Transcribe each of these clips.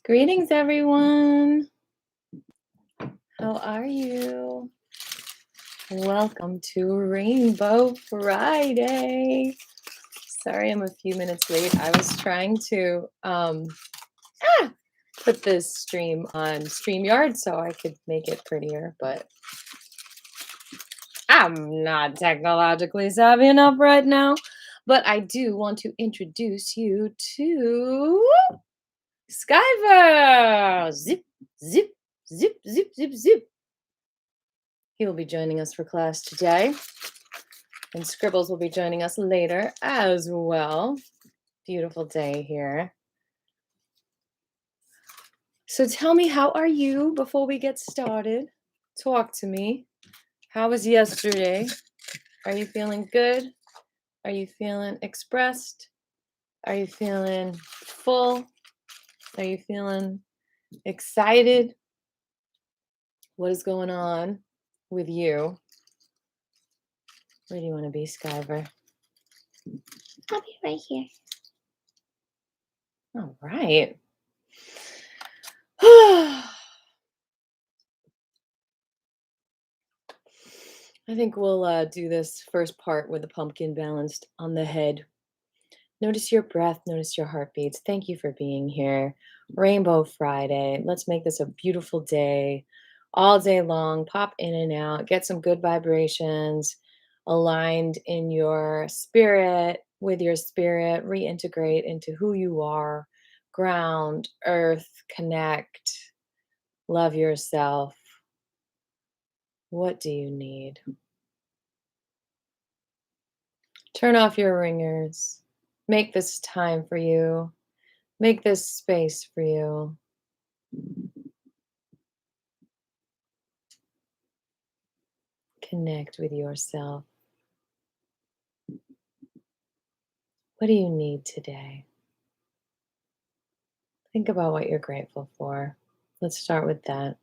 Greetings, everyone. How are you? Welcome to Rainbow Friday. Sorry, I'm a few minutes late. I was trying to put this stream on StreamYard so I could make it prettier, but I'm not technologically savvy enough right now. But I do want to introduce you to Skyver. Zip, zip, zip, zip, zip, zip. He will be joining us for class today, and Scribbles will be joining us later as well. Beautiful day here. So tell me, how are you before we get started? Talk to me. How was yesterday? Are you feeling good? Are you feeling expressed? Are you feeling full? Are you feeling excited? What is going on with you? Where do you want to be, Skyver? I'll be right here. All right. I think we'll do this first part with the pumpkin balanced on the head. Notice your breath, notice your heartbeats. Thank you for being here. Rainbow Friday. Let's make this a beautiful day. All day long, pop in and out, get some good vibrations aligned in your spirit, with your spirit, reintegrate into who you are, ground, earth, connect, love yourself. What do you need? Turn off your ringers. Make this time for you. Make this space for you. Connect with yourself. What do you need today? Think about what you're grateful for. Let's start with that.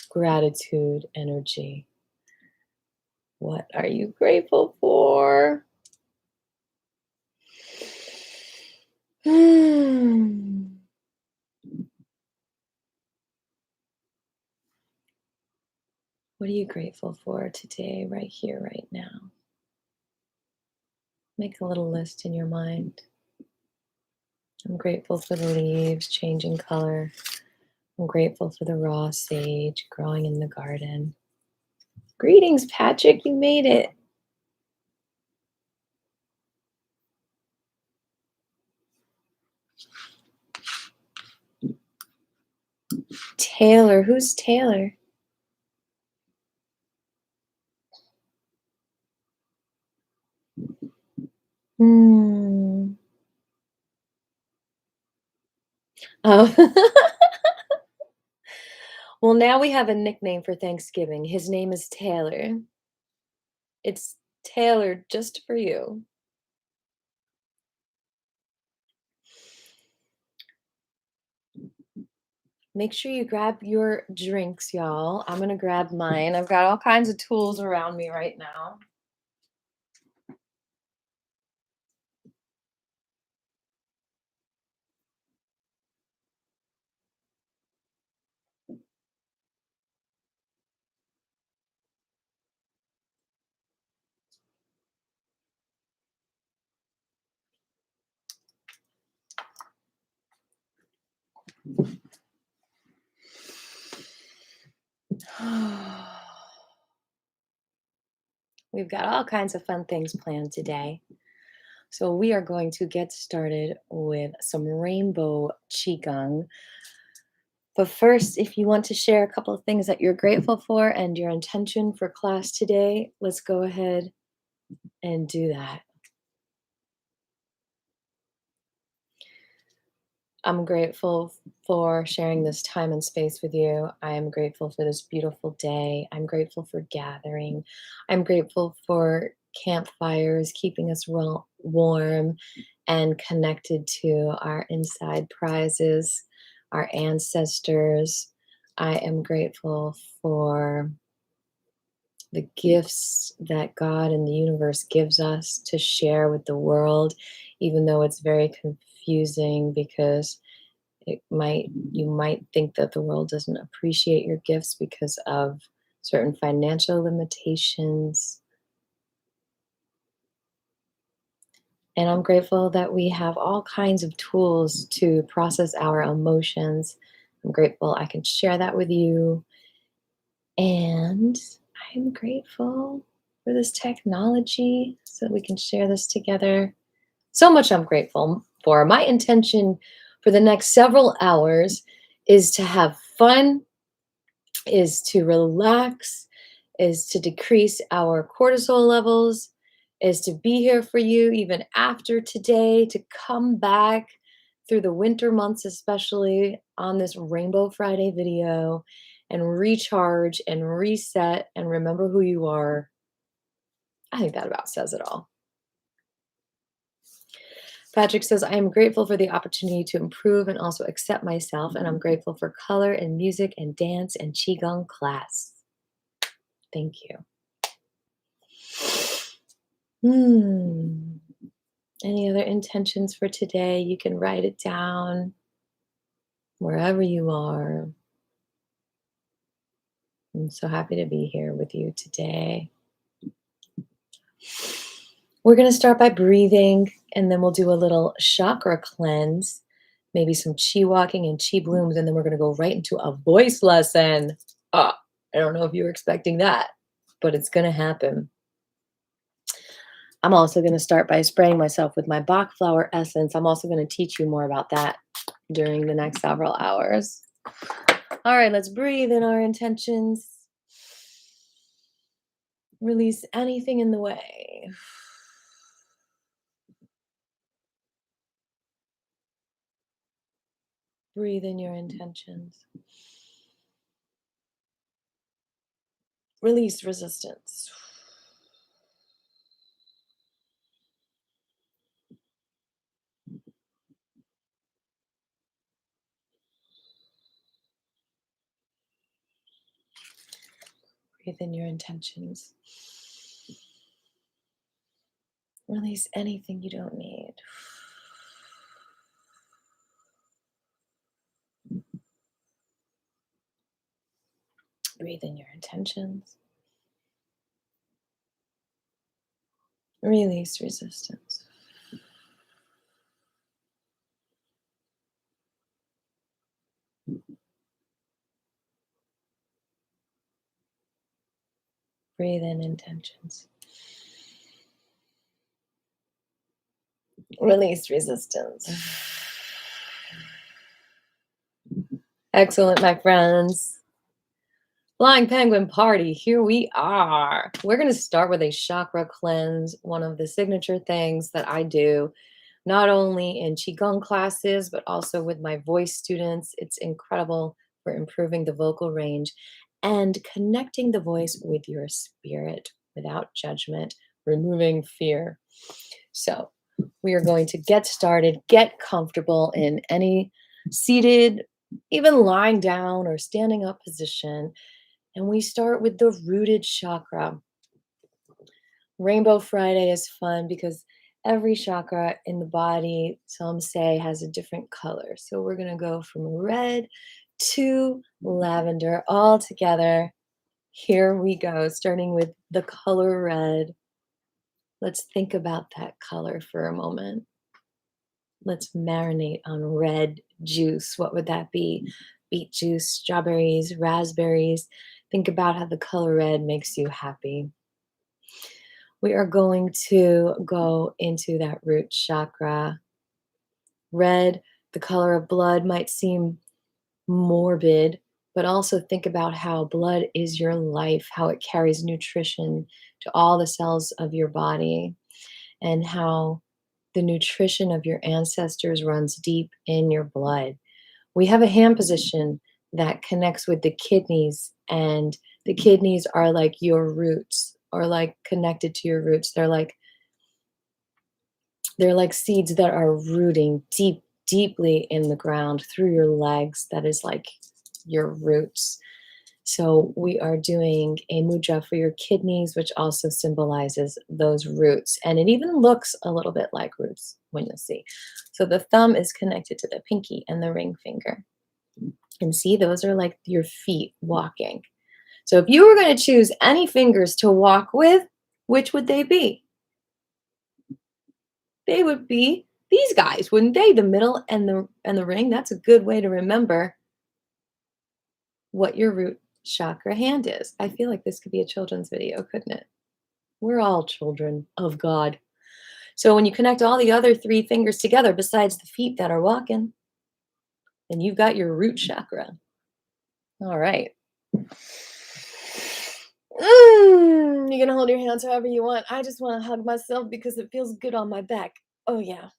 Gratitude energy. What are you grateful for? What are you grateful for today, right here, right now? Make a little list in your mind. I'm grateful for the leaves changing color. I'm grateful for the raw sage growing in the garden. Greetings, Patrick, you made it. Taylor, who's Taylor? Oh. Well, now we have a nickname for Thanksgiving. His name is Taylor. It's tailored just for you. Make sure you grab your drinks, y'all. I'm going to grab mine. I've got all kinds of tools around me right now. We've got all kinds of fun things planned today. So we are going to get started with some rainbow Qigong. But first, if you want to share a couple of things that you're grateful for and your intention for class today, let's go ahead and do that. I'm grateful for sharing this time and space with you. I am grateful for this beautiful day. I'm grateful for gathering. I'm grateful for campfires, keeping us warm and connected to our inside prizes, our ancestors. I am grateful for the gifts that God and the universe gives us to share with the world, even though it's very confusing because You might think that the world doesn't appreciate your gifts because of certain financial limitations. And I'm grateful that we have all kinds of tools to process our emotions. I'm grateful I can share that with you. And I'm grateful for this technology so that we can share this together. So much I'm grateful for. My intention for the next several hours is to have fun, is to relax, is to decrease our cortisol levels, is to be here for you even after today, to come back through the winter months, especially on this Rainbow Friday video, and recharge and reset and remember who you are. I think that about says it all. Patrick says, I am grateful for the opportunity to improve and also accept myself, and I'm grateful for color and music and dance and Qigong class. Thank you. Any other intentions for today? You can write it down wherever you are. I'm so happy to be here with you today. We're going to start by breathing, and then we'll do a little chakra cleanse, maybe some chi walking and chi blooms, and then we're going to go right into a voice lesson. I don't know if you were expecting that, but it's going to happen. I'm also going to start by spraying myself with my Bach flower essence. I'm also going to teach you more about that during the next several hours. All right, let's breathe in our intentions. Release anything in the way. Breathe in your intentions. Release resistance. Breathe in your intentions. Release anything you don't need. Breathe in your intentions. Release resistance. Breathe in intentions. Release resistance. Excellent, my friends. Flying Penguin Party, here we are. We're going to start with a chakra cleanse, one of the signature things that I do, not only in Qigong classes, but also with my voice students. It's incredible for improving the vocal range and connecting the voice with your spirit without judgment, removing fear. So we are going to get started, get comfortable in any seated, even lying down or standing up position. And we start with the rooted chakra. Rainbow Friday is fun because every chakra in the body, some say, has a different color. So we're going to go from red to lavender all together. Here we go, starting with the color red. Let's think about that color for a moment. Let's marinate on red juice. What would that be? Beet juice, strawberries, raspberries. Think about how the color red makes you happy. We are going to go into that root chakra. Red, the color of blood, might seem morbid, but also think about how blood is your life, how it carries nutrition to all the cells of your body, and how the nutrition of your ancestors runs deep in your blood. We have a hand position that connects with the kidneys, and the kidneys are like your roots, or like connected to your roots. They're like seeds that are rooting deeply in the ground through your legs. That is like your roots. So we are doing a mudra for your kidneys, which also symbolizes those roots. And it even looks a little bit like roots when you'll see. So the thumb is connected to the pinky and the ring finger. And see, those are like your feet walking. So if you were going to choose any fingers to walk with, which would they be? They would be these guys, wouldn't they? The middle and the ring. That's a good way to remember what your root chakra hand is. I feel like this could be a children's video, couldn't it? We're all children of God. So when you connect all the other three fingers together, besides the feet that are walking, then you've got your root chakra. All right. You're gonna hold your hands however you want. I just want to hug myself because it feels good on my back. Oh yeah.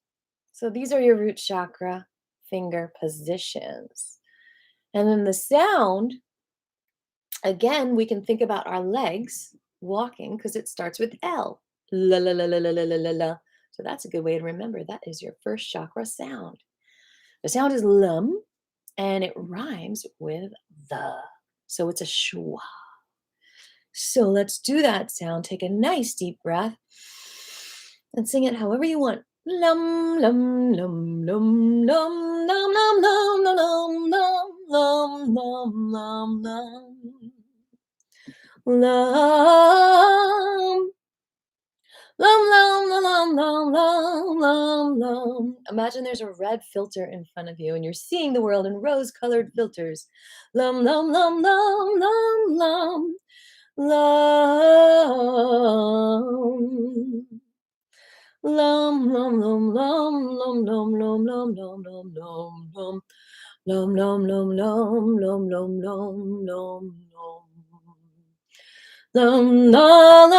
So these are your root chakra finger positions. And then the sound, again, we can think about our legs walking because it starts with L. La la la la la la la la la. So that's a good way to remember. That is your first chakra sound. The sound is lum and it rhymes with the. So it's a schwa. So let's do that sound. Take a nice deep breath and sing it however you want. Lum lum lum lum lum lum lum lum lum lum lum lum lum lum. Lum. Lum, lum, lum, lum, lum, lum, lum. Imagine there's a red filter in front of you and you're seeing the world in rose-colored filters. Lum, lum, lum, lum, lum, lum, lum. Lum, lum, lum, lum, lum, lum, lum, lum, lum, lum, lum, lum. Lum, lum, lum, lum, lum, lum, lum, lum, lum. Lum, lum, lum,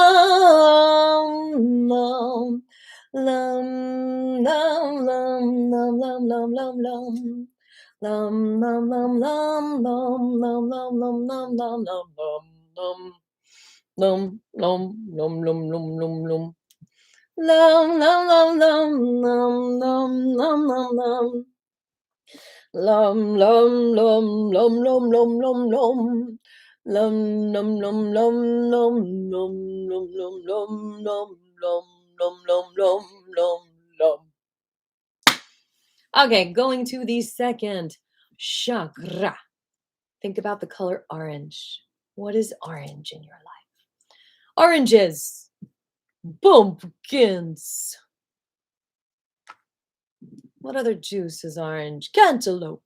lum, lum, lum, lum, lum, lum, lum, lum. Lum, lum, lum, lum, lum, lum, lum, lum, lum, lum, lum, lum, lum, lum, lum, lum, lum, lum, lum. Lum, lum, lum, lum, lum, lum, lum, lum, lum. Lum, lum, lum, lum, lum, lum, lum, lum. Lum, lum, lum, lum, lum, lum, lum, lum, lum, lum, lum, lum, lum, lum, lum, lum. Okay, going to the second chakra. Think about the color orange. What is orange in your life? Oranges, pumpkins. What other juice is orange? Cantaloupe,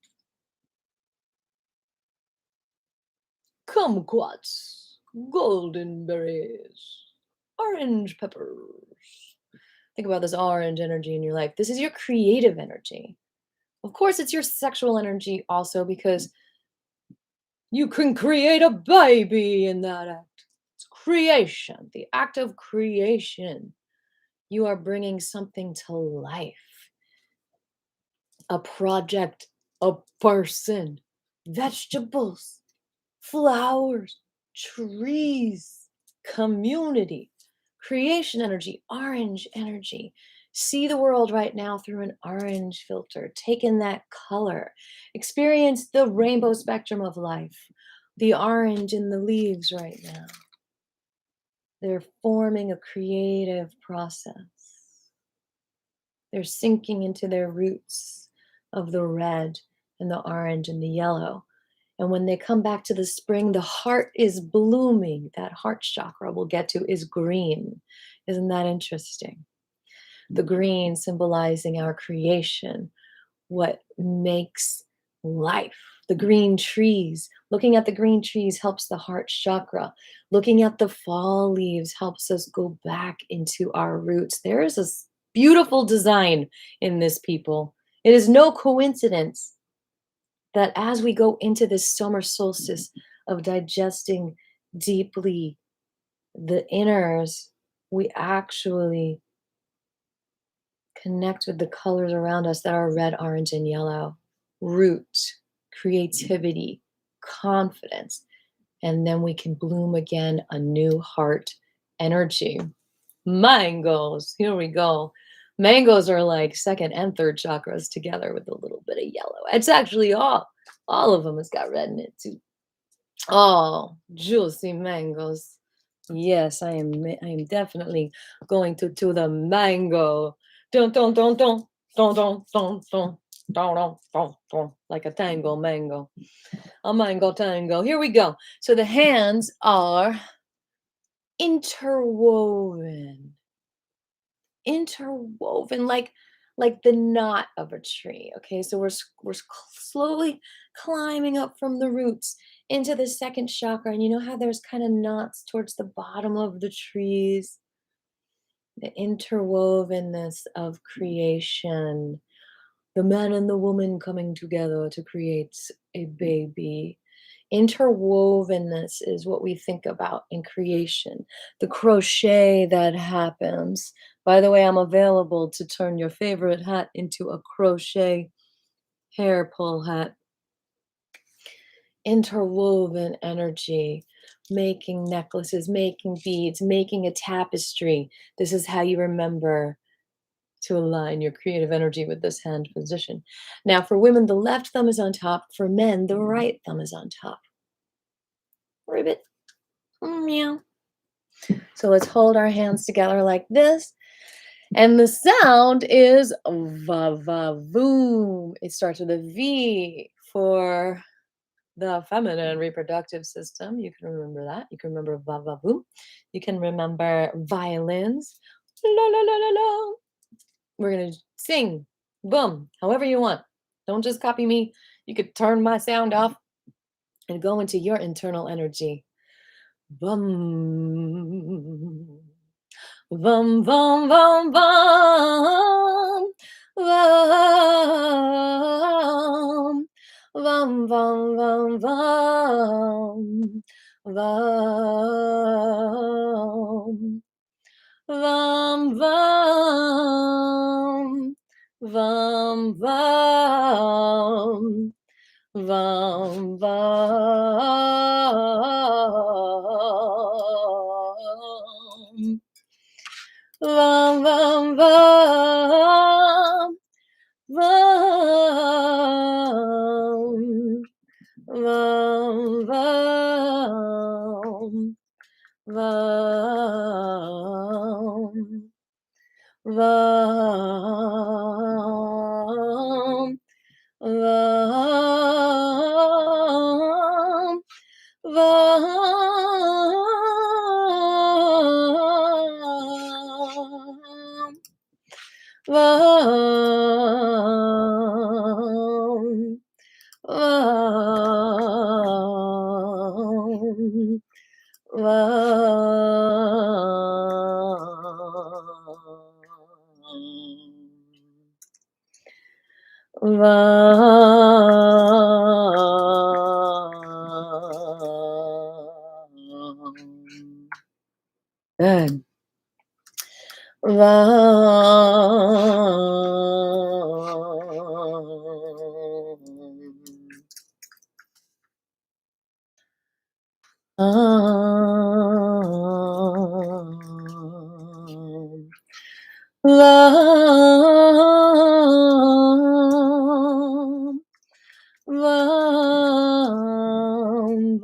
kumquats, golden berries, orange peppers. Think about this orange energy in your life. This is your creative energy. Of course, it's your sexual energy also because you can create a baby in that act. It's creation, the act of creation. You are bringing something to life, a project, a person, vegetables, flowers, trees, community, creation energy, orange energy. See the world right now through an orange filter. Take in that color. Experience the rainbow spectrum of life. The orange in the leaves right now. They're forming a creative process. They're sinking into their roots of the red and the orange and the yellow. And when they come back to the spring, the heart is blooming. That heart chakra we'll get to is green. Isn't that interesting? The green symbolizing our creation, what makes life. The green trees. Looking at the green trees helps the heart chakra. Looking at the fall leaves helps us go back into our roots. There is a beautiful design in this, people. It is no coincidence that as we go into this summer solstice of digesting deeply the inners, we actually connect with the colors around us that are red, orange, and yellow. Root, creativity, confidence, and then we can bloom again a new heart energy. Mangoes, here we go. Mangoes are like second and third chakras together with a little bit of yellow. It's actually all of them has got red in it too. Oh, juicy mangoes. Yes, I am definitely going to the mango. Dun dun dun dun dun dun dun dun dun dun dun dun, like a tango mango. A mango tango. Here we go. So the hands are interwoven. Interwoven like the knot of a tree. Okay, so slowly climbing up from the roots into the second chakra, and you know how there's kind of knots towards the bottom of the trees, the interwovenness of creation, the man and the woman coming together to create a baby. Interwovenness is what we think about in creation, the crochet that happens. By the way, I'm available to turn your favorite hat into a crochet hair pull hat. Interwoven energy, making necklaces, making beads, making a tapestry. This is how you remember to align your creative energy with this hand position. Now, for women, the left thumb is on top. For men, the right thumb is on top. Ribbit. Meow. So let's hold our hands together like this. And the sound is va va voom. It starts with a V for the feminine reproductive system. You can remember that. You can remember va va voom. You can remember violins. La la la la la. We're going to sing. Boom. However you want. Don't just copy me. You could turn my sound off and go into your internal energy. Bum. Bum, bum, bum, bum. Bum. Bum, bum, bum, bum. Bum. Bum, bum. Bum, bum. Bum, bum. Bum, bum, bum. Bum. Bum, bum. Bum. Bum. Bum. Bum. Bum. Bum. Good. Vam, vam, vam, vam, vam. Vam,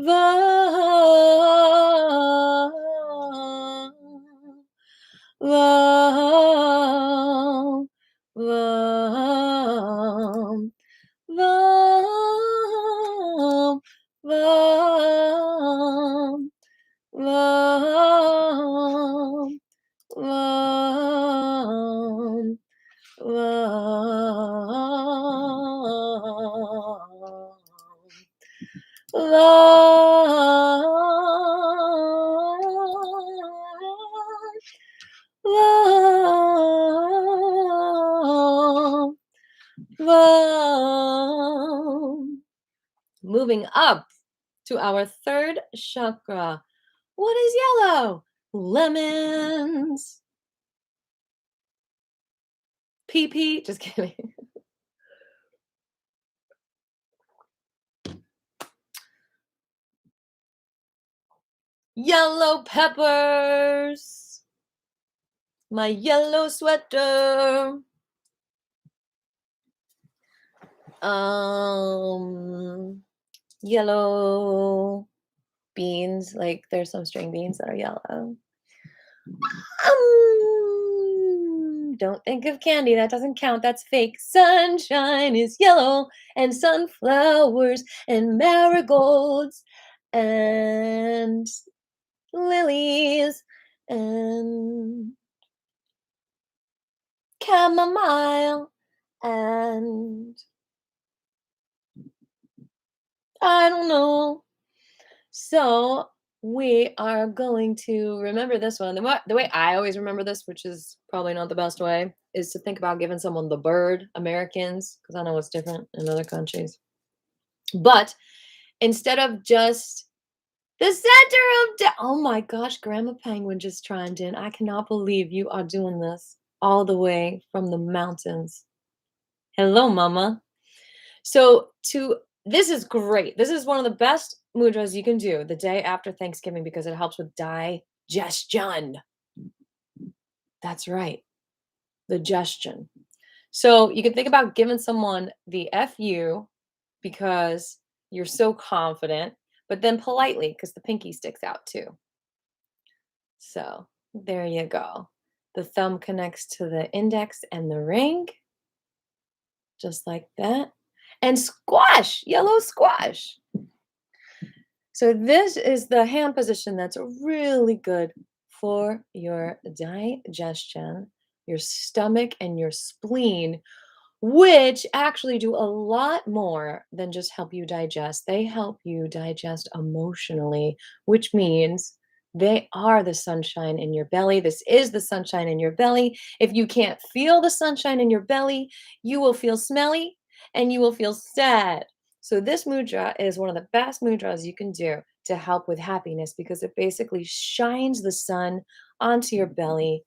vam, vam, vam, vam, vam, vam, vam. Moving up to our third chakra. What is yellow? Lemons. PP. Just kidding. Yellow peppers. My yellow sweater. Yellow beans, like there's some string beans that are yellow. Don't think of candy, that doesn't count, that's fake. Sunshine is yellow, and sunflowers, and marigolds, and lilies, and chamomile, and I don't know. So we are going to remember this one. The way I always remember this, which is probably not the best way, is to think about giving someone the bird, Americans, because I know it's different in other countries. But instead of just the center of, oh my gosh, Grandma Penguin just chimed in. I cannot believe you are doing this all the way from the mountains. Hello, Mama. So this is great. This is one of the best mudras you can do the day after Thanksgiving because it helps with digestion. That's right, the digestion. So you can think about giving someone the FU because you're so confident, but then politely because the pinky sticks out too. So there you go. The thumb connects to the index and the ring, just like that. And squash, yellow squash. So this is the hand position that's really good for your digestion, your stomach and your spleen, which actually do a lot more than just help you digest. They help you digest emotionally, which means they are the sunshine in your belly. This is the sunshine in your belly. If you can't feel the sunshine in your belly, you will feel smelly and you will feel sad. So this mudra is one of the best mudras you can do to help with happiness because it basically shines the sun onto your belly.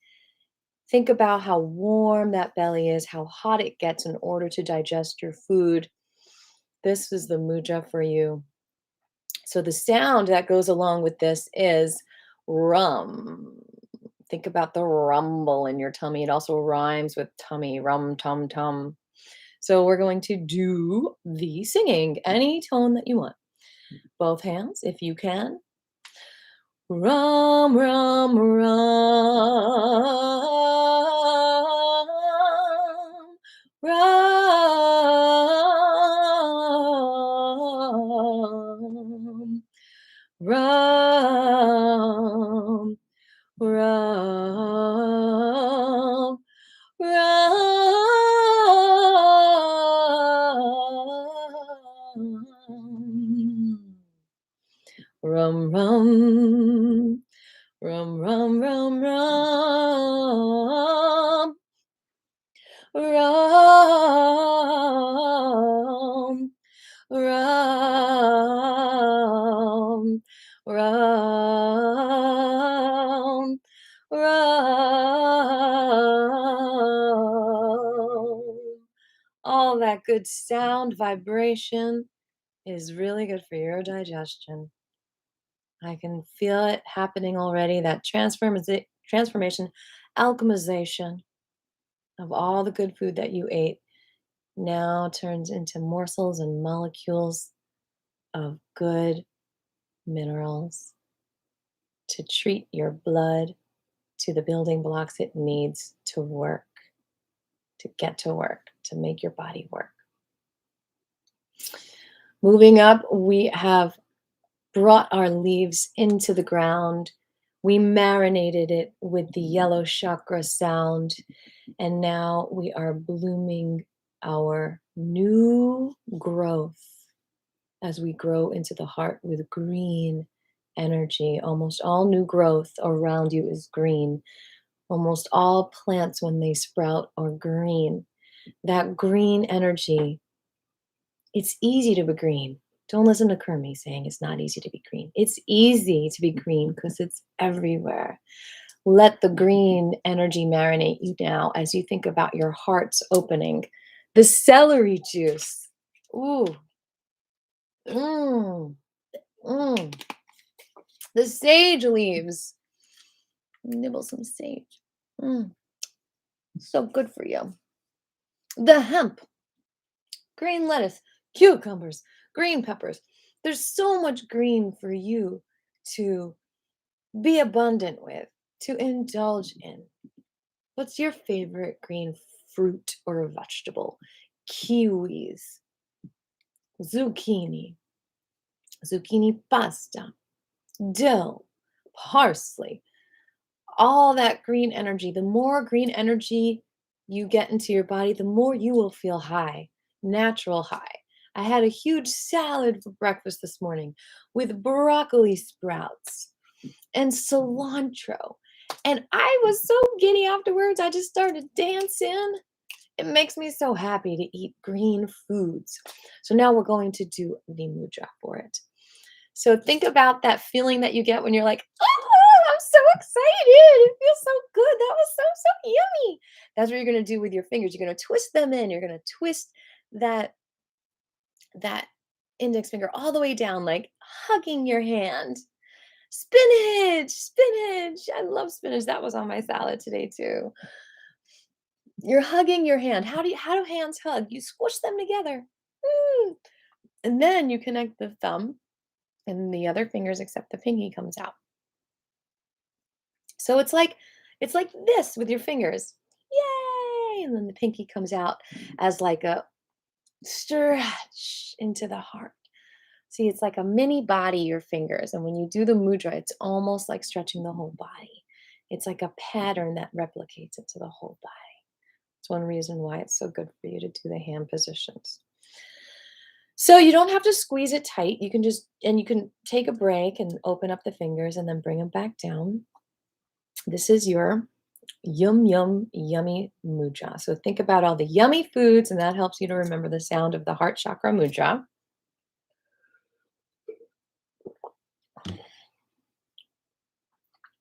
Think about how warm that belly is, how hot it gets in order to digest your food. This is the mudra for you. So the sound that goes along with this is rum. Think about the rumble in your tummy. It also rhymes with tummy, rum, tum, tum. So we're going to do the singing, any tone that you want. Both hands, if you can. Rum, rum, rum, rum, rum, rum, rum. Rum, rum, rum, rum, rum, rum, rum, rum, rum, rum. All that good sound vibration is really good for your digestion. I can feel it happening already, that transformation, alchemization of all the good food that you ate now turns into morsels and molecules of good minerals to treat your blood to the building blocks it needs to work, to get to work, to make your body work. Moving up, we have brought our leaves into the ground. We marinated it with the yellow chakra sound, and now we are blooming our new growth as we grow into the heart with green energy. Almost all new growth around you is green. Almost all plants, when they sprout, are green. That green energy, it's easy to be green. Don't listen to Kermie saying it's not easy to be green. It's easy to be green because it's everywhere. Let the green energy marinate you now as you think about your heart's opening. The celery juice. Ooh. Mmm. Mmm. The sage leaves. Nibble some sage. Mm, so good for you. The hemp, green lettuce, cucumbers, green peppers. There's so much green for you to be abundant with, to indulge in. What's your favorite green fruit or vegetable? Kiwis, zucchini, zucchini pasta, dill, parsley, all that green energy. The more green energy you get into your body, the more you will feel high, natural high. I had a huge salad for breakfast this morning with broccoli sprouts and cilantro. And I was so giddy afterwards. I just started dancing. It makes me so happy to eat green foods. So now we're going to do the mudra for it. So think about that feeling that you get when you're like, oh, I'm so excited. It feels so good. That was so yummy. That's what you're going to do with your fingers. You're going to twist them in. You're going to twist that that index finger all the way down, like hugging your hand. Spinach, spinach. I love spinach. That was on my salad today too. You're hugging your hand. How do hands hug? You squish them together. Mm. And then you connect the thumb and the other fingers except the pinky comes out. So it's like this with your fingers. Yay! And then the pinky comes out as like a stretch into the heart. See, it's like a mini body, your fingers. And when you do the mudra, it's almost like stretching the whole body. It's like a pattern that replicates into the whole body. It's one reason why it's so good for you to do the hand positions. So you don't have to squeeze it tight. You can take a break and open up the fingers and then bring them back down. This is your yum, yum, yummy mudra. So think about all the yummy foods, and that helps you to remember the sound of the heart chakra mudra.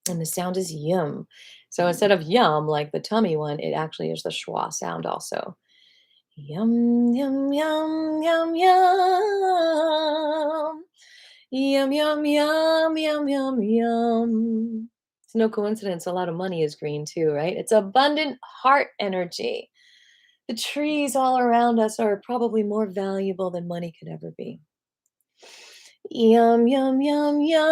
And the sound is yum. So instead of yum, like the tummy one, it actually is the schwa sound also. Yum, yum, yum, yum, yum. Yum, yum, yum, yum, yum, yum. It's no coincidence a lot of money is green too, right? It's abundant heart energy. The trees all around us are probably more valuable than money could ever be. Yum, yum, yum, yum.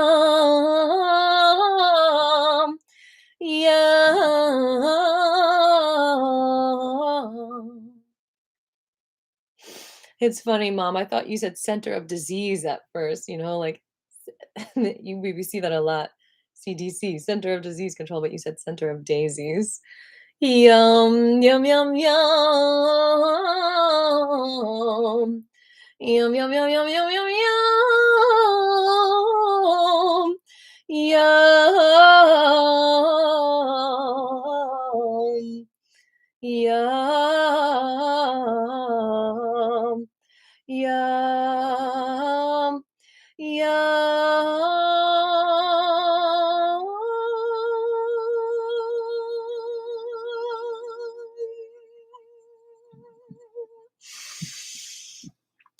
Yum. It's funny, Mom. I thought you said center of disease at first, like we see that a lot. CDC, Center of Disease Control, but you said Center of Daisies. Yum, yum, yum, yum. Yum, yum, yum, yum, yum, yum, yum. Yum. Yum. Yum. Yum.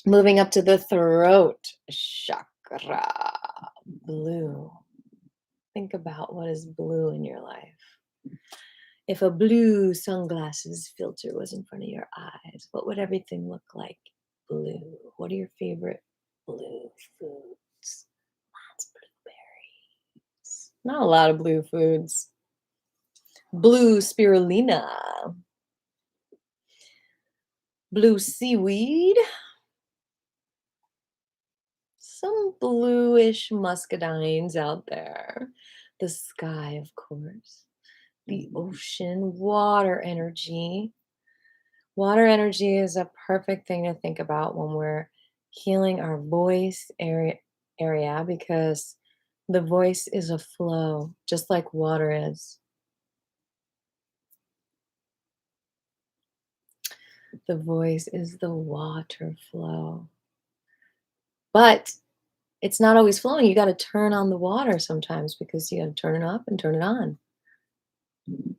Moving up to the throat chakra. Blue. Think about what is blue in your life. If a blue sunglasses filter was in front of your eyes, what would everything look like? Blue. What are your favorite blue foods? Lots of blueberries. Not a lot of blue foods. Blue spirulina. Blue seaweed. Some bluish muscadines out there. The sky, of course. The ocean, water energy. Water energy is a perfect thing to think about when we're healing our voice area because the voice is a flow, just like water is. The voice is the water flow. But it's not always flowing. You got to turn on the water sometimes because you got to turn it up and turn it on.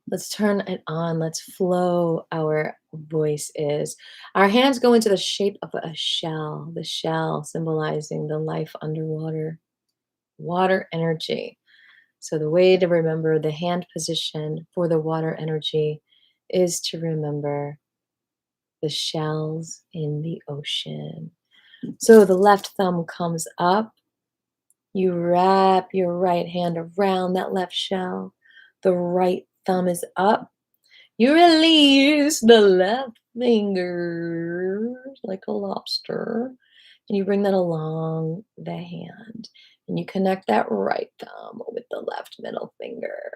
Let's turn it on. Let's flow. Our voice is. Our hands go into the shape of a shell, the shell symbolizing the life underwater, water energy. So the way to remember the hand position for the water energy is to remember the shells in the ocean. So the left thumb comes up. You wrap your right hand around that left shell. The right thumb is up. You release the left finger like a lobster. And you bring that along the hand. And you connect that right thumb with the left middle finger.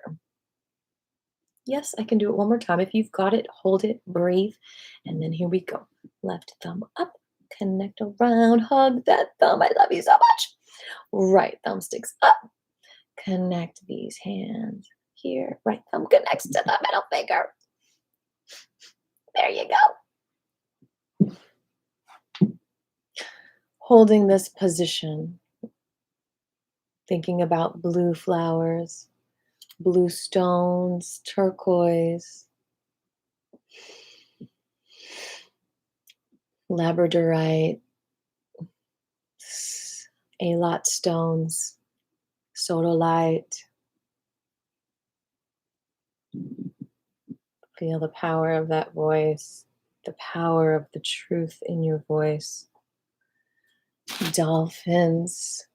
Yes, I can do it one more time. If you've got it, hold it, breathe. And then here we go. Left thumb up, connect around, hug that thumb. I love you so much. Right thumb sticks up. Connect these hands here. Right thumb connects to the middle finger. There you go. Holding this position, thinking about blue flowers, blue stones, turquoise, labradorite, a-lot stones, sodalite. Feel the power of that voice, the power of the truth in your voice. Dolphins,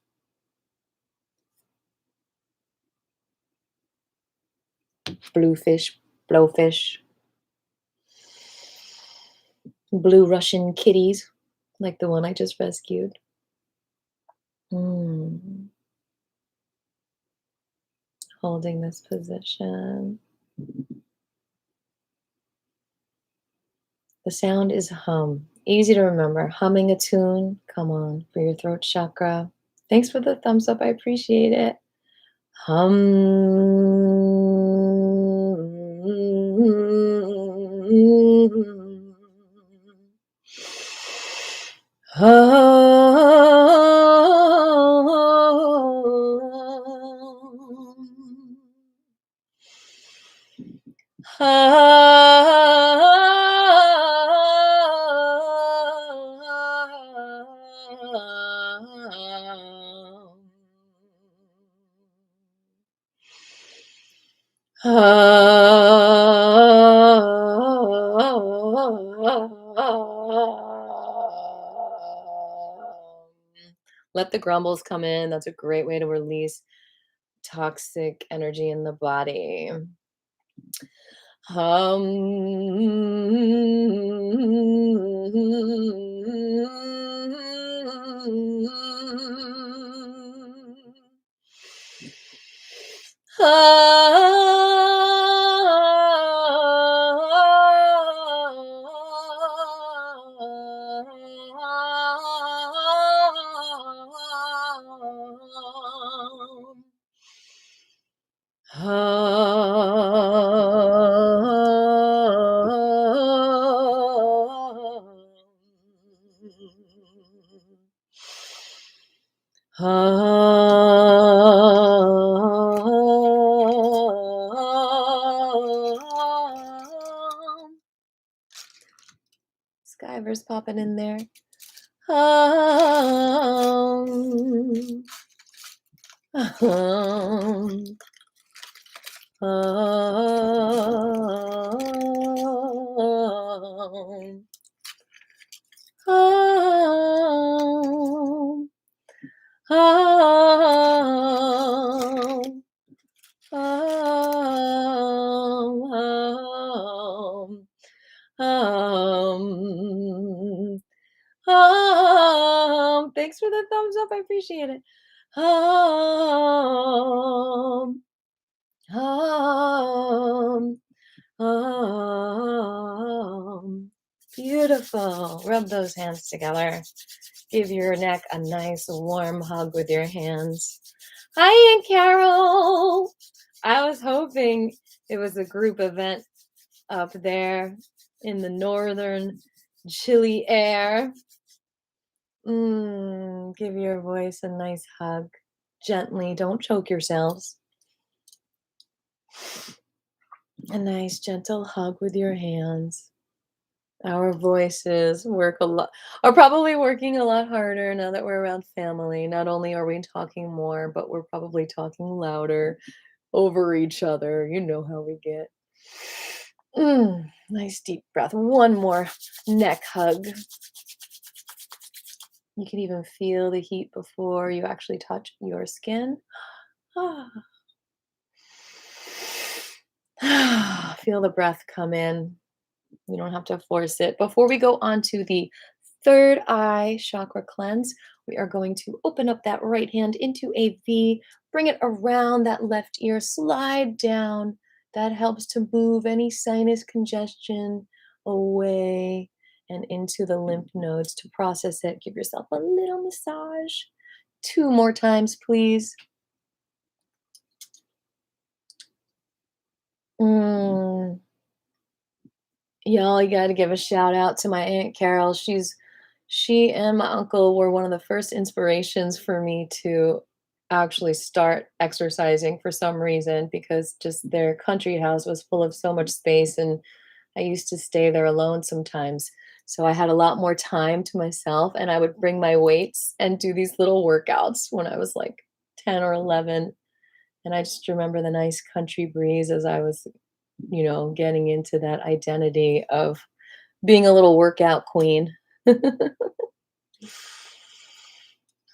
bluefish, blowfish, blue Russian kitties, like the one I just rescued. Holding this position. The sound is hum. Easy to remember. Humming a tune. Come on, for your throat chakra. Thanks for the thumbs up. I appreciate it. Let the grumbles come in. That's a great way to release toxic energy in the body. Skyver's popping in there. Thanks for the thumbs up. I appreciate it. Um, um, Beautiful. Rub those hands together. Give your neck a nice warm hug with your hands. Hi, Aunt Carol. I was hoping it was a group event up there in the northern chilly air. Give your voice a nice hug. Gently, don't choke yourselves. A nice gentle hug with your hands. Our voices are probably working a lot harder now that we're around family. Not only are we talking more, but we're probably talking louder over each other. You know how we get. Nice deep breath. One more neck hug. You can even feel the heat before you actually touch your skin. Feel the breath come in. You don't have to force it. Before we go on to the third eye chakra cleanse, we are going to open up that right hand into a V, bring it around that left ear, slide down. That helps to move any sinus congestion away and into the lymph nodes to process it. Give yourself a little massage. 2 more times, please. Mm. Y'all, you gotta give a shout out to my Aunt Carol. She and my uncle were one of the first inspirations for me to actually start exercising for some reason because just their country house was full of so much space and I used to stay there alone sometimes. So I had a lot more time to myself and I would bring my weights and do these little workouts when I was like 10 or 11. And I just remember the nice country breeze as I was, getting into that identity of being a little workout queen.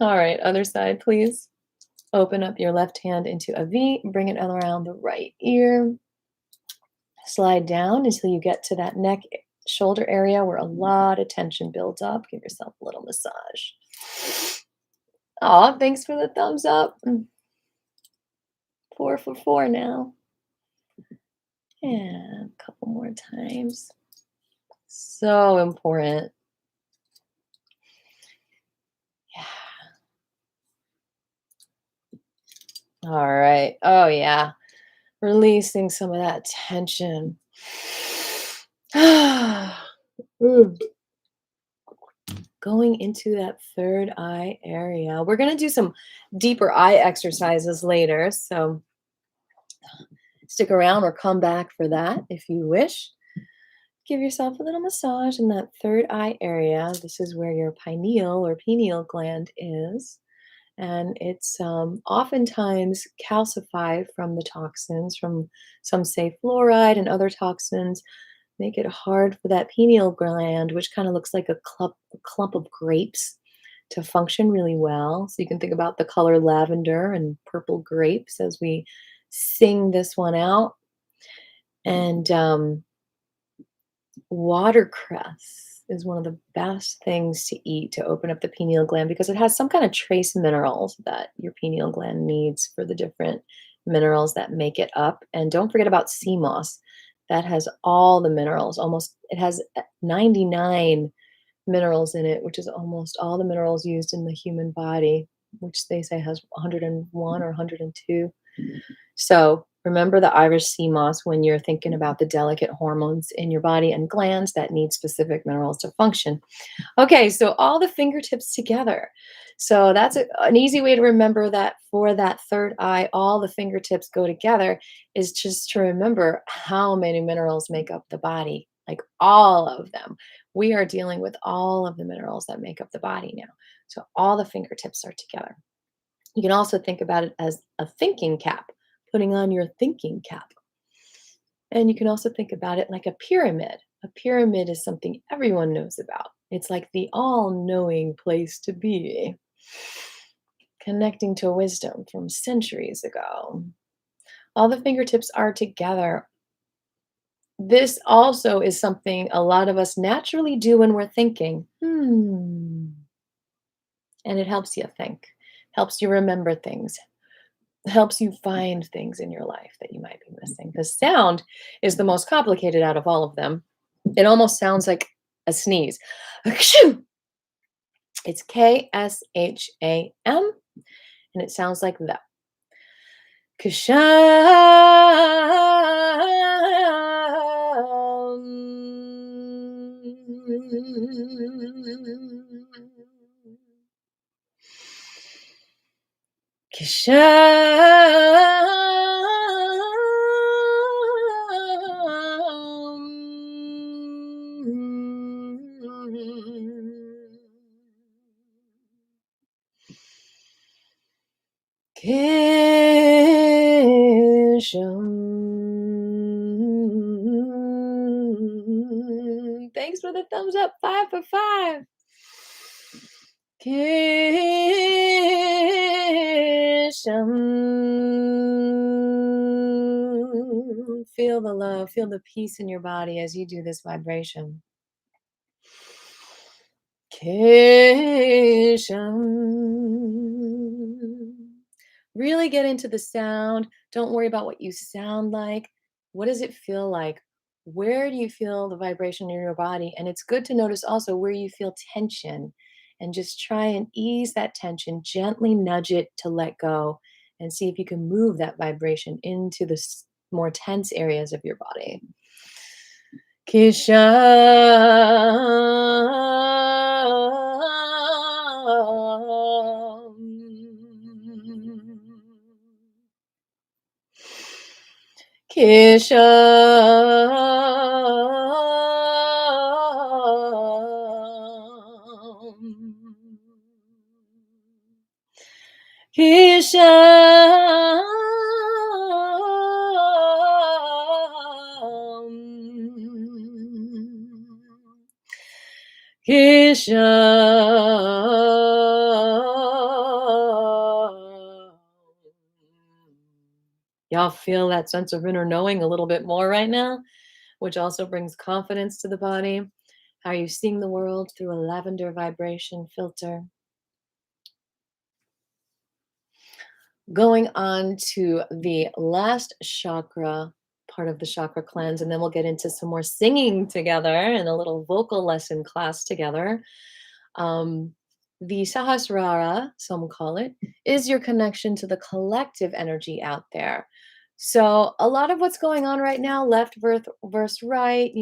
All right, other side, please. Open up your left hand into a V, bring it around the right ear. Slide down until you get to that neck shoulder area where a lot of tension builds up. Give yourself a little massage. Aw, thanks for the thumbs up. 4 for 4 now. And a couple more times. So important. Yeah. All right. Oh, yeah. Releasing some of that tension. Mm. Going into that third eye area. We're going to do some deeper eye exercises later. So stick around or come back for that if you wish. Give yourself a little massage in that third eye area. This is where your pineal gland is. And it's oftentimes calcified from the toxins, from some say fluoride and other toxins, make it hard for that pineal gland, which kind of looks like a clump of grapes, to function really well. So you can think about the color lavender and purple grapes as we sing this one out. And watercress is one of the best things to eat to open up the pineal gland because it has some kind of trace minerals that your pineal gland needs for the different minerals that make it up. And don't forget about sea moss. That has all the minerals, it has 99 minerals in it, which is almost all the minerals used in the human body, which they say has 101 or 102. So remember the Irish sea moss when you're thinking about the delicate hormones in your body and glands that need specific minerals to function. Okay, so all the fingertips together. So that's an easy way to remember that for that third eye, all the fingertips go together is just to remember how many minerals make up the body, like all of them. We are dealing with all of the minerals that make up the body now. So all the fingertips are together. You can also think about it as a thinking cap, putting on your thinking cap. And you can also think about it like a pyramid. A pyramid is something everyone knows about. It's like the all-knowing place to be, connecting to wisdom from centuries ago. All the fingertips are together. This also is something a lot of us naturally do when we're thinking. And it helps you think, helps you remember things, helps you find things in your life that you might be missing. Because sound is the most complicated out of all of them. It almost sounds like a sneeze. It's KSHAM, and it sounds like that. Kisham. Thanks for the thumbs up. 5 for 5. Kisham. Feel the love, feel the peace in your body as you do this vibration. Kisham. Really get into the sound. Don't worry about what you sound like. What does it feel like? Where do you feel the vibration in your body? And it's good to notice also where you feel tension and just try and ease that tension, gently nudge it to let go and see if you can move that vibration into the more tense areas of your body. Kisham. Kisham. Kisham. Kisham. Y'all feel that sense of inner knowing a little bit more right now, which also brings confidence to the body. How are you seeing the world through a lavender vibration filter? Going on to the last chakra part of the chakra cleanse, and then we'll get into some more singing together and a little vocal lesson class together. The Sahasrara, some call it, is your connection to the collective energy out there. So a lot of what's going on right now, left versus right,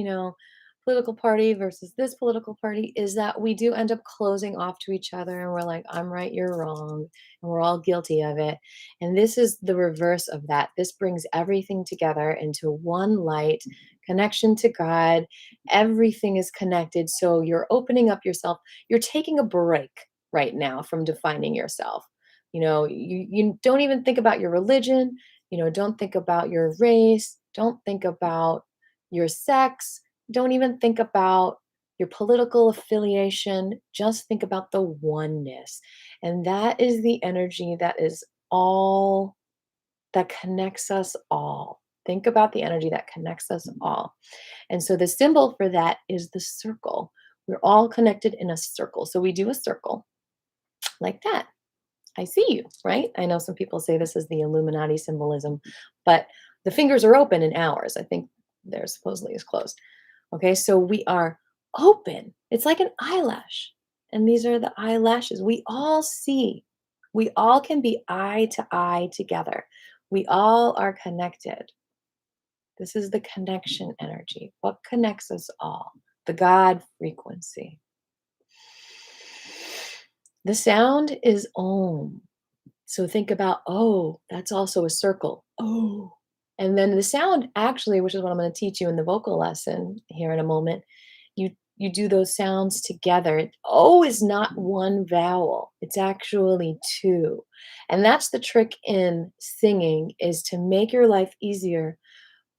political party versus this political party, is that we do end up closing off to each other and we're like, I'm right, you're wrong, and we're all guilty of it. And this is the reverse of that. This brings everything together into one light, connection to God. Everything is connected. So you're opening up yourself. You're taking a break right now from defining yourself. You don't even think about your religion. Don't think about your race. Don't think about your sex. Don't even think about your political affiliation. Just think about the oneness. And that is the energy that is all that connects us all. Think about the energy that connects us all. And so the symbol for that is the circle. We're all connected in a circle. So we do a circle like that. I see you, right? I know some people say this is the Illuminati symbolism, but the fingers are open in ours. I think theirs supposedly is closed. Okay, so we are open. It's like an eyelash. And these are the eyelashes. We all see. We all can be eye to eye together. We all are connected. This is the connection energy. What connects us all? The God frequency. The sound is Om. So think about, oh, that's also a circle. Oh. And then the sound actually, which is what I'm going to teach you in the vocal lesson here in a moment, you do those sounds together. O is not one vowel. It's actually two. And that's the trick in singing, is to make your life easier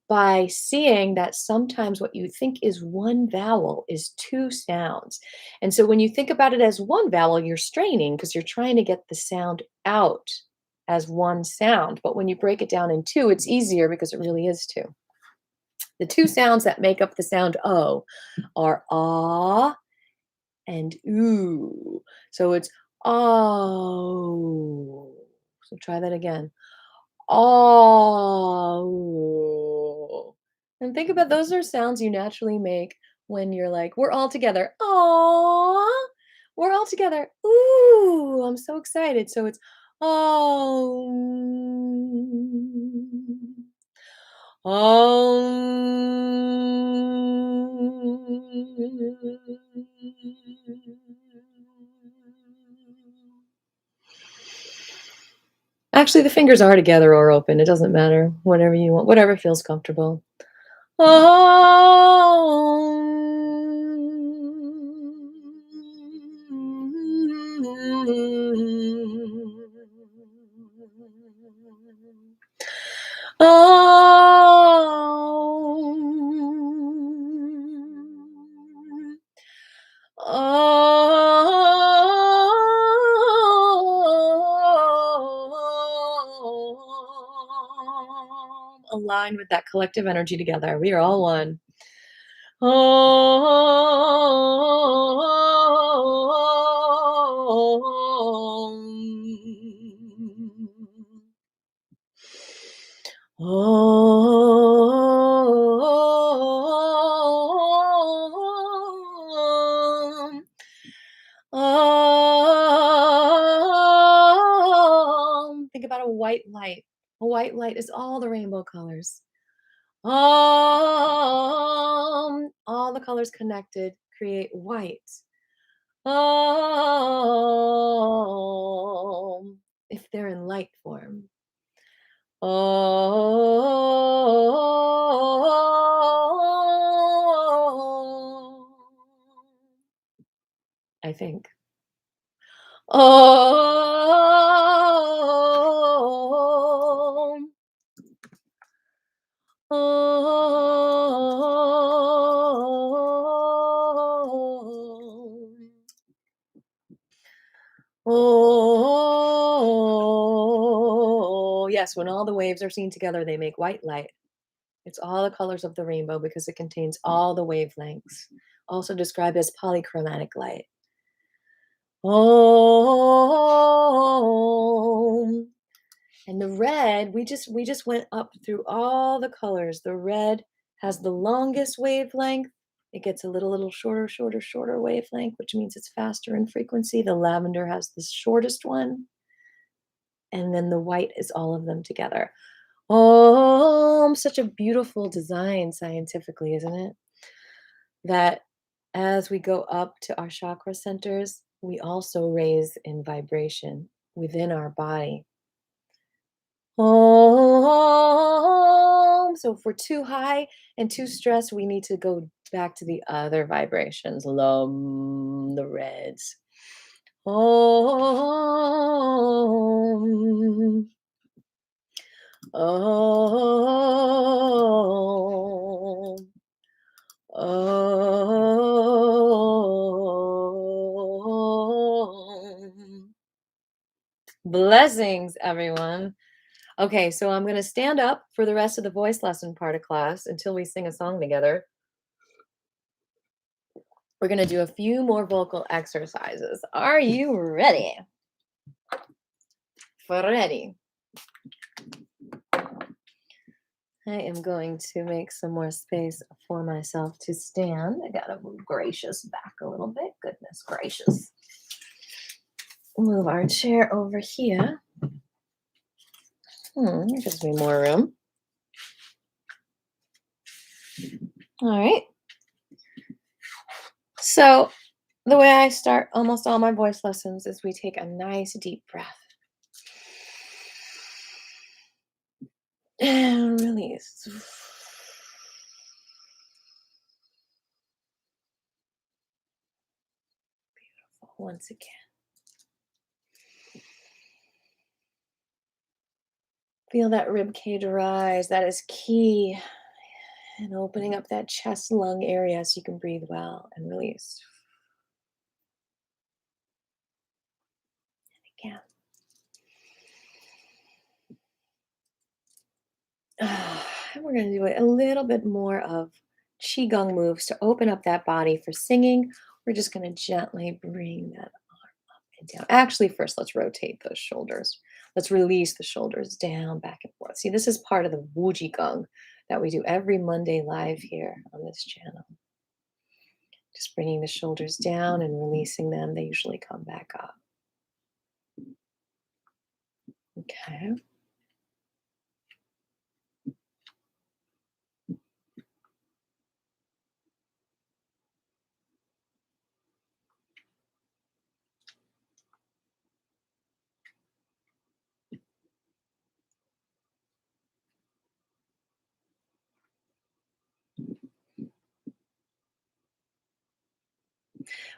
by seeing that sometimes what you think is one vowel is two sounds. And so when you think about it as one vowel, you're straining because you're trying to get the sound out as one sound. But when you break it down in two, it's easier because it really is two. The two sounds that make up the sound O are ah and ooh. So it's oh. So try that again. Oh. And think about, those are sounds you naturally make when you're like, we're all together. Oh, we're all together. Ooh, I'm so excited. So it's oh. Actually, the fingers are together or open. It doesn't matter. Whatever you want, whatever feels comfortable. Om. Om. Align with that collective energy together. We are all one. Om. Om. Om. Think about a white light. A white light is all the rainbow colors. All the colors connected create white. If they're in light form. I think. Om. Om. Oh, yes, when all the waves are seen together, they make white light. It's all the colors of the rainbow because it contains all the wavelengths, also described as polychromatic light. Oh, and the red, we just went up through all the colors. The red has the longest wavelength. It gets a little shorter wavelength, which means it's faster in frequency. The lavender has the shortest one. And then the white is all of them together. Oh, such a beautiful design scientifically, isn't it? That as we go up to our chakra centers, we also raise in vibration within our body. Oh, so if we're too high and too stressed, we need to go back to the other vibrations, the reds. Om. Om. Om. Blessings, everyone. Okay, so I'm going to stand up for the rest of the voice lesson part of class until we sing a song together. We're going to do a few more vocal exercises. Are you ready? Ready. I am going to make some more space for myself to stand. I got to move gracious back a little bit. Goodness gracious. Move our chair over here. Gives me more room. All right. So the way I start almost all my voice lessons is we take a nice deep breath. And release. Beautiful. Once again. Feel that rib cage rise. That is key. And opening up that chest lung area so you can breathe well and release. And again. And we're going to do a little bit more of Qigong moves to open up that body for singing. We're just going to gently bring that arm up and down. Actually, first, let's rotate those shoulders. Let's release the shoulders down, back and forth. See, this is part of the Qigong that we do every Monday live here on this channel. Just bringing the shoulders down and releasing them. They usually come back up. Okay.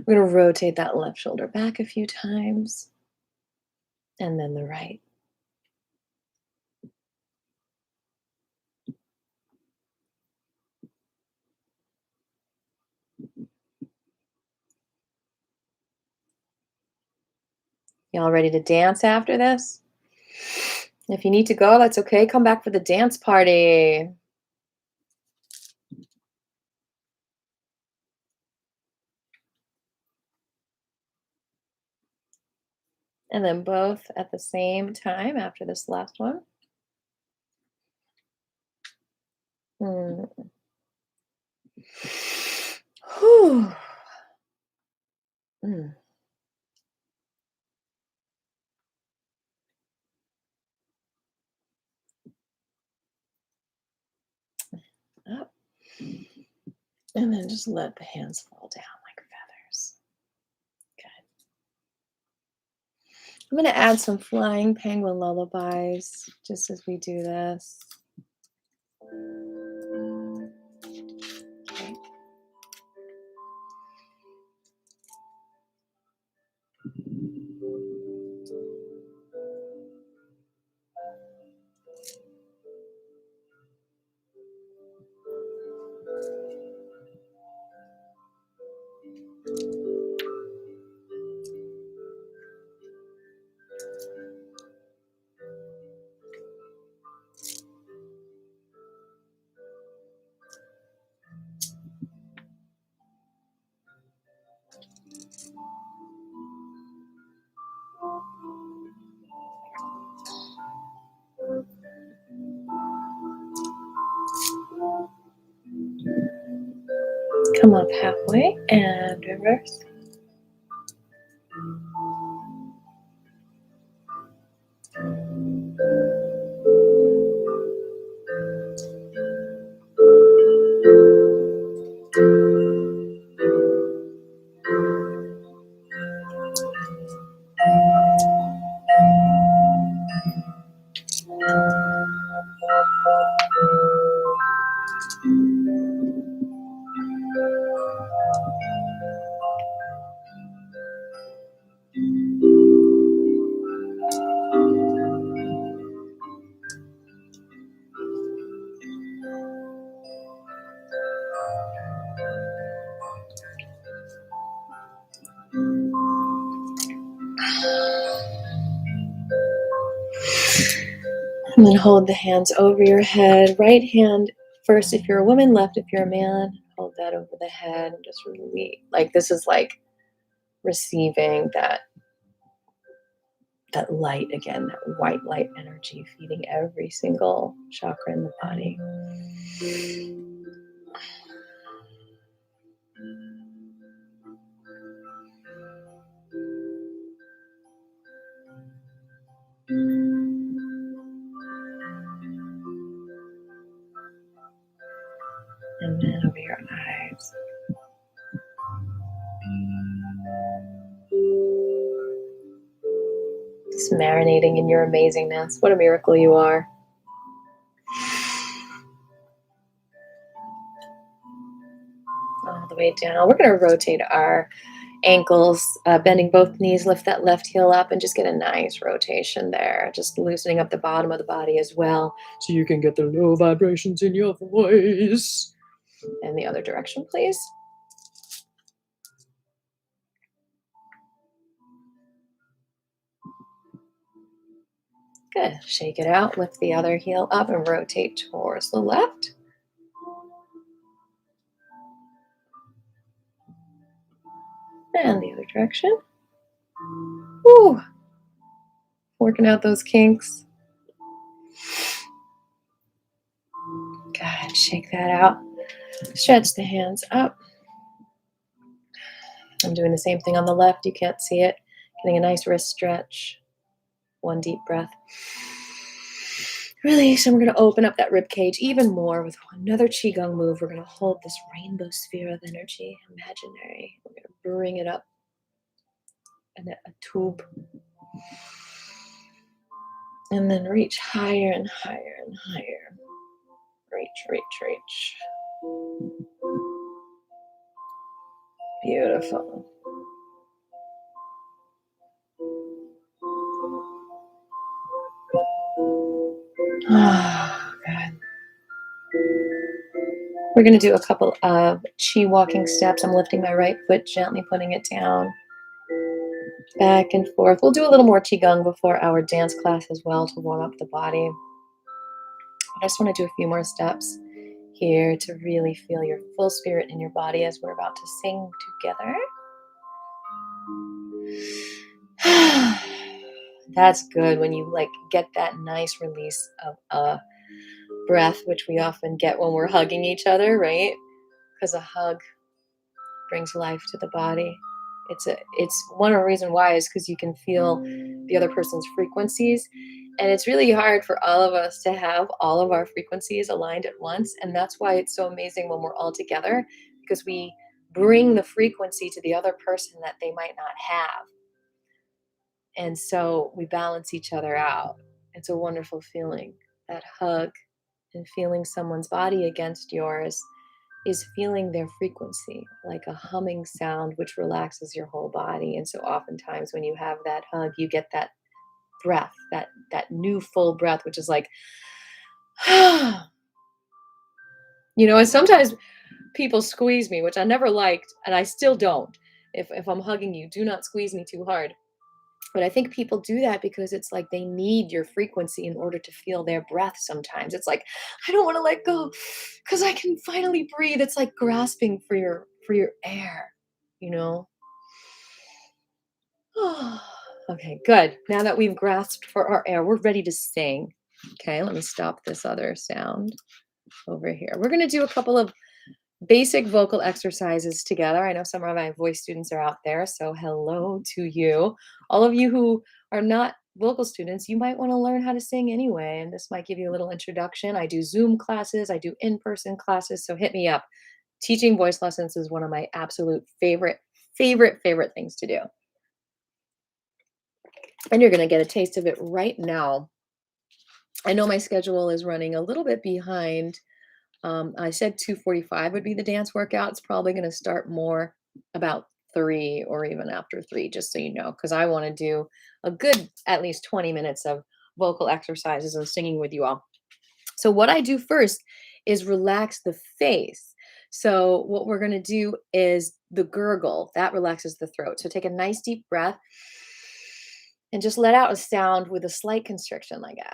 We're going to rotate that left shoulder back a few times, and then the right. Y'all ready to dance after this? If you need to go, that's okay. Come back for the dance party. And then both at the same time after this last one. Mm. Whew. Mm. Up. And then just let the hands fall down like feathers. Good. I'm going to add some flying penguin lullabies just as we do this. Okay. Come up halfway and reverse. And then hold the hands over your head. Right hand first if you're a woman, left if you're a man. Hold that over the head and just release. Like this is like receiving that light again, that white light energy feeding every single chakra in the body. And then over your eyes. Just marinating in your amazingness. What a miracle you are. All the way down. We're going to rotate our ankles, bending both knees, lift that left heel up and just get a nice rotation there. Just loosening up the bottom of the body as well so you can get the low vibrations in your voice. And the other direction, please. Good. Shake it out. Lift the other heel up and rotate towards the left. And the other direction. Woo. Working out those kinks. Good. Shake that out. Stretch the hands up. I'm doing the same thing on the left. You can't see it. Getting a nice wrist stretch. One deep breath. Release, and we're going to open up that rib cage even more with another Qigong move. We're going to hold this rainbow sphere of energy, imaginary. We're going to bring it up in a tube. And then reach higher and higher and higher. Reach, reach, reach. Beautiful. Oh, God. We're going to do a couple of Qi walking steps. I'm lifting my right foot, gently putting it down. Back and forth. We'll do a little more Qigong before our dance class as well to warm up the body. I just want to do a few more steps here to really feel your full spirit in your body as we're about to sing together. That's good when you like get that nice release of a breath, which we often get when we're hugging each other, right? Because a hug brings life to the body. It's one of the reasons why is because you can feel the other person's frequencies, and it's really hard for all of us to have all of our frequencies aligned at once, and that's why it's so amazing when we're all together, because we bring the frequency to the other person that they might not have, and so we balance each other out. It's a wonderful feeling, that hug, and feeling someone's body against yours is feeling their frequency, like a humming sound, which relaxes your whole body. And so oftentimes when you have that hug, you get that breath, that new full breath, which is like, and sometimes people squeeze me, which I never liked, and I still don't. If I'm hugging you, do not squeeze me too hard. But I think people do that because it's like they need your frequency in order to feel their breath sometimes. It's like, I don't want to let go because I can finally breathe. It's like grasping for your air, you know? Okay, good. Now that we've grasped for our air, we're ready to sing. Okay, let me stop this other sound over here. We're going to do a couple of basic vocal exercises together. I know some of my voice students are out there, so hello to you. All of you who are not vocal students, you might want to learn how to sing anyway, and this might give you a little introduction. I do Zoom classes, I do in-person classes, so hit me up. Teaching voice lessons is one of my absolute favorite things to do. And you're going to get a taste of it right now. I know my schedule is running a little bit behind. I said 2:45 would be the dance workout. It's probably going to start more about 3 or even after 3, just so you know, because I want to do a good at least 20 minutes of vocal exercises and singing with you all. So what I do first is relax the face. So what we're going to do is the gurgle. That relaxes the throat. So take a nice deep breath and just let out a sound with a slight constriction, like a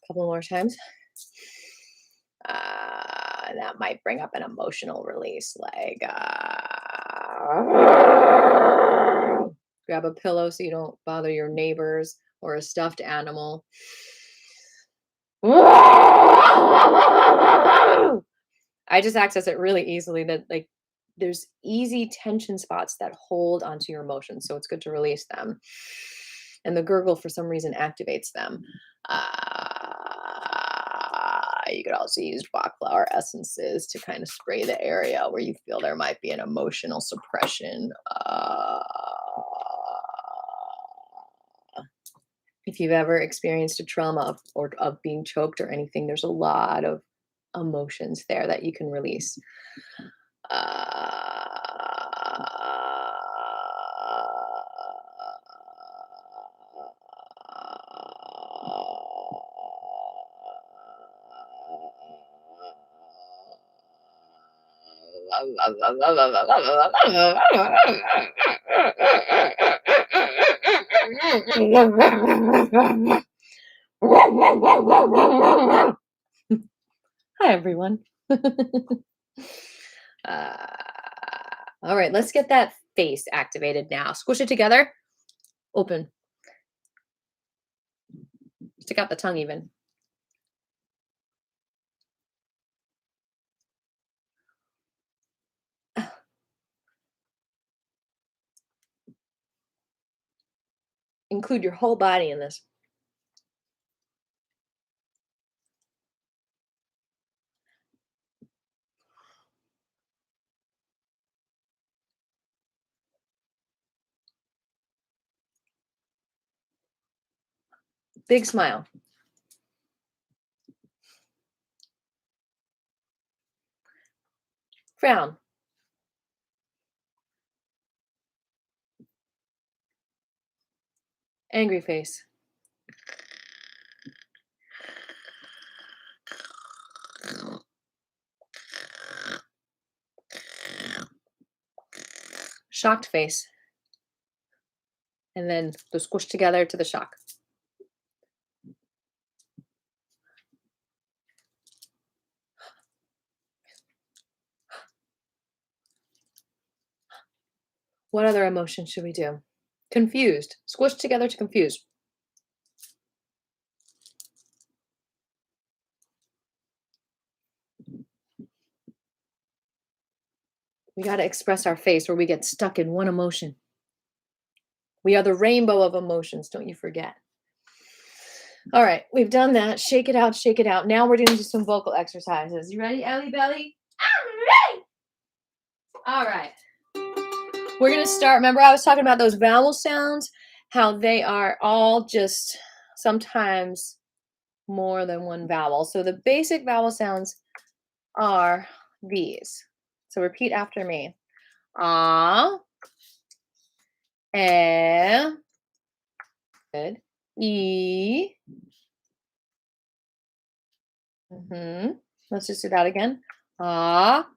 couple more times. That might bring up an emotional release, like grab a pillow so you don't bother your neighbors or a stuffed animal. I just access it really easily. That like there's easy tension spots that hold onto your emotions, so it's good to release them. And the gurgle, for some reason, activates them. You could also use Bach flower essences to kind of spray the area where you feel there might be an emotional suppression. If you've ever experienced a trauma of being choked or anything, there's a lot of emotions there that you can release. Hi, everyone. uh, all right, let's get that face activated now. Squish it together. Open. Stick out the tongue even. Include your whole body in this. Big smile. Frown. Angry face. shocked face, and then the squish together to the shock. What other emotion should we do? Confused. Squish together to confused. We got to express our face where we get stuck in one emotion. We are the rainbow of emotions, don't you forget. All right, we've done that. Shake it out, shake it out. Now we're going to do some vocal exercises. You ready, Ellie Belly? I'm ready. All right. We're going to start. Remember, I was talking about those vowel sounds, how they are all just sometimes more than one vowel. So the basic vowel sounds are these. So repeat after me. Ah, eh, good. E. Let's just do that again. Ah,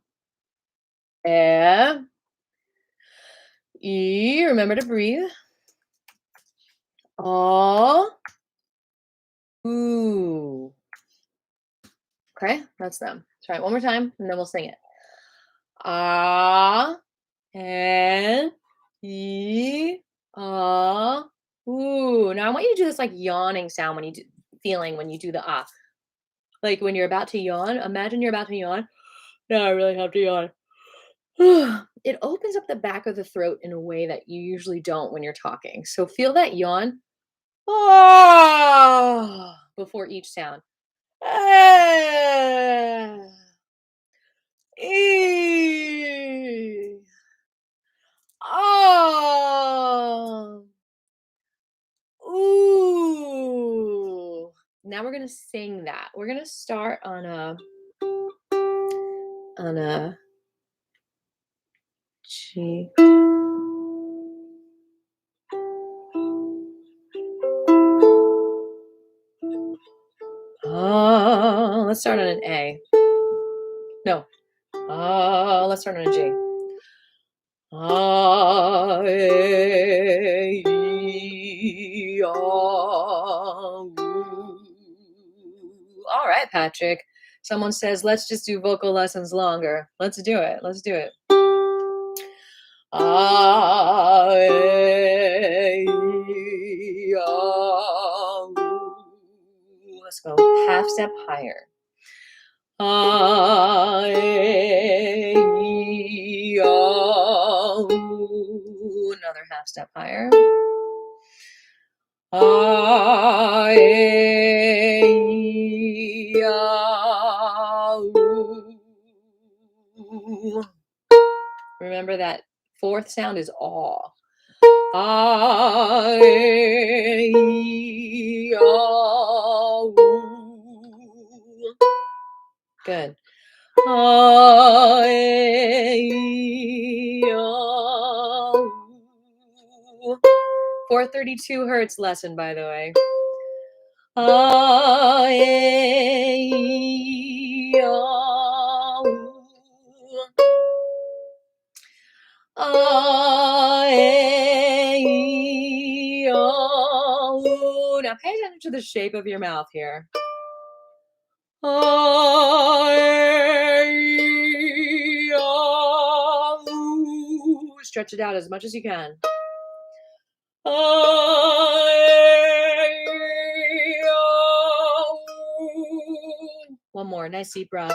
eh, e. Remember to breathe. Ah, ooh. Okay, that's them. Try it one more time, and then we'll sing it. Ah, and e, ah, ooh. Now I want you to do this like yawning sound when you do feeling when you do the ah. Like when you're about to yawn, imagine you're about to yawn. Now I really have to yawn. It opens up the back of the throat in a way that you usually don't when you're talking. So feel that yawn ah, before each sound. Ah, ee, ah, ooh. Now we're gonna sing that. We're gonna start on a G. Let's start on an A. No. Let's start on a G. A, E, all right, Patrick. Someone says, let's just do vocal lessons longer. Let's do it. Let's do it. A, E, let's go half step higher. A, E, another half step higher. A, E, remember that fourth sound is aw. A, E, good. 432 hertz lesson, by the way. Now pay attention to the shape of your mouth here. Stretch it out as much as you can. One more, nice deep breath.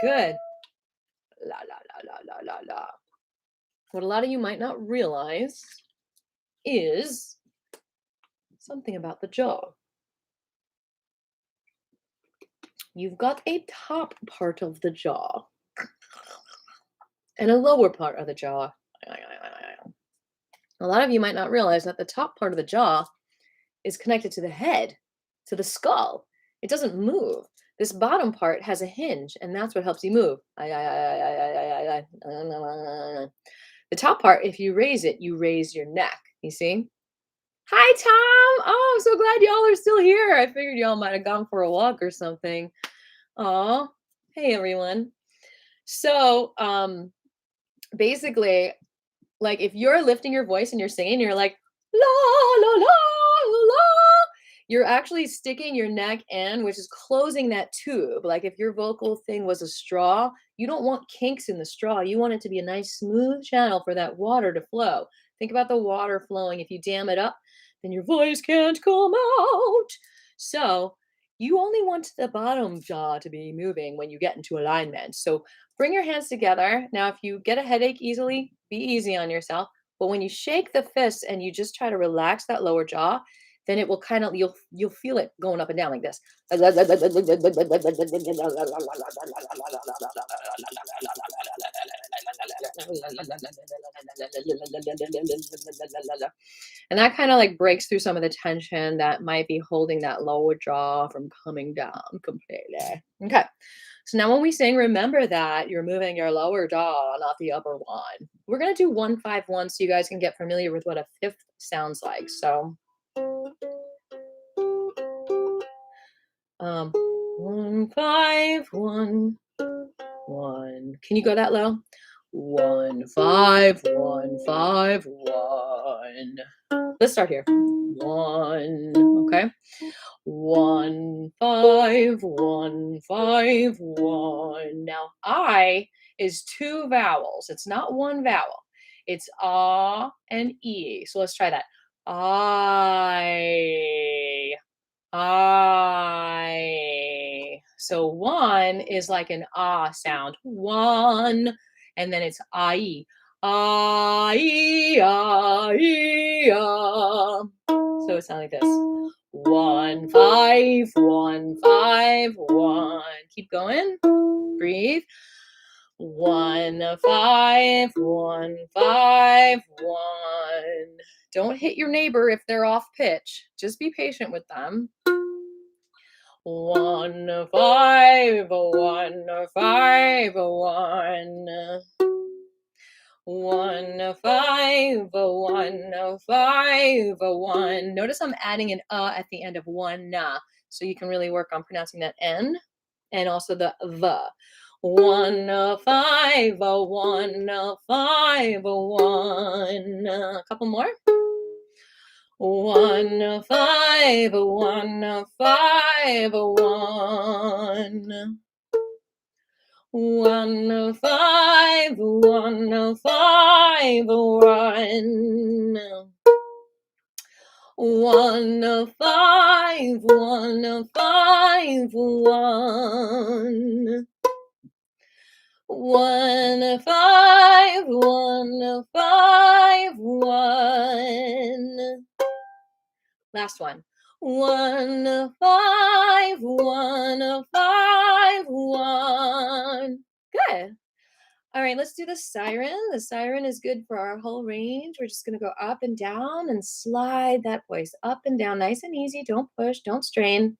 Good. La la la la la la la. What a lot of you might not realize is something about the jaw. You've got a top part of the jaw and a lower part of the jaw. A lot of you might not realize that the top part of the jaw is connected to the head, to the skull. It doesn't move. This bottom part has a hinge, and that's what helps you move. The top part, if you raise it, you raise your neck. You see? Hi, Tom. Oh, I'm so glad y'all are still here. I figured y'all might have gone for a walk or something. Oh, hey everyone. So, basically, like if you're lifting your voice and you're singing, you're like la la la la. You're actually sticking your neck in, which is closing that tube. Like if your vocal thing was a straw, you don't want kinks in the straw. You want it to be a nice smooth channel for that water to flow. Think about the water flowing. If you dam it up, then your voice can't come out. So you only want the bottom jaw to be moving when you get into alignment. So bring your hands together. Now, if you get a headache easily, be easy on yourself. But when you shake the fists and you just try to relax that lower jaw, then it will kind of you'll feel it going up and down like this. And that kind of like breaks through some of the tension that might be holding that lower jaw from coming down completely. Okay. So now when we sing, remember that you're moving your lower jaw, not the upper one. We're going to do 1-5-1 so you guys can get familiar with what a fifth sounds like. So 1-5-1-1. Can you go that low? 1-5-1-5-1. Let's start here. 1. Okay. 1-5-1-5-1. Now, I is 2 vowels. It's not 1 vowel. It's ah and e. So let's try that. I. So 1 is like an ah sound. 1. And then it's I. I. I. So it sounds like this. 1-5-1-5-1. Keep going. Breathe. 1-5-1-5-1. Don't hit your neighbor if they're off pitch. Just be patient with them. 1-5-1-5-1. 1-5-1-5-1. Notice I'm adding an at the end of one na, so you can really work on pronouncing that n and also the the. 1-5-1-5-1. A couple more. 1-5-1-5-1. 1-5-1-5-1. 1-5-1-5-1. 1-5-1-5-1. Last one. 1-5-1-5-1. Good. All right, let's do the siren. The siren is good for our whole range. We're just going to go up and down and slide that voice up and down nice and easy. Don't push, don't strain.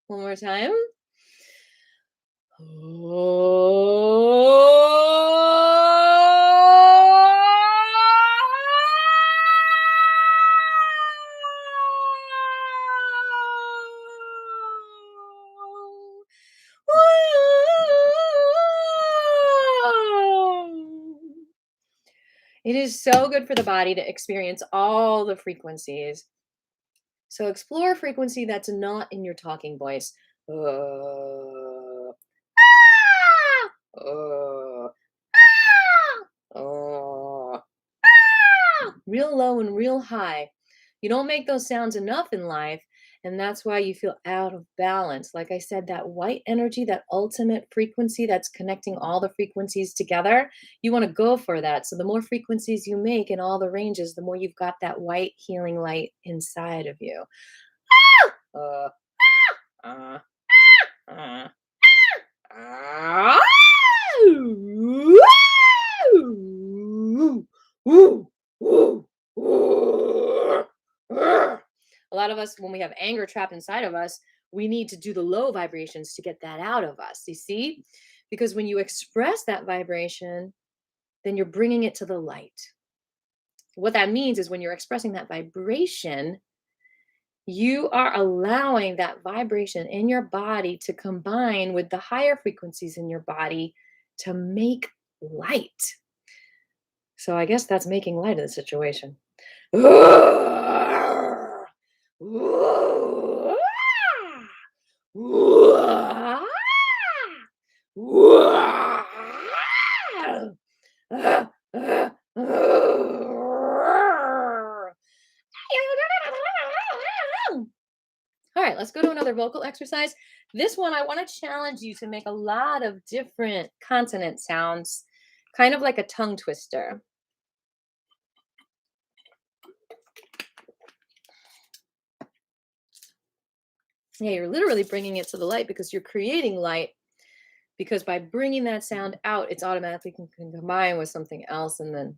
One more time. It is so good for the body to experience all the frequencies. So explore a frequency that's not in your talking voice. Real low and real high. You don't make those sounds enough in life, and that's why you feel out of balance. Like I said, that white energy, that ultimate frequency that's connecting all the frequencies together, you want to go for that. So the more frequencies you make in all the ranges, the more you've got that white healing light inside of you. Uh, uh, uh, uh, us, when we have anger trapped inside of us, we need to do the low vibrations to get that out of us. You see? Because when you express that vibration, then you're bringing it to the light. What that means is when you're expressing that vibration, you are allowing that vibration in your body to combine with the higher frequencies in your body to make light. So I guess that's making light of the situation. All right, let's go to another vocal exercise. This one, I want to challenge you to make a lot of different consonant sounds, kind of like a tongue twister. Yeah, you're literally bringing it to the light because you're creating light. Because by bringing that sound out, it's automatically can combine with something else and then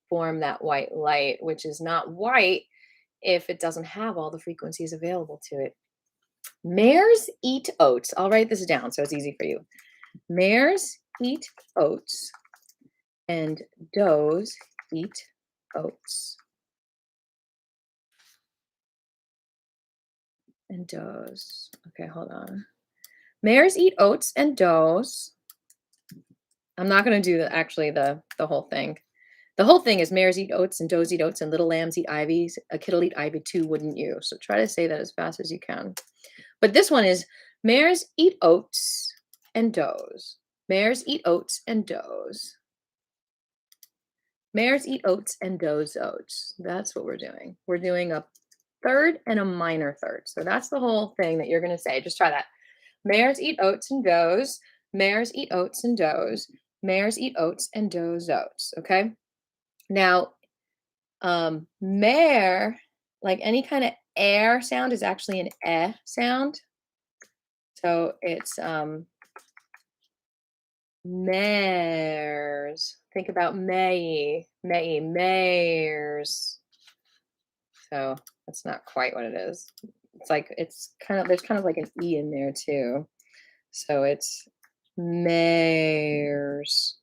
form that white light, which is not white if it doesn't have all the frequencies available to it. Mares eat oats. I'll write this down so it's easy for you. Mares eat oats and does eat oats. And does. Okay, hold on. Mares eat oats and does. I'm not going to do the whole thing. The whole thing is mares eat oats and does eat oats and little lambs eat ivies. A kid'll eat ivy too, wouldn't you? So try to say that as fast as you can. But this one is mares eat oats and does. Mares eat oats and does. Mares eat oats and does oats. That's what we're doing. We're doing a third and a minor third. So that's the whole thing that you're going to say. Just try that. Mares eat oats and does. Mares eat oats and does. Mares eat oats and does oats. Okay. Now, mare, like any kind of air sound, is actually an eh sound. So it's mares. Think about mares. So that's not quite what it is. It's like there's kind of like an E in there too. So it's mares.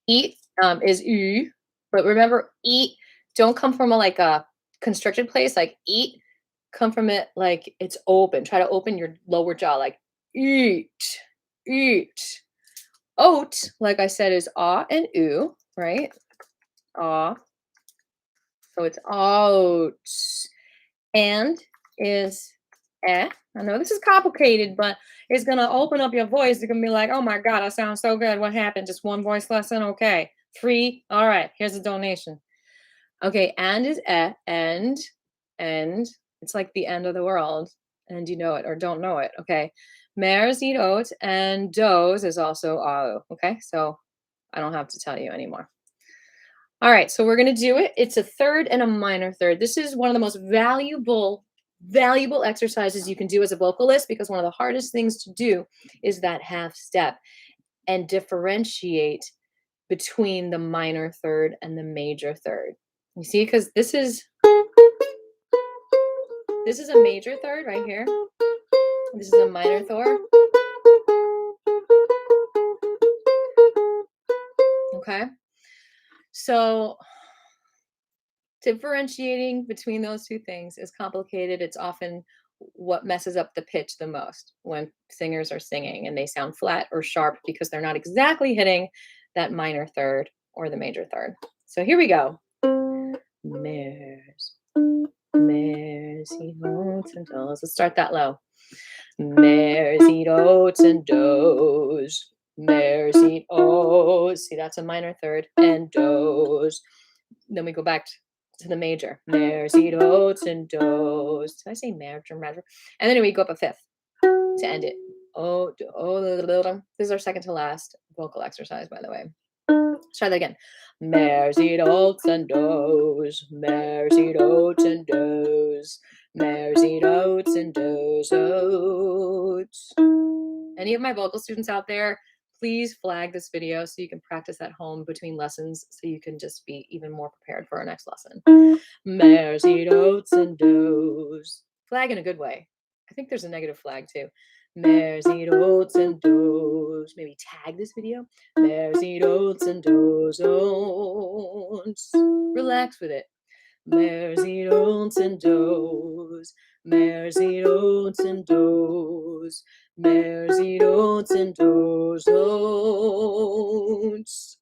Eat is U, but remember, eat don't come from a constricted place. Like eat, come from it like it's open. Try to open your lower jaw, like eat. Oat, like I said, is ah and oo, right? Ah. So it's oats. And is eh. I know this is complicated, but it's going to open up your voice. You're going to be like, oh my God, I sound so good. What happened? Just one voice lesson? Okay. Free. All right. Here's a donation. Okay. And is eh. And it's like the end of the world. And you know it or don't know it. Okay. Mares eat oats and does is also o. Okay. So I don't have to tell you anymore. All right, so we're going to do it. It's a third and a minor third. This is one of the most valuable exercises you can do as a vocalist, because one of the hardest things to do is that half step and differentiate between the minor third and the major third. You see, because this is a major third right here. This is a minor third. Okay. So differentiating between those two things is complicated. It's often what messes up the pitch the most when singers are singing and they sound flat or sharp because they're not exactly hitting that minor third or the major third. So here we go. Mares eat oats and does. Let's start that low. Mares eat oats and does. Mares eat oats. See, that's a minor third. And does. Then we go back to the major. Mares eat oats and does. Did I say major? And then we go up a fifth to end it. This is our second to last vocal exercise, by the way. Let's try that again. Mares eat oats and does. Mares eat oats and does. Mares eat oats and does oats. Any of my vocal students out there, please flag this video so you can practice at home between lessons so you can just be even more prepared for our next lesson. Mares eat oats and does. Flag in a good way. I think there's a negative flag too. Mares eat oats and does. Maybe tag this video. Mares eat oats and does. Relax with it. Mares eat oats and does. Mares eat oats and does. Mares eat oats and does. Oats.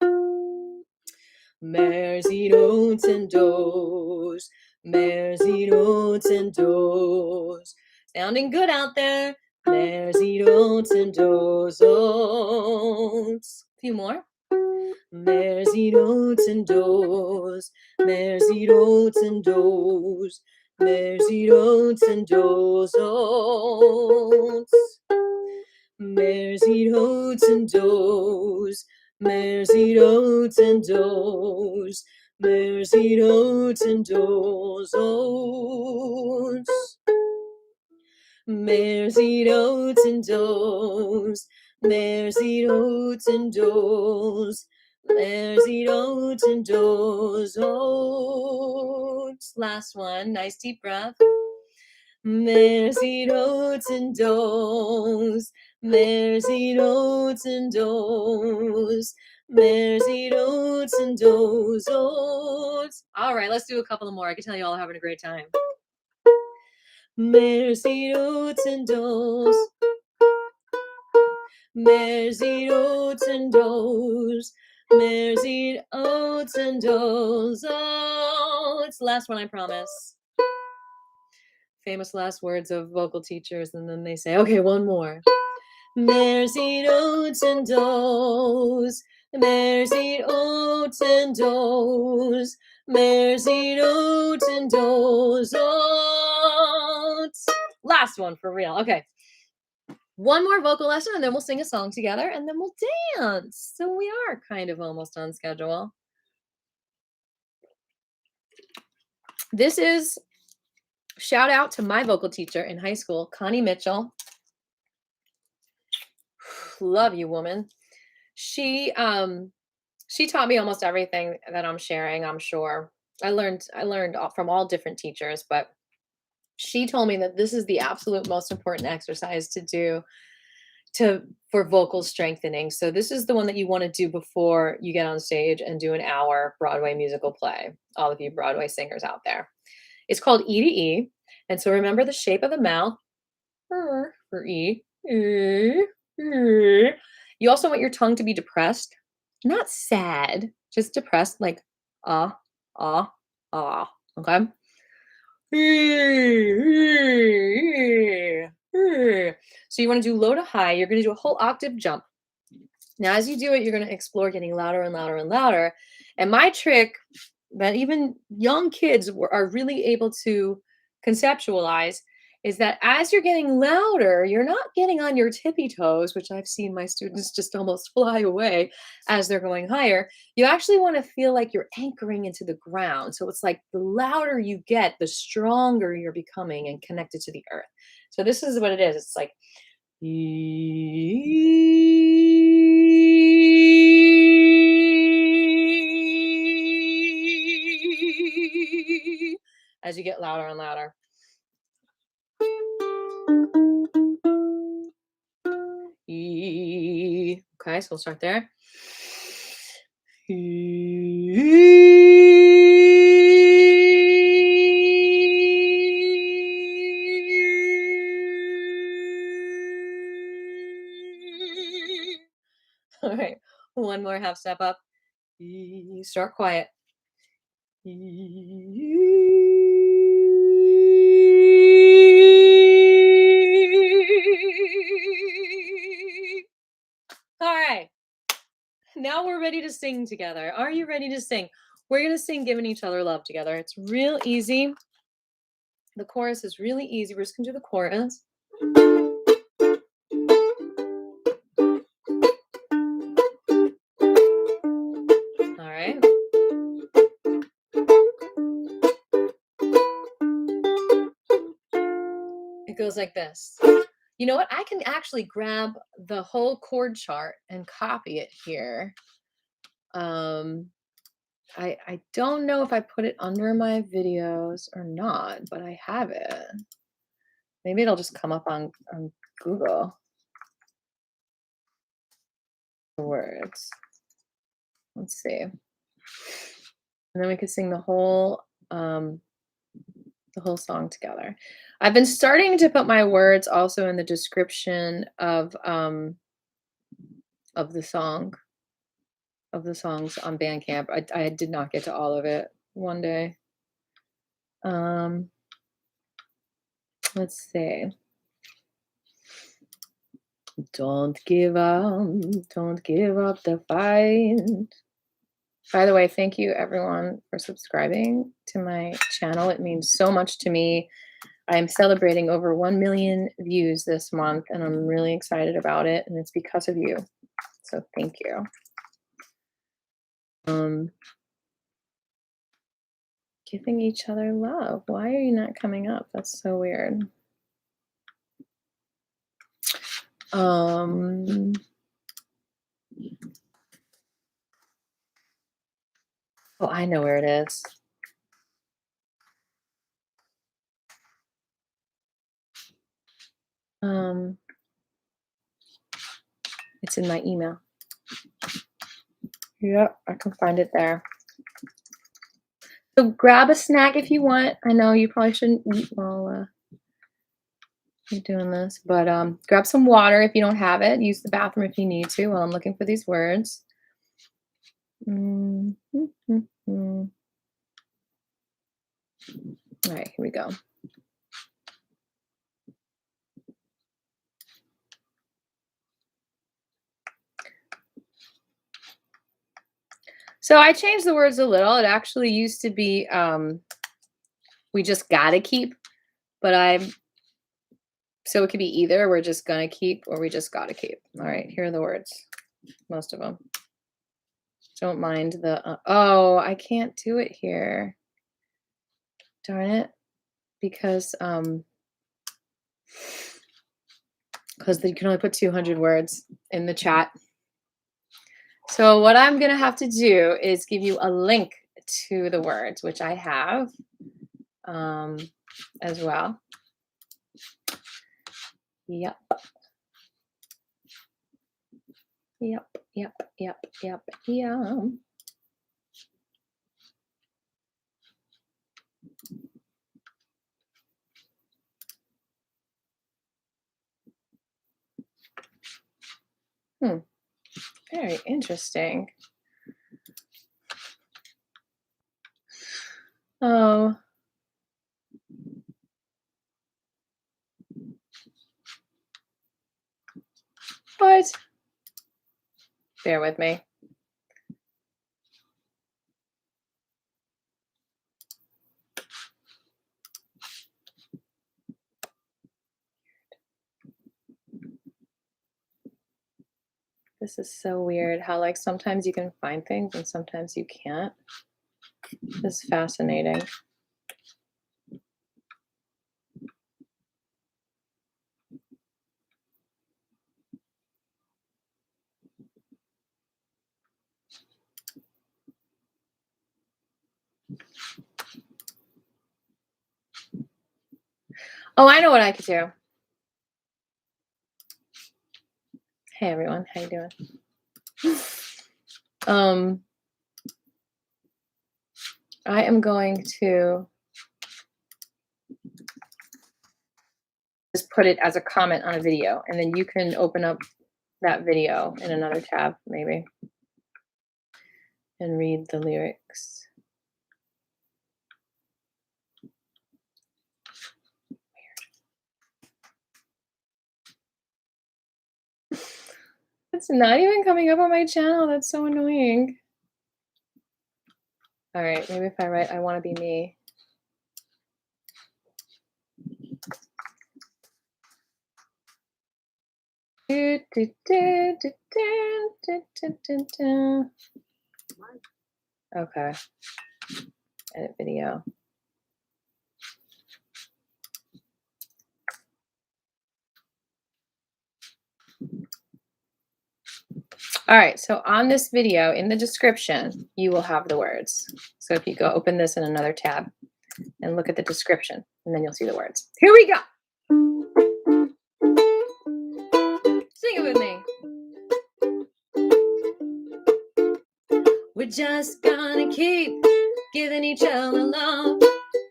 Mares eat oats and does. Mares eat oats and does. Sounding good out there. Mares eat oats and does. Oats. A few more. Mares eat oats and does. Mares eat oats and does. Mares eat oats and does. Oats. Mares eat oats and does. Mares eat oats and does. Mares eat oats and does. Oats. Mares eat oats and does. Mares eat oats and does. Mares eat oats and does. Oats. Last one. Nice deep breath. Mares eat oats and does. Mares eat oats and does. Mares eat oats and does. Oats. All right, let's do a couple more. I can tell you all are having a great time. Mares eat oats and does. Mares eat oats and does. Mares eat oats and does. Oats. Last one, I promise. Famous last words of vocal teachers, and then they say, okay, one more. Mares eat oats and does. Mares eat oats and does. Mares eat oats and does. Oats. Last one for real. Okay. One more vocal lesson, and then we'll sing a song together, and then we'll dance. So we are kind of almost on schedule. This is shout out to my vocal teacher in high school, Connie Mitchell. Love you, woman. She taught me almost everything that I'm sharing, I'm sure. I learned from all different teachers, but she told me that this is the absolute most important exercise to do for vocal strengthening. So this is the one that you want to do before you get on stage and do an hour Broadway musical play. All of you Broadway singers out there. It's called E to E. And so remember the shape of the mouth for E. You also want your tongue to be depressed, not sad, just depressed, like ah, ah, ah. Okay. So you want to do low to high. You're going to do a whole octave jump. Now, as you do it, you're going to explore getting louder and louder and louder. And my trick that even young kids are really able to conceptualize is that as you're getting louder, you're not getting on your tippy toes, which I've seen my students just almost fly away as they're going higher. You actually want to feel like you're anchoring into the ground. So it's like the louder you get, the stronger you're becoming and connected to the earth. So this is what it is. It's like as you get louder and louder. Okay, so we'll start there. All right, one more half step up. Start quiet. All right, now we're ready to sing together. Are you ready to sing? We're going to sing Givin Each Other Love together. It's real easy. The chorus is really easy. We're just going to do the chorus. All right. It goes like this. You know what? I can actually grab the whole chord chart and copy it here. I don't know if I put it under my videos or not, but I have it. Maybe it'll just come up on Google. The words. Let's see. And then we could sing the whole song together. I've been starting to put my words also in the description of the songs on Bandcamp. I did not get to all of it one day. Let's see. Don't give up the fight. By the way, thank you everyone for subscribing to my channel. It means so much to me. I'm celebrating over 1 million views this month, and I'm really excited about it, and it's because of you. So thank you. Giving each other love. Why are you not coming up? That's so weird. Oh, I know where it is. It's in my email. Yep, I can find it there. So grab a snack if you want. I know you probably shouldn't eat while you're doing this, but grab some water if you don't have it. Use the bathroom if you need to while I'm looking for these words. All right, here we go. So I changed the words a little. It actually used to be we just gotta keep, but so it could be either we're just gonna keep or we just gotta keep. All right, here are the words, most of them. Don't mind the, oh, I can't do it here. Darn it, because you can only put 200 words in the chat. So what I'm gonna have to do is give you a link to the words, which I have as well. Yep. Yep. Very interesting. Oh. What? Bear with me. This is so weird how like sometimes you can find things and sometimes you can't. This is fascinating. Oh, I know what I could do. Hey everyone, how you doing? I am going to just put it as a comment on a video, and then you can open up that video in another tab, maybe, and read the lyrics. Weird. It's not even coming up on my channel. That's so annoying. All right, maybe if I write, I want to be me. Okay. Edit video. All right, so on this video, in the description, you will have the words. So if you go open this in another tab and look at the description, and then you'll see the words. Here we go. Sing it with me. We're just gonna keep giving each other love,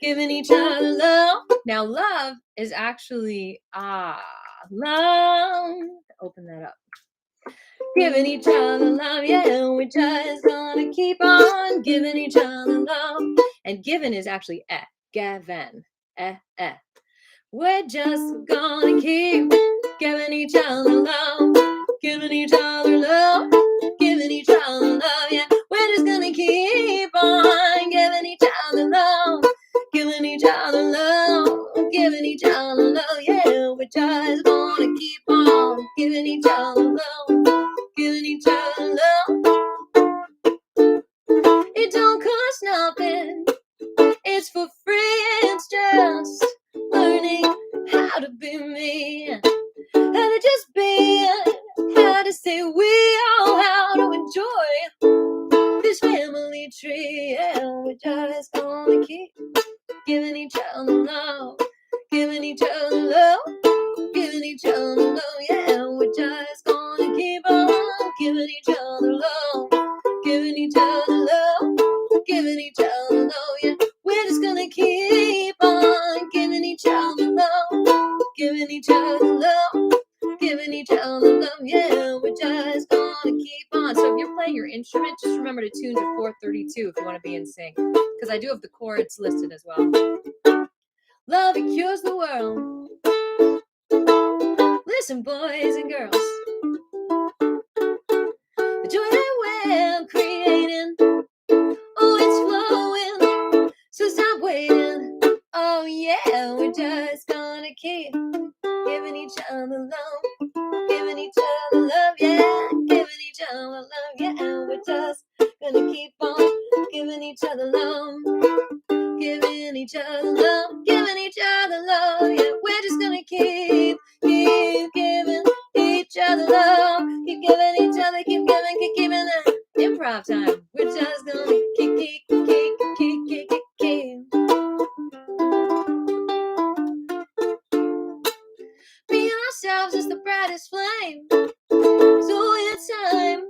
giving each other love. Now, love is actually love. Open that up. Giving each other love, yeah, we're just gonna keep on giving each other love. And giving is actually Gavin, We're just gonna keep giving each other love, giving each other love, giving each other love, yeah. We're just gonna keep on giving each other love, giving each other love, giving each other love, yeah. We're just gonna keep on giving each other love, giving each other love. It don't cost nothing, it's for free, it's just learning how to be me, how to just be, how to say we all, how to enjoy this family tree. Yeah, we're just gonna keep giving each other love, giving each other love, giving each other love. Yeah, we're just gonna keep on giving each other love, giving each other love, giving each other love. Yeah, we're just gonna keep on giving each other love, giving each other love, giving each other love. Yeah, we're just gonna keep on. So if you're playing your instrument, just remember to tune to 432 if you want to be in sync, because I do have the chords listed as well. Love, it cures the world. Listen, boys and girls, the joy that we're creating, oh, it's flowing, so stop waiting. Oh yeah, we're just gonna keep giving each other love, giving each other love, yeah, giving each other love, yeah. We're just gonna keep on giving each other love, giving each other love, giving each other love, yeah. We're just gonna keep giving each other love, keep giving each other, keep giving that. Improv time. We're just gonna keep. Being ourselves is the brightest flame, so it's time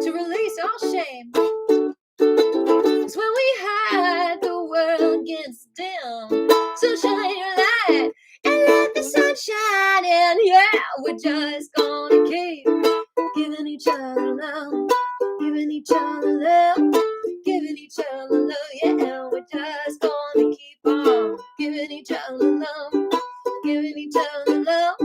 to release all shame. 'Cause when we hide, the world gets dim. So shine your light and let the sun shine in. Yeah, we're just gonna keep giving each other love, giving each other love, giving each other love. Yeah, we're just gonna keep on giving each other love, giving each other love,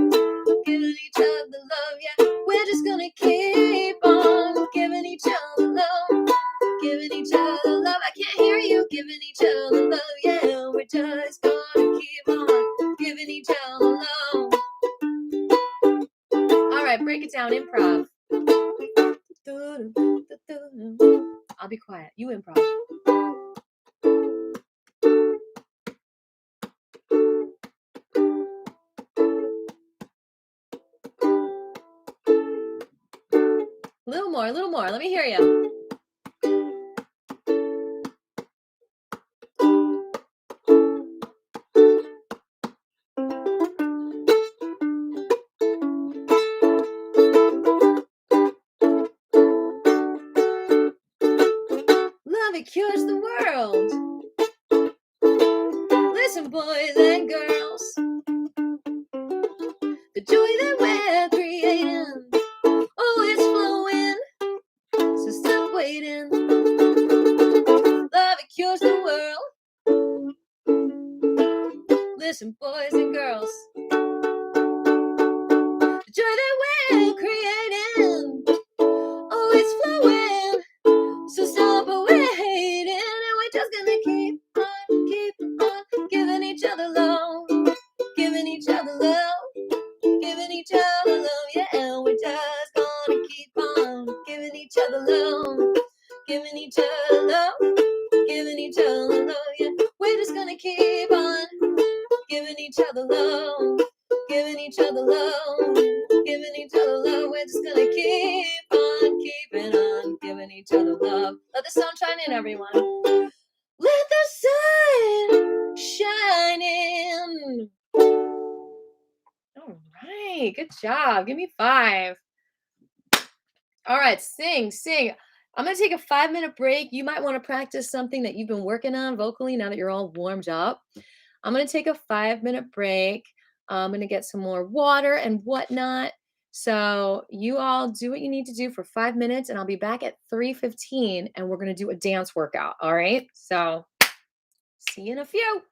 giving each other love. Yeah, we're just gonna keep on giving each other love, giving each other love. I can't hear you. Giving each other love. Yeah, we're just gonna keep on giving each other love. All right, break it down. Improv. I'll be quiet. You improv. A little more. Let me hear you. Love, it cures the world. Listen, boys and girls, the joy that we're creating, oh, it's flowing, so stop waiting. Love, it cures the world. Listen, boys and girls, the joy that we're creating, oh, it's flowing, so stop waiting. And we're just gonna keep on giving each other love, giving each other love, giving each other love. Yeah, we're just gonna keep on giving each other love, giving each other love, giving each other love. Yeah, we're just gonna keep on giving each other love, giving each other love, giving each other love. We're just gonna keep on everyone. Let the sun shine in. All right, good job. Give me 5. All right, sing, sing. I'm going to take a 5-minute break. You might want to practice something that you've been working on vocally now that you're all warmed up. I'm going to take a 5-minute break. I'm going to get some more water and whatnot. So you all do what you need to do for 5 minutes, and I'll be back at 3:15, and we're going to do a dance workout. All right. So see you in a few.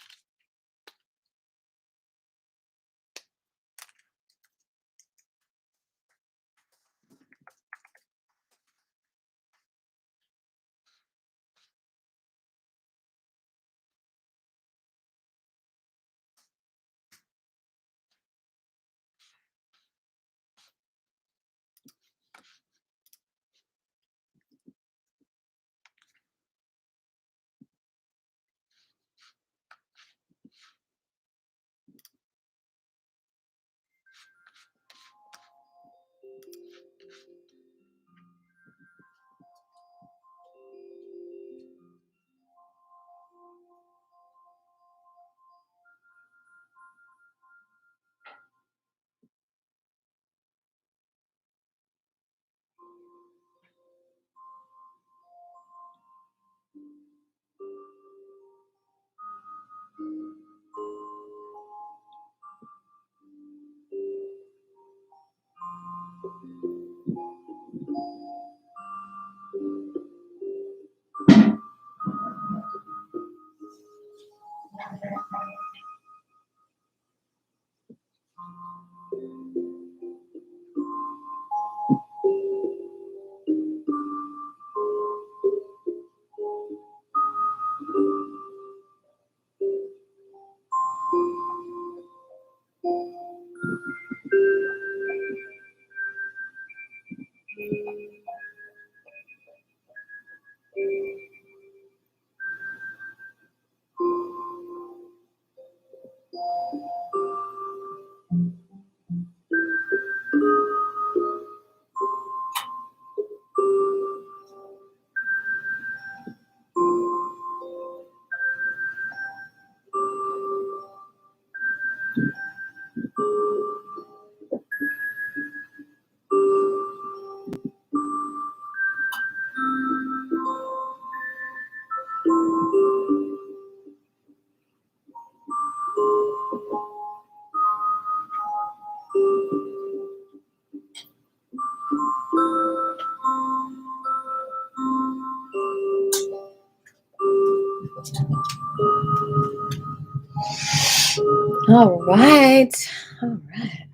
All right. All right.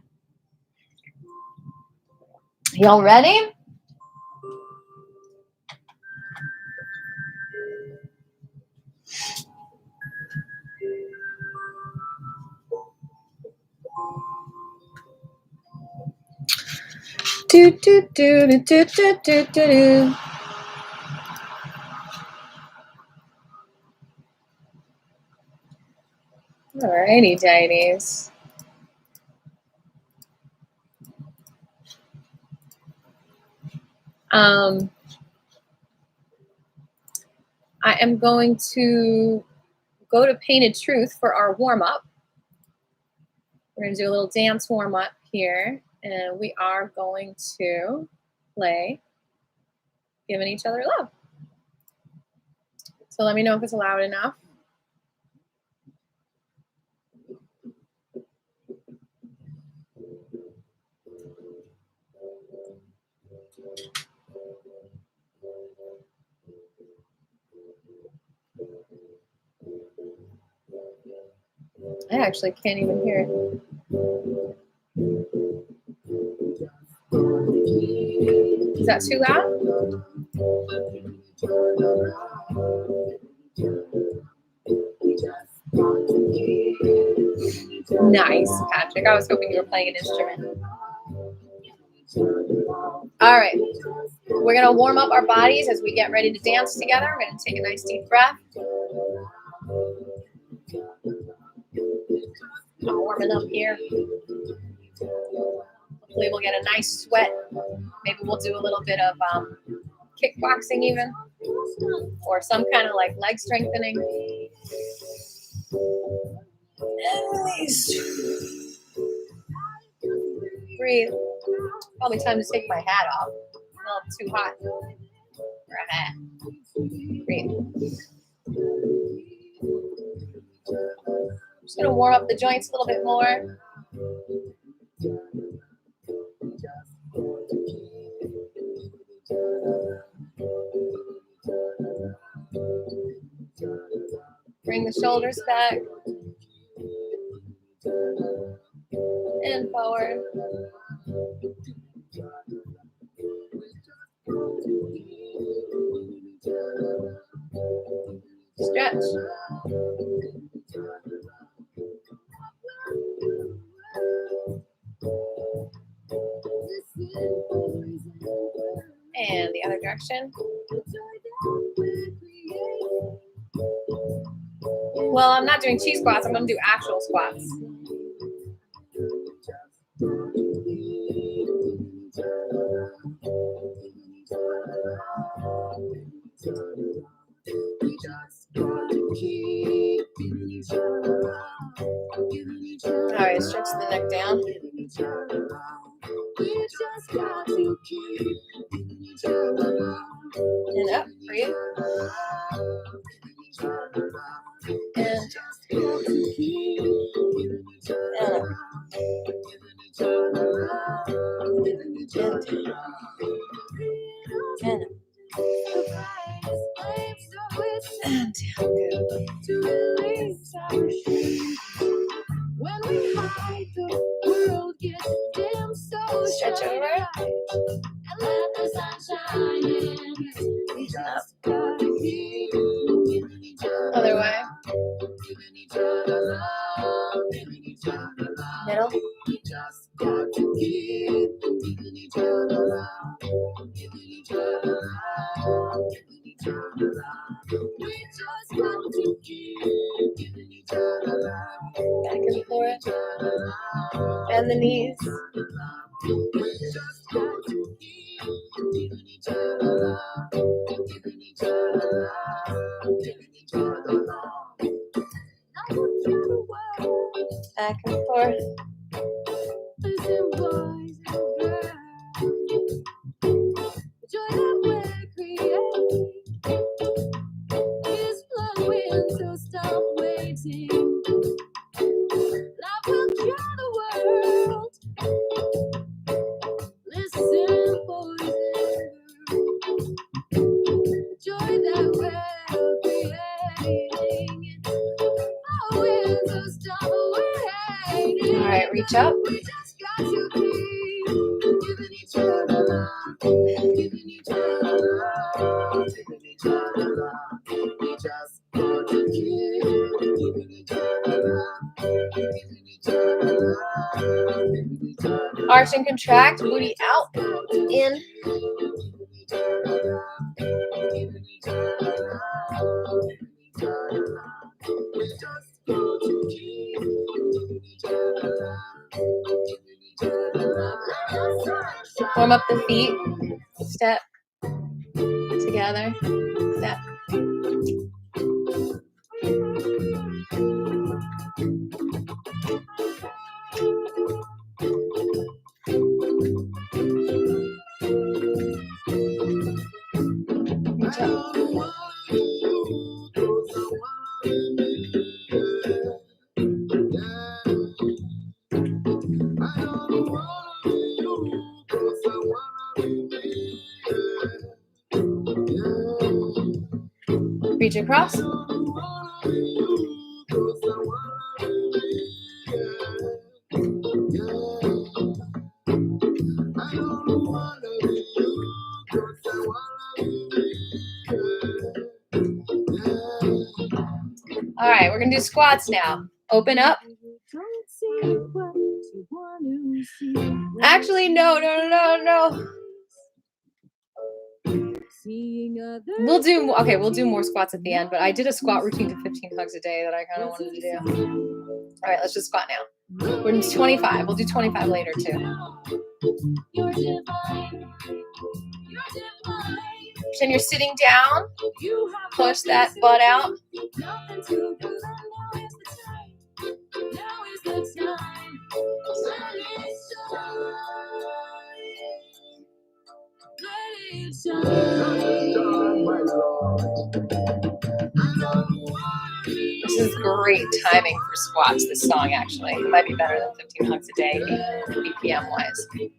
Y'all ready? Do, do, do, do, do, do, do, do. Alrighty, dighties. I am going to go to Painted Truth for our warm-up. We're going to do a little dance warm-up here, and we are going to play Giving Each Other Love. So let me know if it's loud enough. I actually can't even hear it. Is that too loud? Nice, Patrick. I was hoping you were playing an instrument. All right. We're going to warm up our bodies as we get ready to dance together. We're going to take a nice deep breath. I'm warming up here. Hopefully we'll get a nice sweat. Maybe we'll do a little bit of kickboxing even. or some kind of like leg strengthening. And release. Breathe. Probably time to take my hat off. Not too hot for a hat. Breathe. I'm just going to warm up the joints a little bit more. Bring the shoulders back and forward. Stretch. And the other direction. Well, I'm not doing Qi squats. I'm going to do actual squats. All right, stretch the neck down. And up, breathe. And up. And up. And down. When we hide, the world gets dim, so stretch over. And let the sun shine in. We just gotta keep giving each other Other way. giving each other love, giving each other love. Middle. We just got to keep giving each other love, giving each other love, giving each other love. We just got to keep giving each other love. Back and forth. Bend the knees. We just got to keep giving each other love, giving each other love, giving each other love. Back and forth. Listen, boys and girls, the joy that we're creating is flowing, so stop waiting. Love will cure the world. Listen, boys and girls, the joy that we're creating is flowing, so stop waiting. All right, reach up. We just got to keep giving each other love, giving each other love, giving each other love. We just got to keep giving each other love, giving each other love, giving each other love. Arch and contract, booty out, in. Giving each other love, giving each other love, giving each other love. We just got to keep giving each other love, giving each other love. Warm up the feet. Step. Together. Step. Reach up. Reach across. All right, we're going to do squats now. Open up. Actually, no. We'll do more squats at the end, but I did a squat routine to 15 hugs a day that I kind of wanted to do. All right, let's just squat now. We're going to 25. We'll do 25 later too. You're divine. You're divine. Pretend you're sitting down. Push that butt out. This is great timing for squats, this song actually. It might be better than 15 hugs a day, BPM wise. You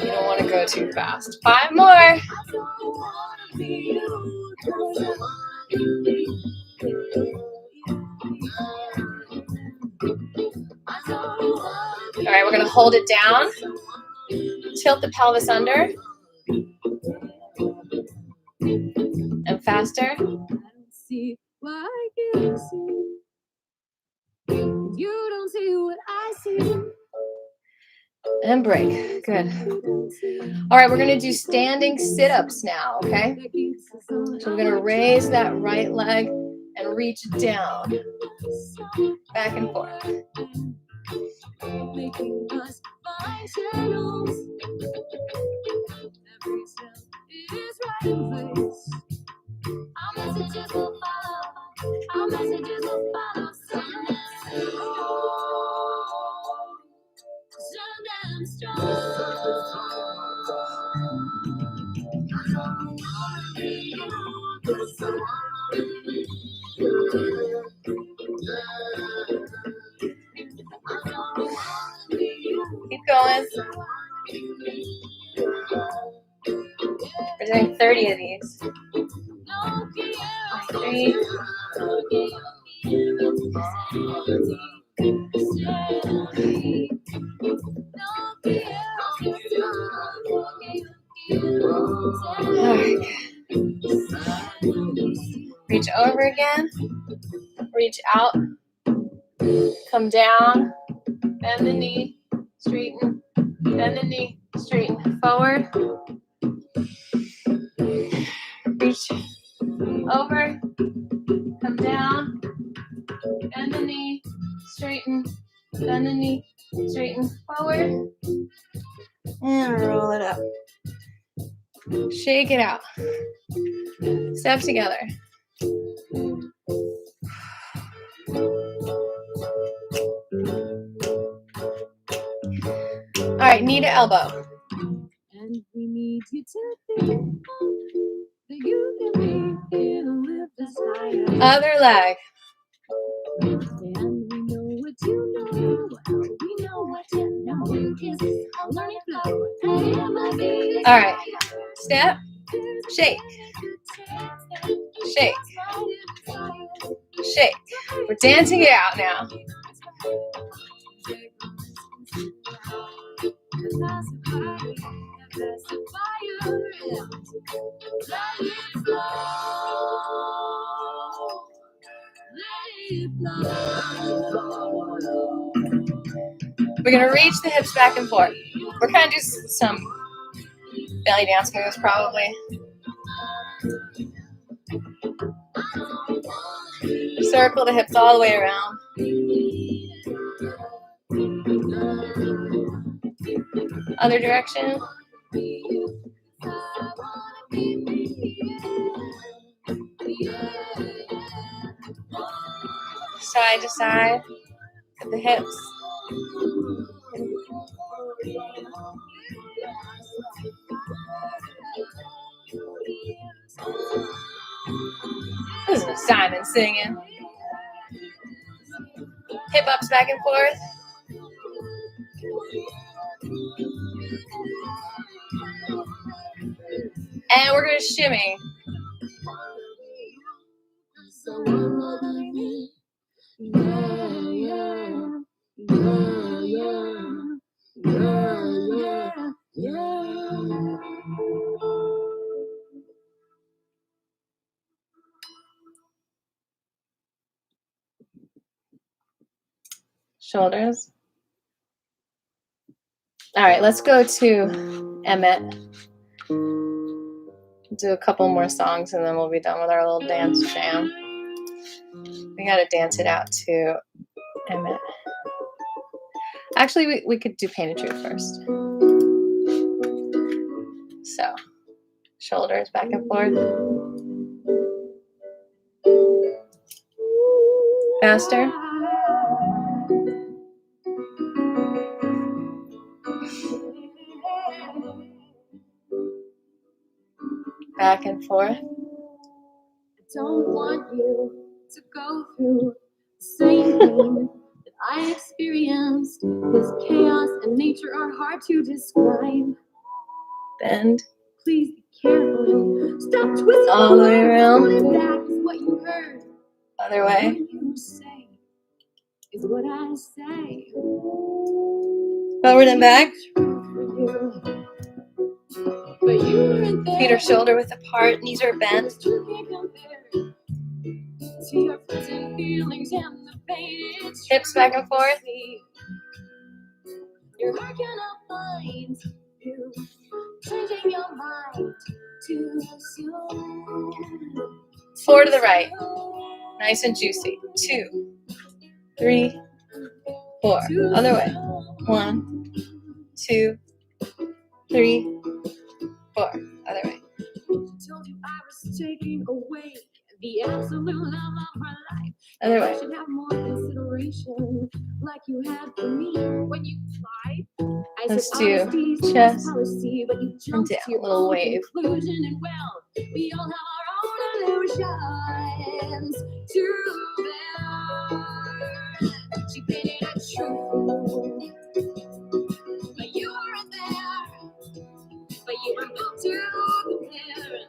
don't want to go too fast. 5 more. All right, we're going to hold it down. Tilt the pelvis under. And faster. You don't see what I see. And break. Good. All right, we're going to do standing sit-ups now, okay? So we're going to raise that right leg and reach down. Back and forth. Keep going. We're doing 30 of these. 3. All right. Reach over again. Reach out. Come down. Bend the knee. Straighten. Bend the knee. Straighten. Forward. Reach over. Come down. Bend the knee. Straighten. Bend the knee. Straighten. Forward. And roll it up. Shake it out. Step together. All right, knee to elbow. And we need you to think that you can make it live desire. Other leg. And we know what you know. We know what you know. It's a learning flow. All right. Step. Shake. Shake. Shake. We're dancing it out now. We're going to reach the hips back and forth. We're going to do some belly dance moves probably. Circle the hips all the way around. Other direction. Side to side at the hips. This is Simon singing. Hip ups back and forth. And we're going to shimmy. Shoulders. All right, let's go to Emmett. Do a couple more songs and then we'll be done with our little dance jam. We got to dance it out to Emmett. Actually, we could do Pain of Truth first. So, shoulders back and forth. Faster. Back and forth. I don't want you to go through the same pain that I experienced. This chaos and nature are hard to describe. Bend. Please be careful. Stop twisting all the way around. That is what you heard. Other way. What you say is what I say. Forward and back. But you weren't there. Feet are shoulder width apart. Knees are bent. You can't compare to your present feelings and the pain it's Hips back and forth. Your heart cannot find you changing your mind too soon. Forward to the right. Nice and juicy. 2, 3, 4. Other way. 1, 2, 3, 4. Other way. Told you I was taking away the absolute love of her life. Other I way. should have more consideration, like you had for me when you lied. I Let's said do honesty is chest policy, but you and jumped down. to your Little own wave. conclusion, and well, we all have our own illusions to bear. She painted a truth, but you weren't there. But you were moved to compare.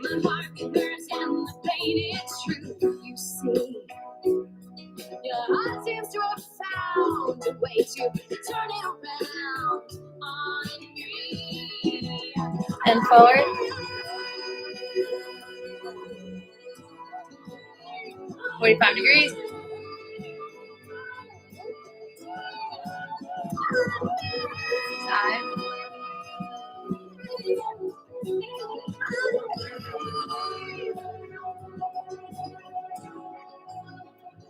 My heart hurts and the pain is true. You see, your heart seems to have found a way to turn it around on me. And forward. Oh, 45 degrees. Side.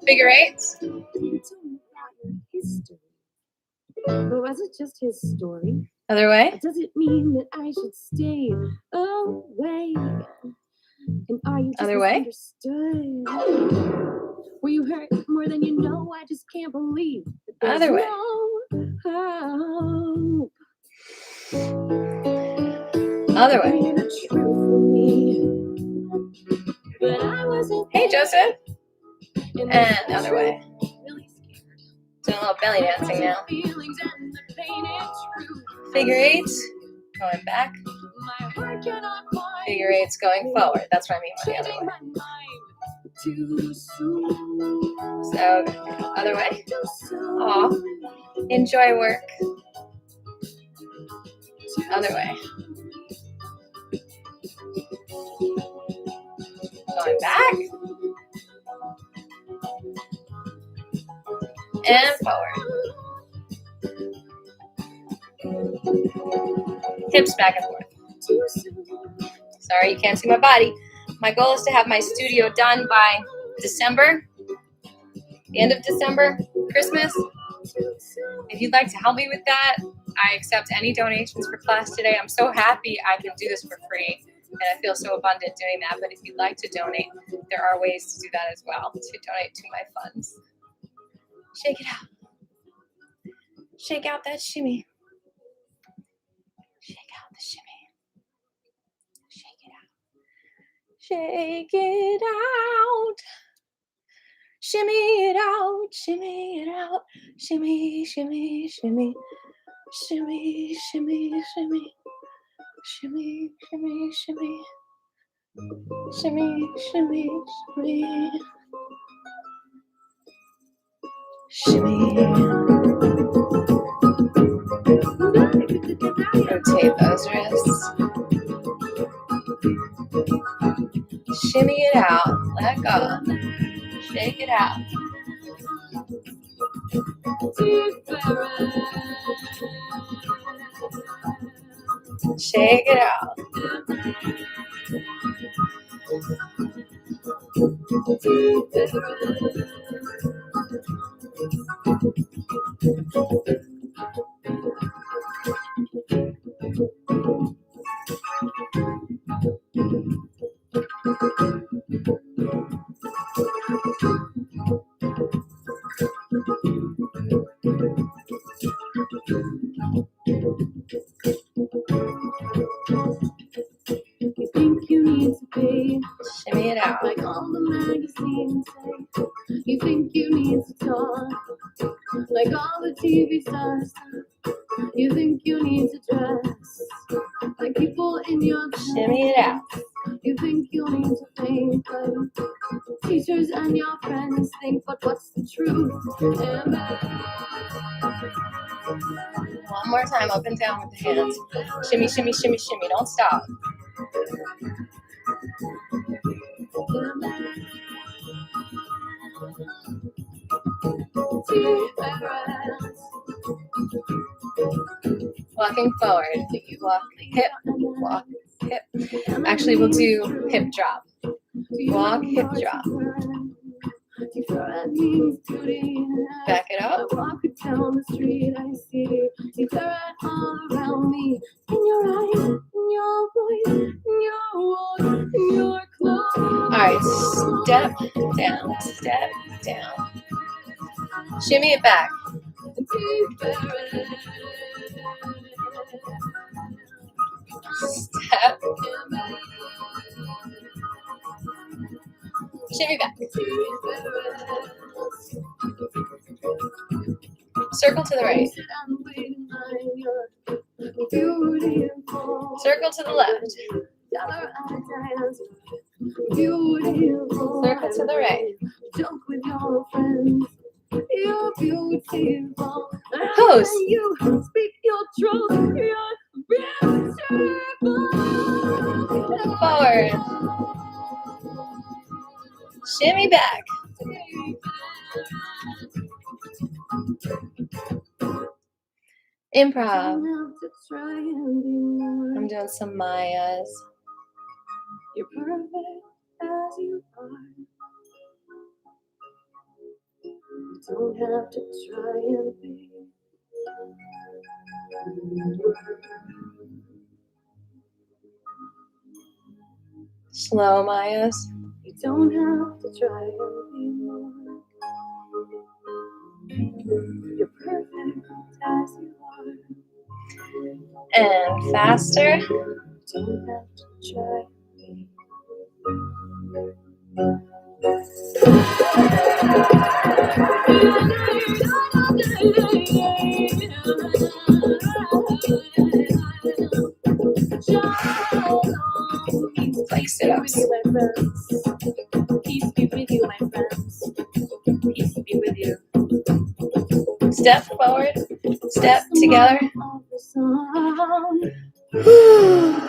Figure eights. You told me about your history. But was it just his story? Other way. Does it mean that I should stay away? And are you just Other way. misunderstood? Were you hurt more than you know? I just can't believe that there's Other way. no hope. Other way. You're the truth for me. But I wasn't Hey, Joseph. there. And other way. Really scared. Doing a little belly dancing now. Feelings and the pain is true. Figure eights. Going back. My heart cannot find Figure eights going forward. That's what I mean by the other changing way. my mind too soon. So, other way. Too soon. Aw. Enjoy work. Too Other way. Going back. And forward. Hips back and forth. Too soon. Sorry, you can't see my body. My goal is to have my studio done by December. The end of December. Christmas. If you'd like to help me with that, I accept any donations for class today. I'm so happy I can do this for free, and I feel so abundant doing that. But if you'd like to donate, there are ways to do that as well, to donate to my funds. Shake it out. Shake out that shimmy. Shake out the shimmy. Shake it out. Shake it out. Shimmy it out. Shimmy it out. Shimmy, shimmy, shimmy. Shimmy, shimmy, shimmy. Shimmy, shimmy, shimmy. Shimmy, shimmy, shimmy. Shimmy. Rotate those wrists. Shimmy it out. Let go. Shake it out. Shake it out. You think you need to be Shimmy it out. like all the magazines say. You think you need to talk like all the TV stars. You think you need to dress like people in your Shimmy it out. You think you need to think like teachers and your friends think, but what's the truth? One more time, up and down with the hands. Shimmy, shimmy, shimmy, shimmy. Don't stop. Walking forward. Walk, hip, walk, hip. Actually, we'll do hip drop. Walk, hip drop. Back it up. I walk down the street, I see you right all around me. In your eyes, in your voice, in your walk, in your clothes. All right, step down, step down. Shimmy it back. Step. Shimmy back. Circle to the right. Circle to the left. Circle to the right. Joke with your friends. You're beautiful. Pose. You speak your truth. You're beautiful. Forward. Shimmy back. Improv. I'm doing some Mayas. You're perfect as you are. You don't have to try and be. Slow Mayas. You don't have to try and be more. You're perfect as you are. And faster. You don't have to try and be. Like sit-ups. Peace be with you, my friends. Peace be with you. Step forward. Step together.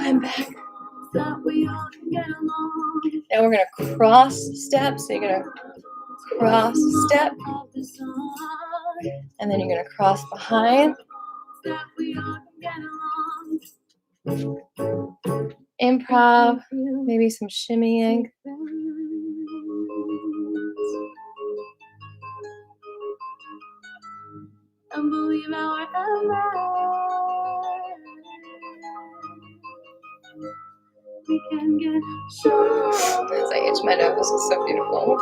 I'm back. Now we're going to cross step. So you're going to cross step. And then you're going to cross behind. Improv. Maybe some shimmying. And believe our we can get sure. As I itch my nose, it's so beautiful.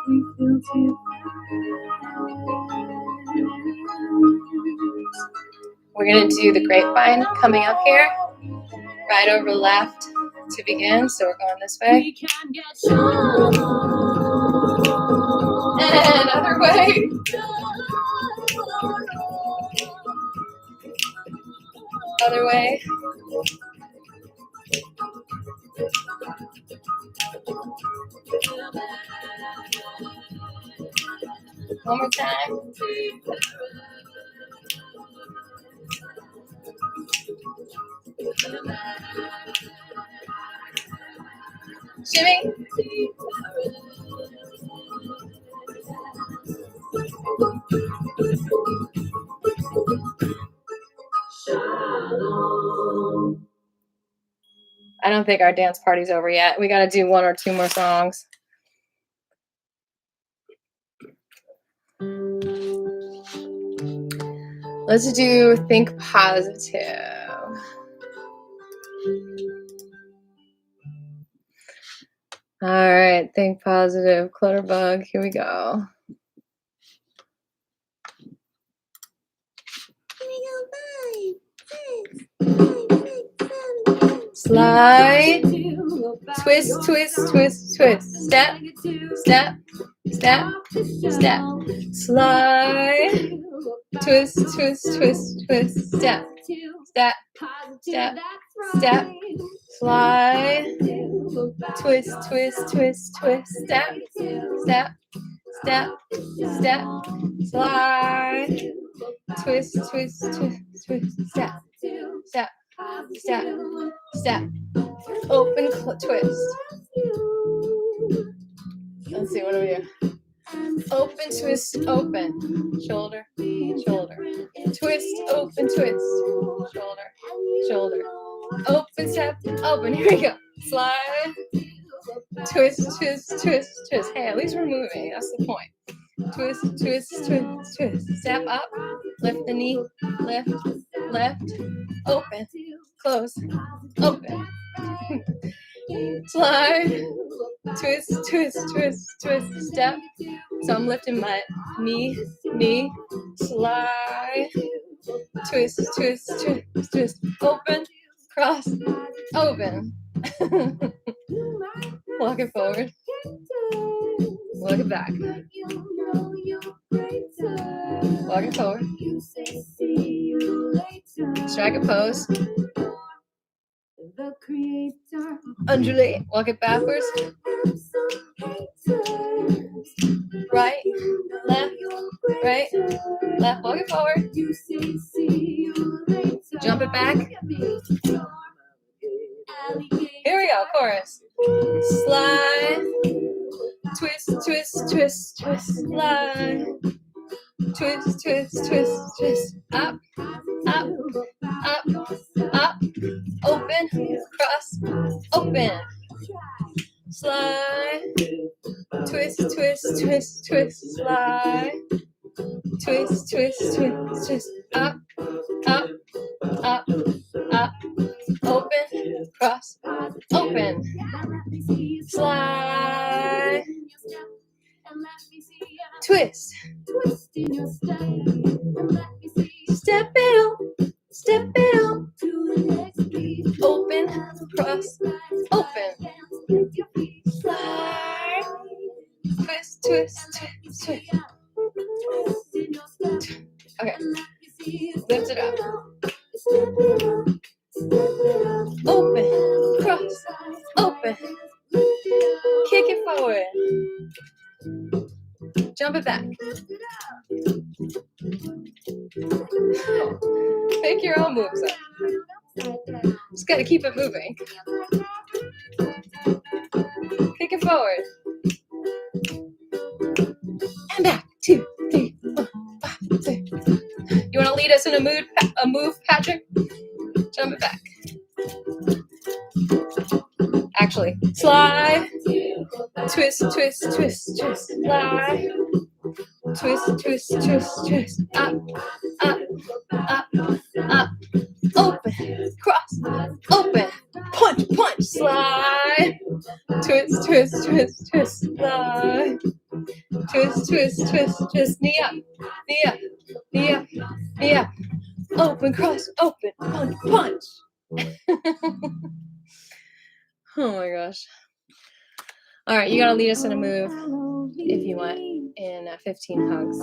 We feel too. We're going to do the Grapevine coming up here. Right over left to begin. So we're going this way. We can get sure. And other way. Other way. One more time. Shimmy. I don't think our dance party's over yet. We got to do one or two more songs. Let's do think positive. All right, think positive. Clutterbug, here we go. Slide, twist, twist, twist, twist. Step, step, step, step. Slide, twist, twist, twist, twist. Step, step, step, step. Slide, twist, twist, twist, twist. Step, step, step, step. Slide, twist, twist, twist, twist. Step, step, step, step. Open, twist. Let's see, what do we do? Open, twist, open. Shoulder, shoulder. Twist, open, twist. Shoulder, shoulder. Open, step, open. Here we go. Slide. Twist, twist, twist, twist. Hey, at least we're moving. That's the point. Twist, twist, twist, twist. Step up. Lift the knee. Lift, left. Open. Close. Open. Slide. Twist, twist, twist, twist. Step. So I'm lifting my knee. Slide. Twist, twist, twist, twist. Open. Cross. Open. Walk it forward. Walk it back. Walk it forward. Strike a pose. Undulate. Walk it backwards. Right. Left. Right. Left. Walk it forward. Jump it back. Here we go. Chorus. Slide. Twist, twist, twist, twist. Slide. Twist, twist, twist, twist. Up, up, up, up. Open, cross, open. Slide. Twist, twist, twist, twist. Slide. Twist, twist, twist, twist. Up, up, up, up. Open, cross, open. Slide. Twist. Step it out. Step it out. Open, cross, open. Slide. Twist, twist, twist, twist. Okay. Lift it up. Open, cross, open. Kick it forward. Jump it back. Make your own moves up. Just gotta keep it moving. Kick it forward. And back. 2, 3, 4, 5, 6. You wanna lead us in a move, Patrick? Jump it back. Actually, slide. Twist, twist, twist, twist. Slide. Twist, twist, twist, twist. Up, up, up, up. Open, cross, open. Punch, punch, slide. Twist, twist, twist, twist. Slide. Twist, twist, twist, twist. Knee up, knee up, knee up, knee up. Open, cross, open. Punch, punch. Oh my gosh. All right, you gotta lead us in a move if you want in 15 hugs.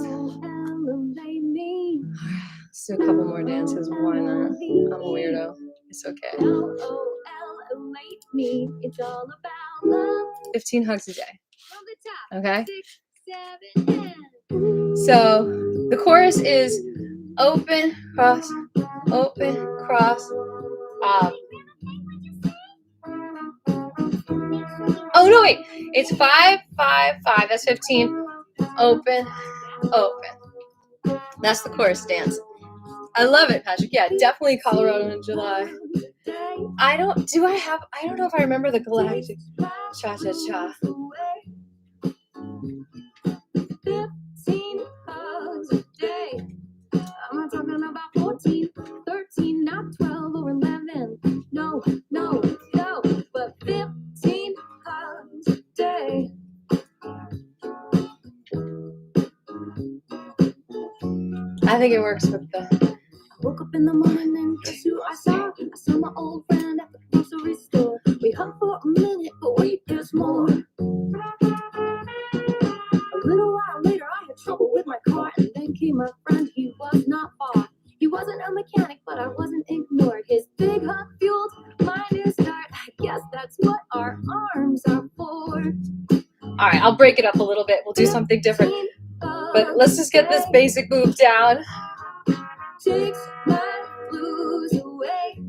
Let's do a couple more dances. Why not? I'm a weirdo. It's okay. 15 hugs a day. Okay? So the chorus is open, cross, oh no, wait. It's 5, 5, 5. That's 15. Open, open. That's the chorus dance. I love it, Patrick. Yeah, definitely Colorado in July. I don't know if I remember the Galactic Cha-Cha-Cha. I think it works with the. Woke up in the morning and guess who I saw? I saw my old friend at the grocery store. We hugged for a minute, but wait, there's more. A little while later, I had trouble with my car, and then came my friend. He was not far. He wasn't a mechanic, but I wasn't ignored. His big hug fueled my new start. I guess that's what our arms are for. All right, I'll break it up a little bit. We'll do something different. But let's just get this basic move down. Takes my blues away.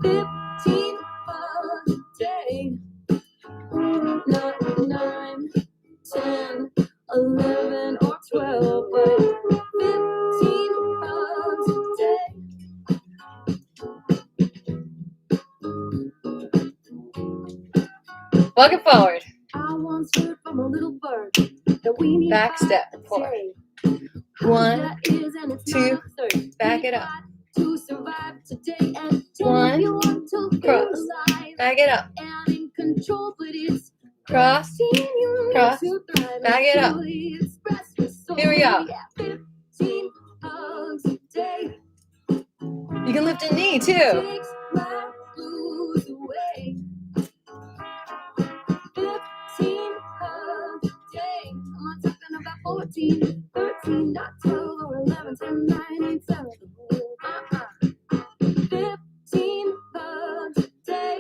15 bucks a day. 9, 10, 11, or 12, but 15 bucks a day. Walking forward. I once heard from a little bird that we need Back step forward. 1, 2, back it up. To survive today and 1, cross, back it up. And in control, but it's Cross, cross, back it up. Here we go. 15 hugs a day. You can lift a knee too. Takes my blues away. 15 hugs a day. I'm not talking about 14, 13, not 12 or 11, 10, 9, 8, 7. 15 hugs a day.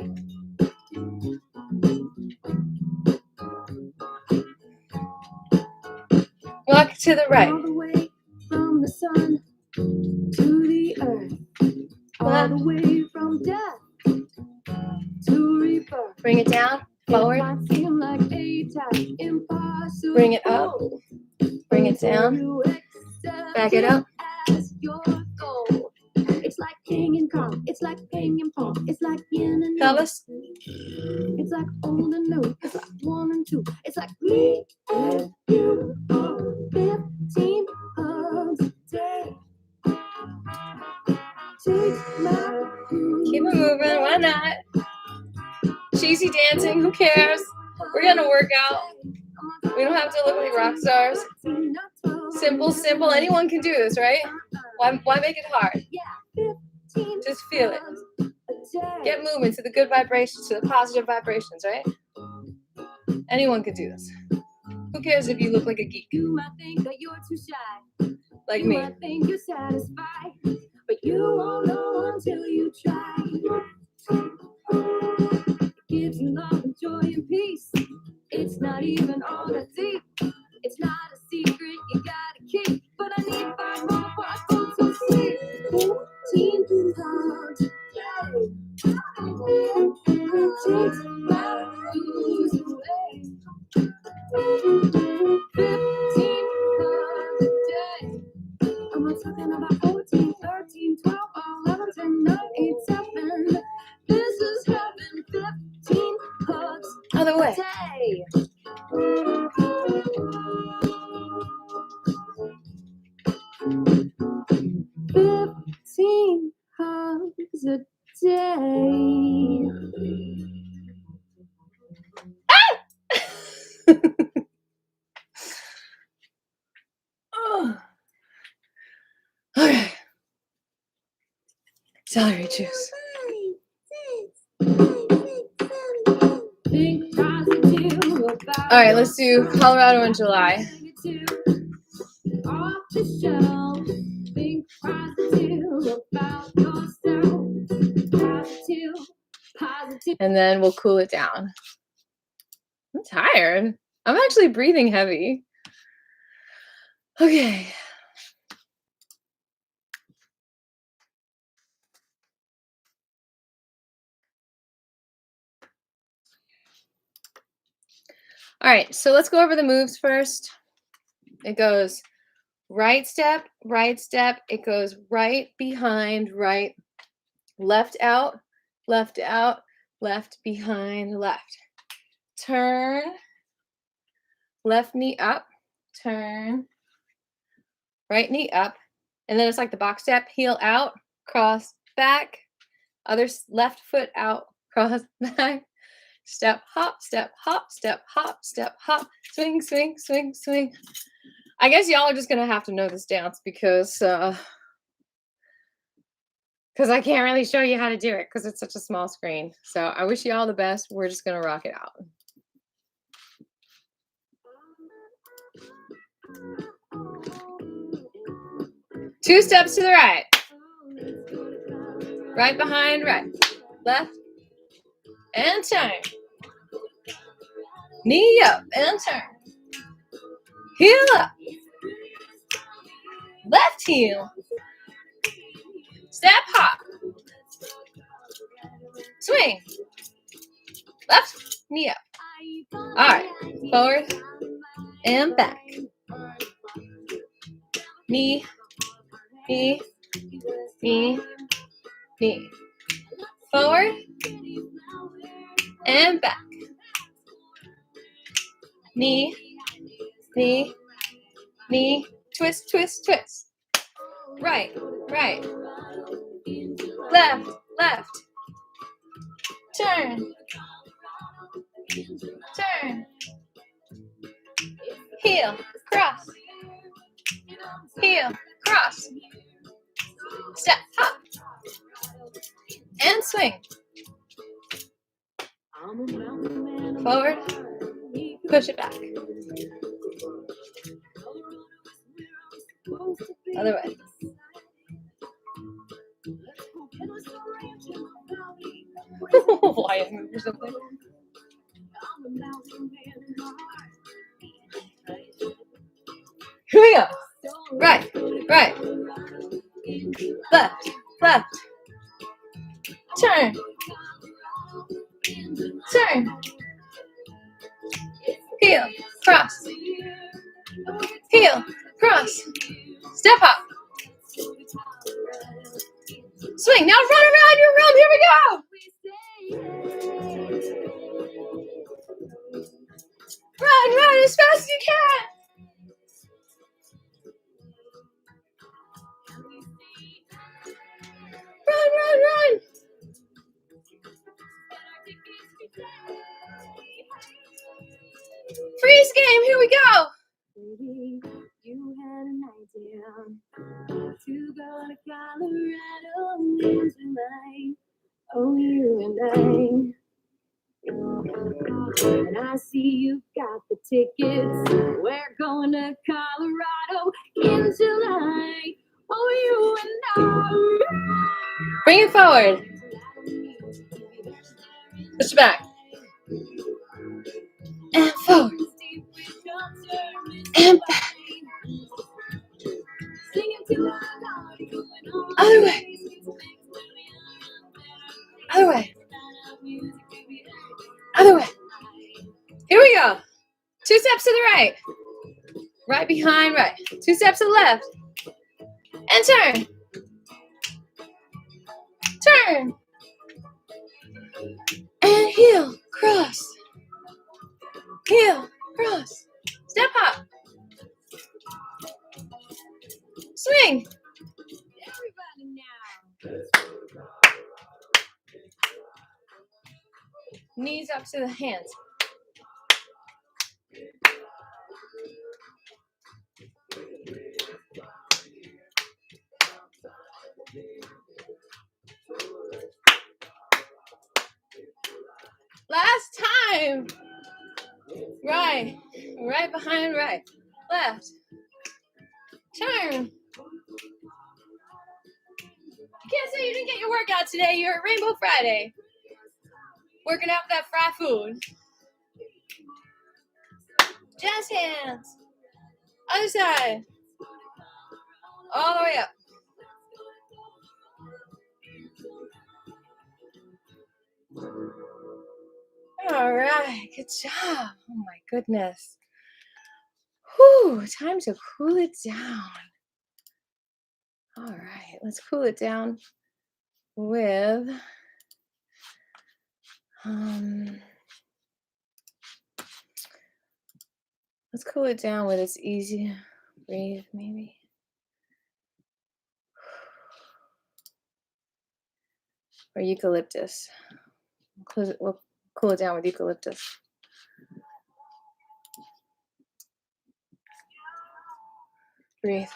Walk to the right. All the way from the sun to the earth. All the way from death to rebirth. Bring it down, forward. It might seem like a task impossible. Bring it up. Bring it down. You accept Back it up. as your goal. It's like king and kong. It's like ping and pong. It's like yin and yang. Pelvis. It's like old and new. It's like 1 and 2. It's like me and you. 15 hugs a day. Take my Keep it moving. Why not? Cheesy dancing. Who cares? We're gonna work out. We don't have to look like rock stars. Simple, simple. Anyone can do this, right? Why make it hard? Just feel it. Get movement to the good vibrations, to the positive vibrations, right? Anyone can do this. Who cares if you look like a geek? You might think that you're too shy. Like You me. might think you're satisfied, but you won't know until you try. It gives you love and joy and peace. It's not even all that deep. It's not a secret you gotta keep. But I need 5 more parts to sleep. 15 hugs a day. Takes my blues away. 15 hugs a day. I'm not talking about 14, 13, 12, 11, 10, 9, 8, 7. This is heaven. 15 hugs Other a way. day. 15 hugs a day. Oh. Okay. Celery juice. Think positive about All right, let's do Colorado in July. off the shelf. Think positive about yourself. Positive. And then we'll cool it down. I'm tired. I'm actually breathing heavy. Okay. All right, so let's go over the moves first. It goes right step, it goes right behind, right, left out, left behind, left. Turn, left knee up, turn, right knee up, and then it's like the box step, heel out, cross, back, other left foot out, cross, back, step, hop, step, hop, step, hop, step, hop, swing, swing, swing, swing. I guess y'all are just gonna have to know this dance because I can't really show you how to do it because it's such a small screen. So I wish you all the best. We're just gonna rock it out. Two steps to the right. Right behind right. Left. And turn. Knee up and turn. Heel up. Left heel. Step hop. Swing. Left knee up. All right. Forward and back. Knee, knee, knee, knee. Forward and back. Knee, knee, knee. Twist, twist, twist. Right, right. Left, left. Turn. Turn. Heel, cross. Heel, cross. Step, hop. And swing. Forward. Push it back. Other way. Why move or something? Here we go. Right, right. Left, left. Turn. Turn. Heel, cross. Heel, cross. Step hop. Swing. Now run around your room. Here we go. Run as fast as you can. Run. Freeze game. Here we go. Baby, you had an idea to go to Colorado in July. Oh, you and I see you got the tickets. We're going to Colorado in July. Oh, you and I. Bring it forward. Push it back. And forward. And back. Other way. Other way. Other way. Here we go. 2 steps to the right. Right behind right. 2 steps to the left. And turn. Turn. And heel. Cross. Heel. Cross. Step hop. Swing. Everybody now. Knees up to the hands. Last time. Right. Right behind right. Left. Turn. You can't say you didn't get your workout today. You're at Rainbow Friday. Working out with that fried food. Jazz hands. Other side. All the way up. All right. Good job. Oh my goodness. Whew. Time to cool it down. All right. Let's cool it down with let's cool it down with it's easy. Breathe, maybe. Or eucalyptus. We'll cool it down with eucalyptus. Breathe.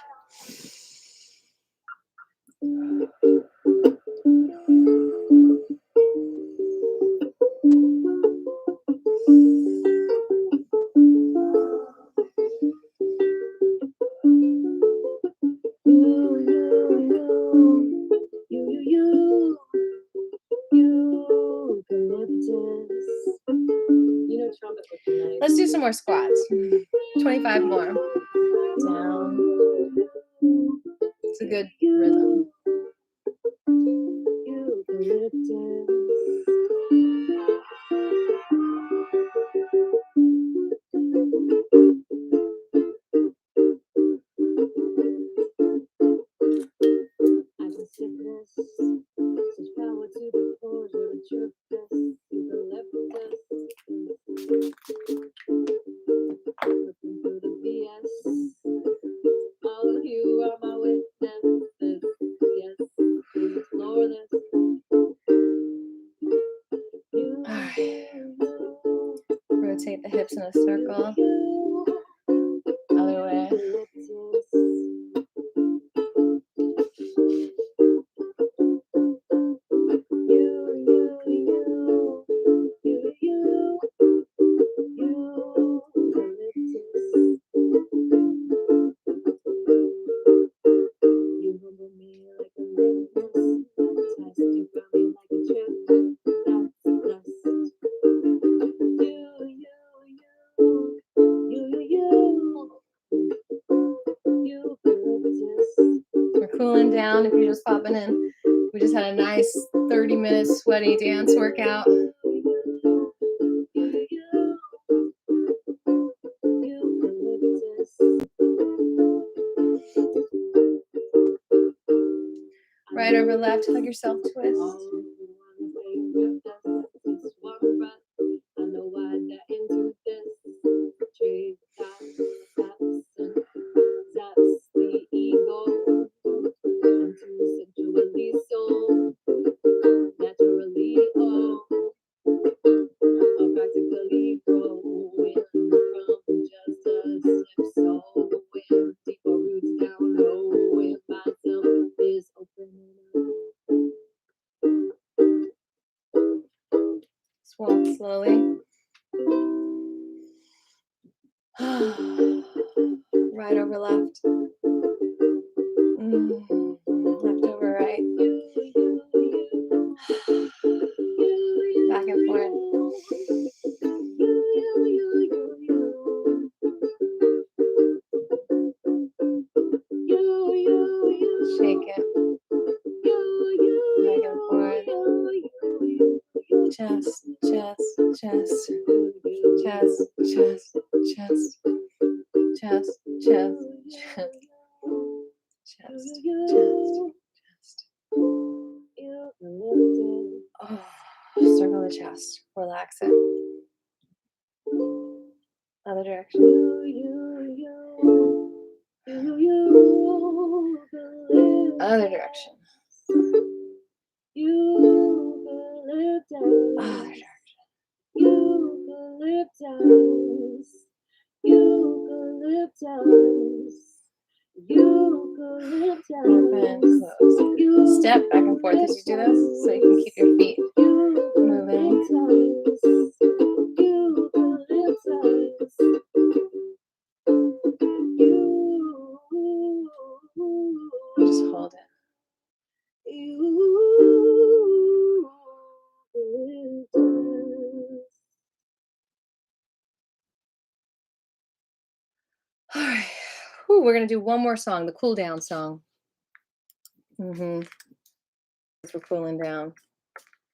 Let's do some more squats. 25 more. Down. It's a good rhythm. Rotate the hips in a circle. Other way. Cooling down if you're just popping in. We just had a nice 30-minute sweaty dance workout. Right over left, hug yourself, twist. Walk slowly. Right over left. Left over right. Back and forth. Shake it. Back and forth. Chest, chest, chest, chest, chest, chest, chest, chest, chest, chest, chest. Oh, circle the chest. Relax it. Other direction. Other direction. Other direction. Open, close. Step back and forth as you do this, so you can keep your feet moving. Just hold it. All right. Whew, we're going to do one more song, the cool down song. We're cooling down.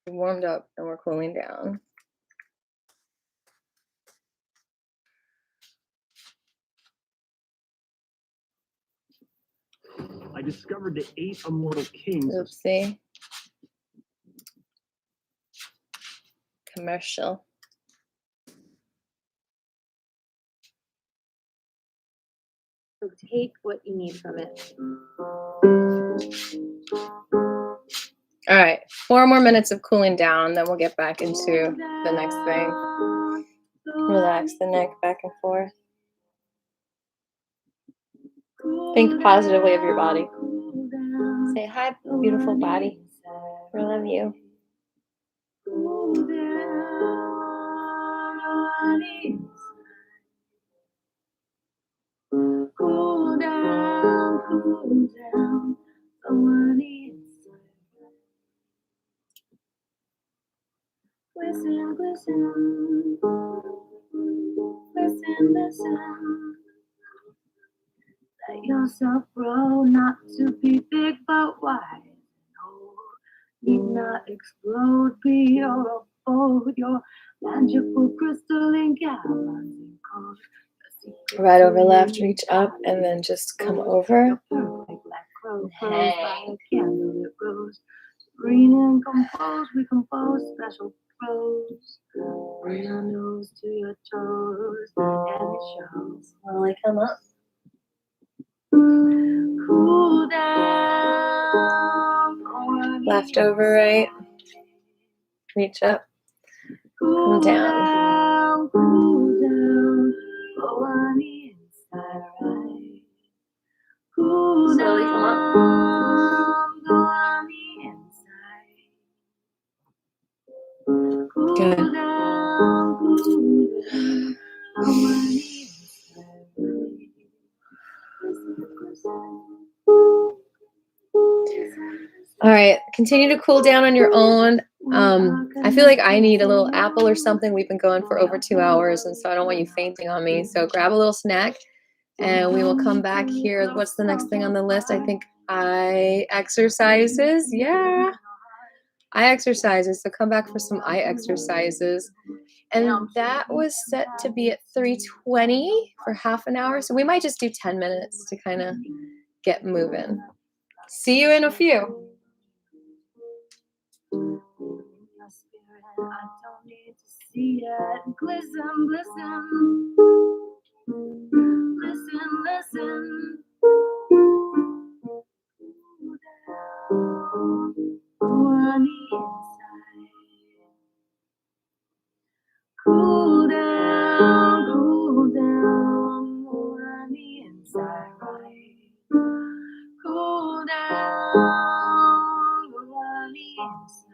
We warmed up and we're cooling down. I discovered the 8 immortal kings. Oopsie. Commercial. So take what you need from it. All right, 4 more minutes of cooling down, then we'll get back into the next thing. Relax the neck back and forth. Think positively of your body. Say, hi, beautiful body. I love you. Cool down on the inside. Cool down on the inside. Listen, listen, listen, listen. Let yourself grow, not to be big but wide. No, need not explode, be your abode, your magical crystalline galaxy code. Right over left, reach up, and then just come over. Hey. Green and compose, we compose special prose. From your nose to your toes, and it shows. Slowly come up. Cool down. Left over right. Reach up. Come down. Cool down. Go on the inside right. Cool Slowly come up. down. Go on the inside. Cool Good. down. Cool down. Go on the inside right. All right, continue to cool down on your own. I feel like I need a little apple or something. We've been going for over 2 hours, and so I don't want you fainting on me. So grab a little snack, and we will come back here. What's the next thing on the list? I think eye exercises. Yeah, eye exercises. So come back for some eye exercises. And that was set to be at 3:20 for half an hour. So we might just do 10 minutes to kind of get moving. See you in a few. I don't need to see it. Glisten, glisten. Listen, listen. On the inside. Cool down, cool down. On the inside, right. Cool down, on the inside.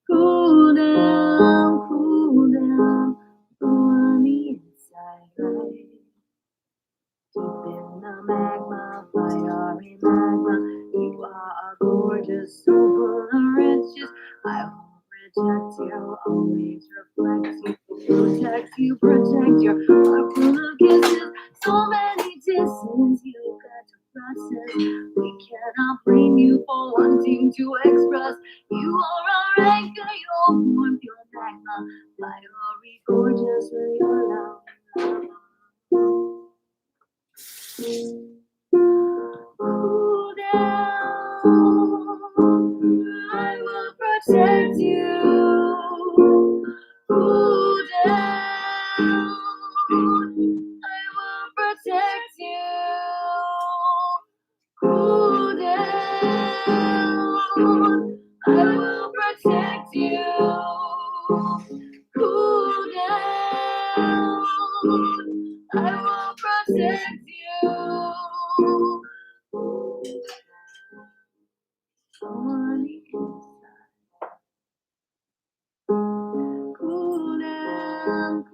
Cool down, on the inside, right. Deep in the magma, fiery magma, you are a gorgeous soul full of riches. I won't reject you, always reflect you, protect your heart full of kisses. So many distance you got to process. We cannot blame you for wanting to express. You are our anchor, your warmth, your magma, fiery gorgeous with your love. Cool down, I will protect you. Cool down, I will protect you. Cool down, I will protect you. Cool down, I will protect you. On the inside. Cool down,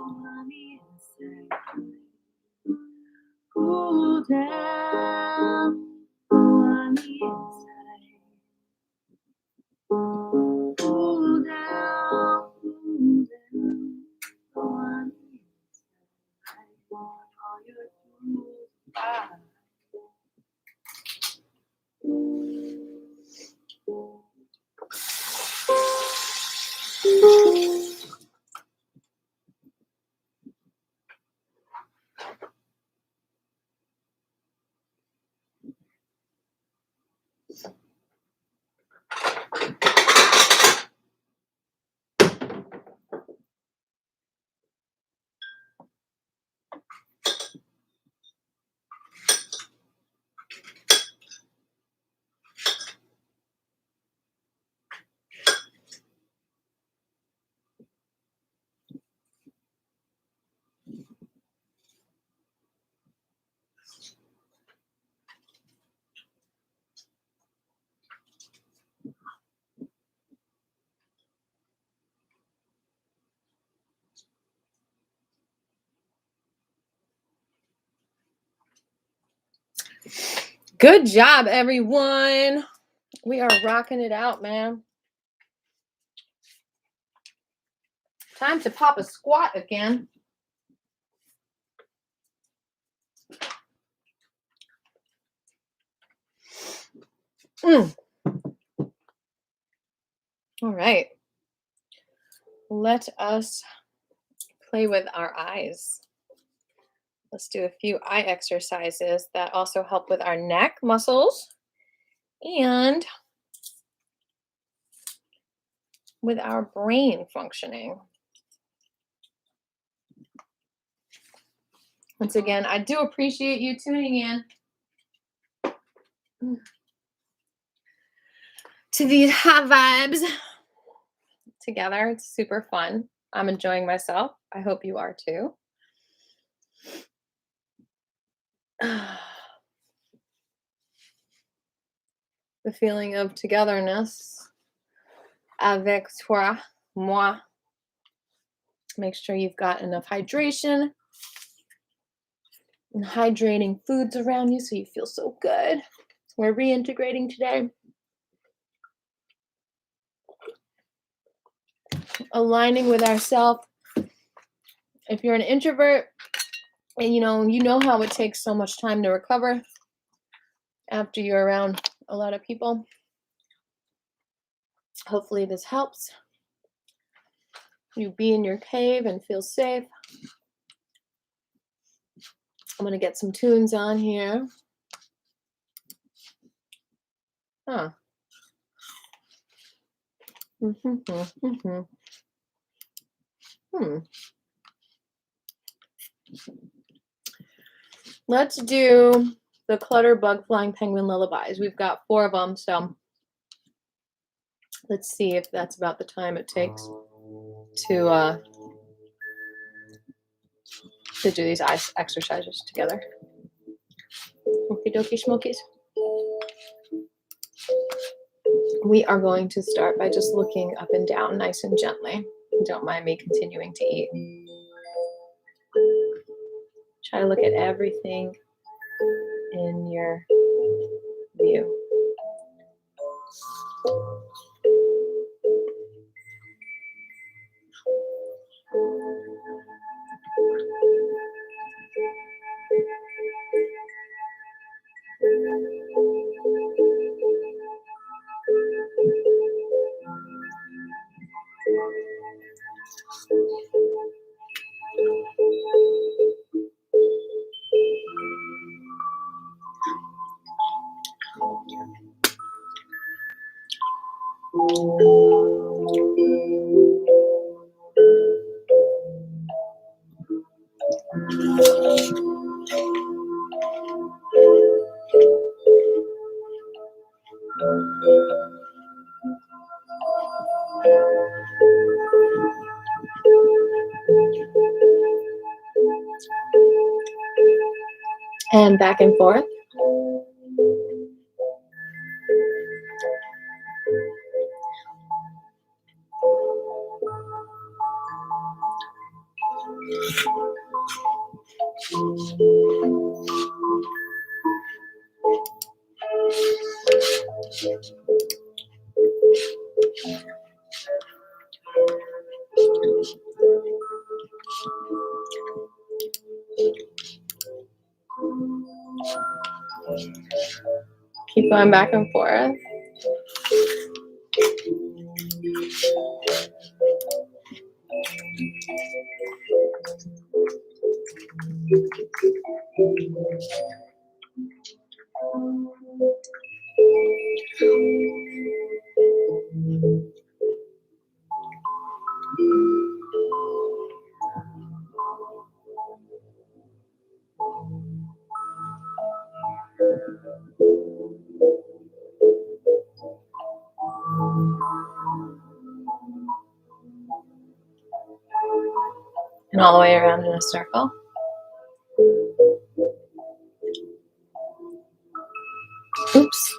on the inside. Cool down, on the inside. Cool down, on the inside. All your tools are. Good job, everyone. We are rocking it out, man. Time to pop a squat again. All right. Let us play with our eyes. Let's do a few eye exercises that also help with our neck muscles and with our brain functioning. Once again, I do appreciate you tuning in to these hot vibes together. It's super fun. I'm enjoying myself. I hope you are too. The feeling of togetherness avec toi, moi. Make sure you've got enough hydration and hydrating foods around you so you feel so good. We're reintegrating today. Aligning with ourselves. If you're an introvert and you know how it takes so much time to recover after you're around a lot of people, hopefully this helps you be in your cave and feel safe. I'm going to get some tunes on here. Huh. Let's do the Clutter Bug Flying Penguin Lullabies. We've got 4 of them, so let's see if that's about the time it takes to do these eye exercises together. Okie dokie smokies. We are going to start by just looking up and down nice and gently. Don't mind me continuing to eat. Try to look at everything in your view. And back and forth. Keep going back and forth. And all the way around in a circle. Oops.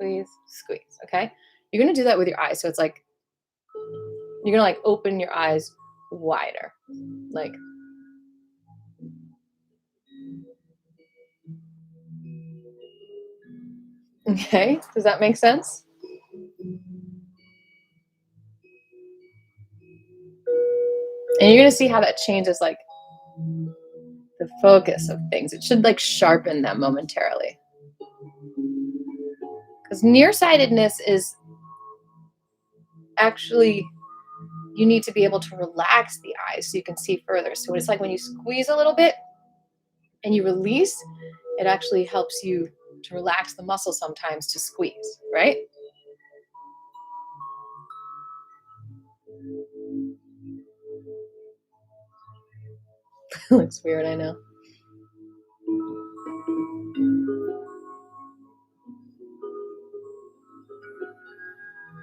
squeeze, squeeze, okay? You're gonna do that with your eyes. So it's like, you're gonna like open your eyes wider. Like, okay, does that make sense? And you're gonna see how that changes like the focus of things. It should like sharpen them momentarily. Because nearsightedness is actually, you need to be able to relax the eyes so you can see further. So it's like when you squeeze a little bit and you release, it actually helps you to relax the muscle sometimes to squeeze, right? Looks weird, I know.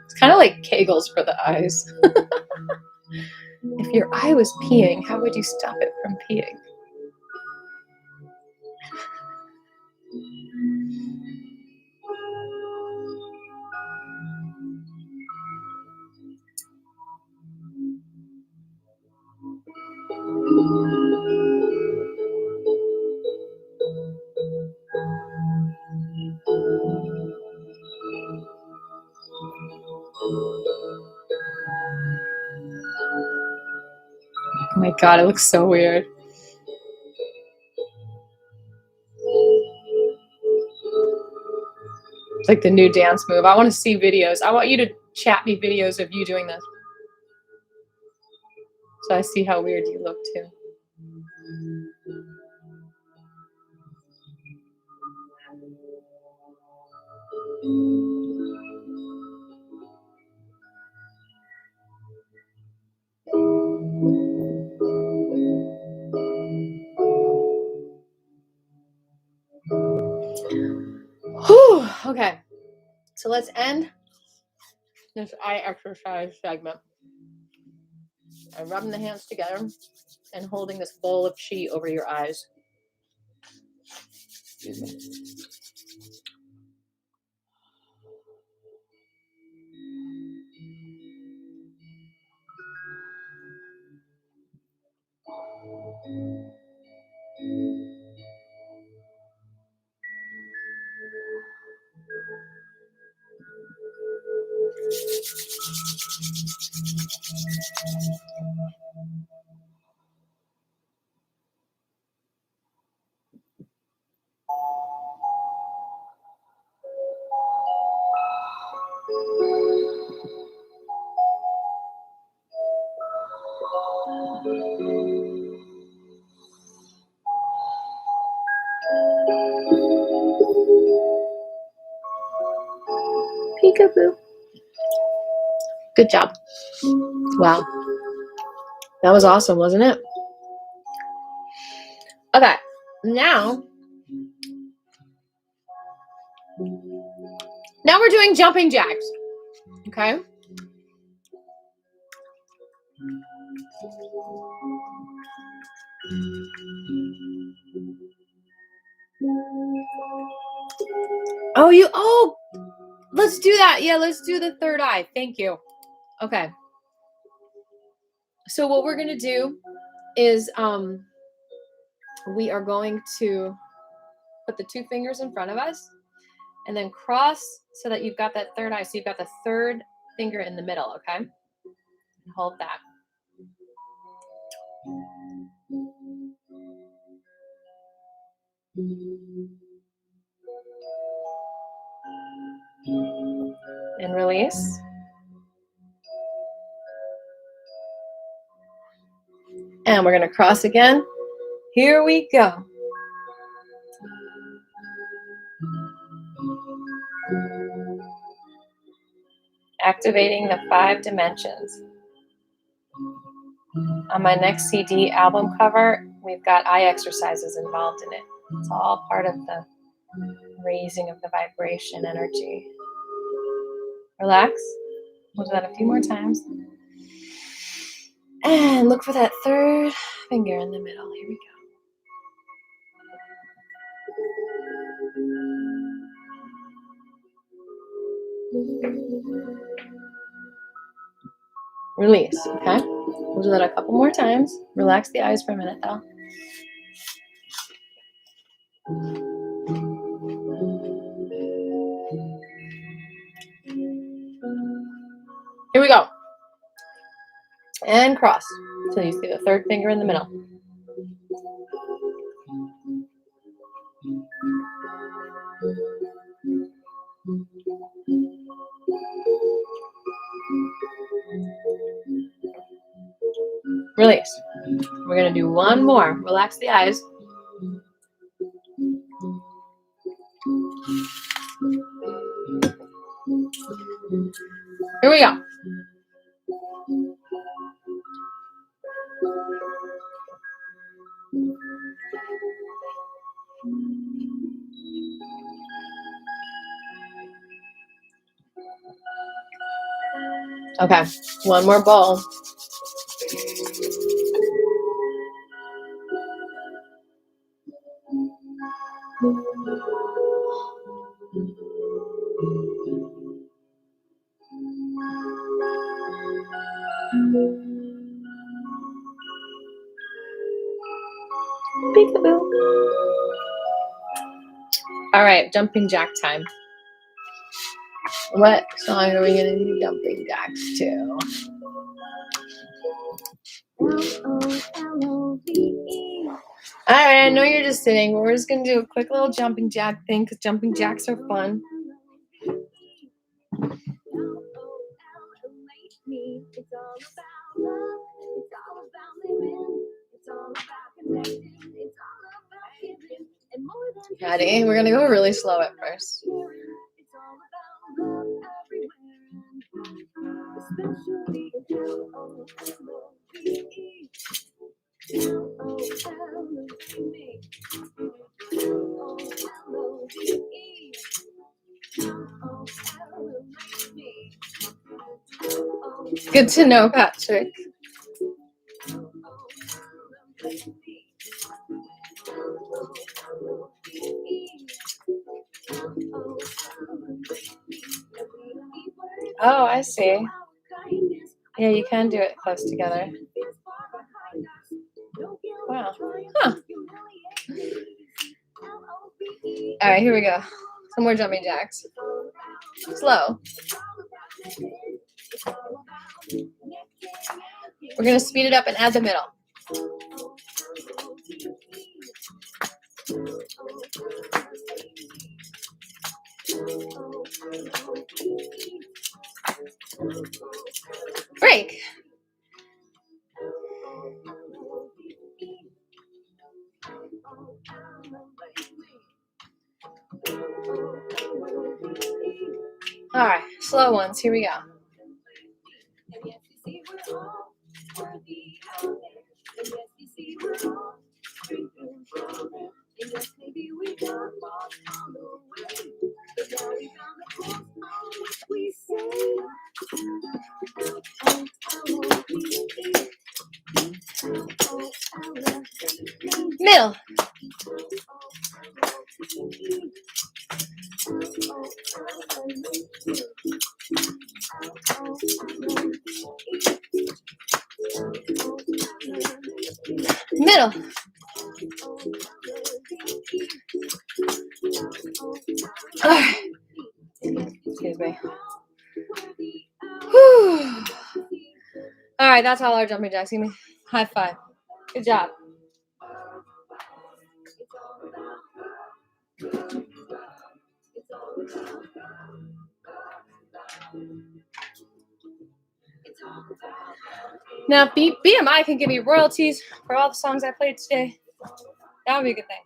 It's kind of like Kegels for the eyes. If your eye was peeing, how would you stop it from peeing? Oh my God, it looks so weird. It's like the new dance move. I want to see videos. I want you to chat me videos of you doing this. So I see how weird you look too. Whew, okay, so let's end this eye exercise segment. I'm rubbing the hands together and holding this bowl of Qi over your eyes. Excuse me. Peekaboo. Good job. Wow. That was awesome, wasn't it? Okay, now we're doing jumping jacks. Okay. Oh, let's do that. Yeah, let's do the third eye. Thank you. Okay. So what we're going to do is we are going to put the two fingers in front of us and then cross so that you've got that third eye. So you've got the third finger in the middle, okay? Hold that. And release. And we're going to cross again. Here we go. Activating the 5 dimensions. On my next CD album cover, we've got eye exercises involved in it. It's all part of the raising of the vibration energy. Relax. We'll do that a few more times. And look for that third finger in the middle. Here we go. Release, okay? We'll do that a couple more times. Relax the eyes for a minute, though. Here we go. And cross until you see the third finger in the middle. Release. We're going to do one more. Relax the eyes. Here we go. Okay, one more bowl. Peekaboo. All right, jumping jack time. What song are we going to do jumping jacks to? All right, I know you're just sitting, but we're just going to do a quick little jumping jack thing because jumping jacks are fun. Ready? We're going to go really slow at first. Good to know, Patrick. Oh, I see. Yeah, you can do it close together. Wow. Huh. All right, here we go. Some more jumping jacks. Slow. We're going to speed it up and add the middle. Break. All right, slow ones. Here we go. Middle. Middle. All right. Excuse me. Whew. All right, that's all our jumping jacks. Give me high five. Good job. Now, BMI can give me royalties for all the songs I played today. That would be a good thing.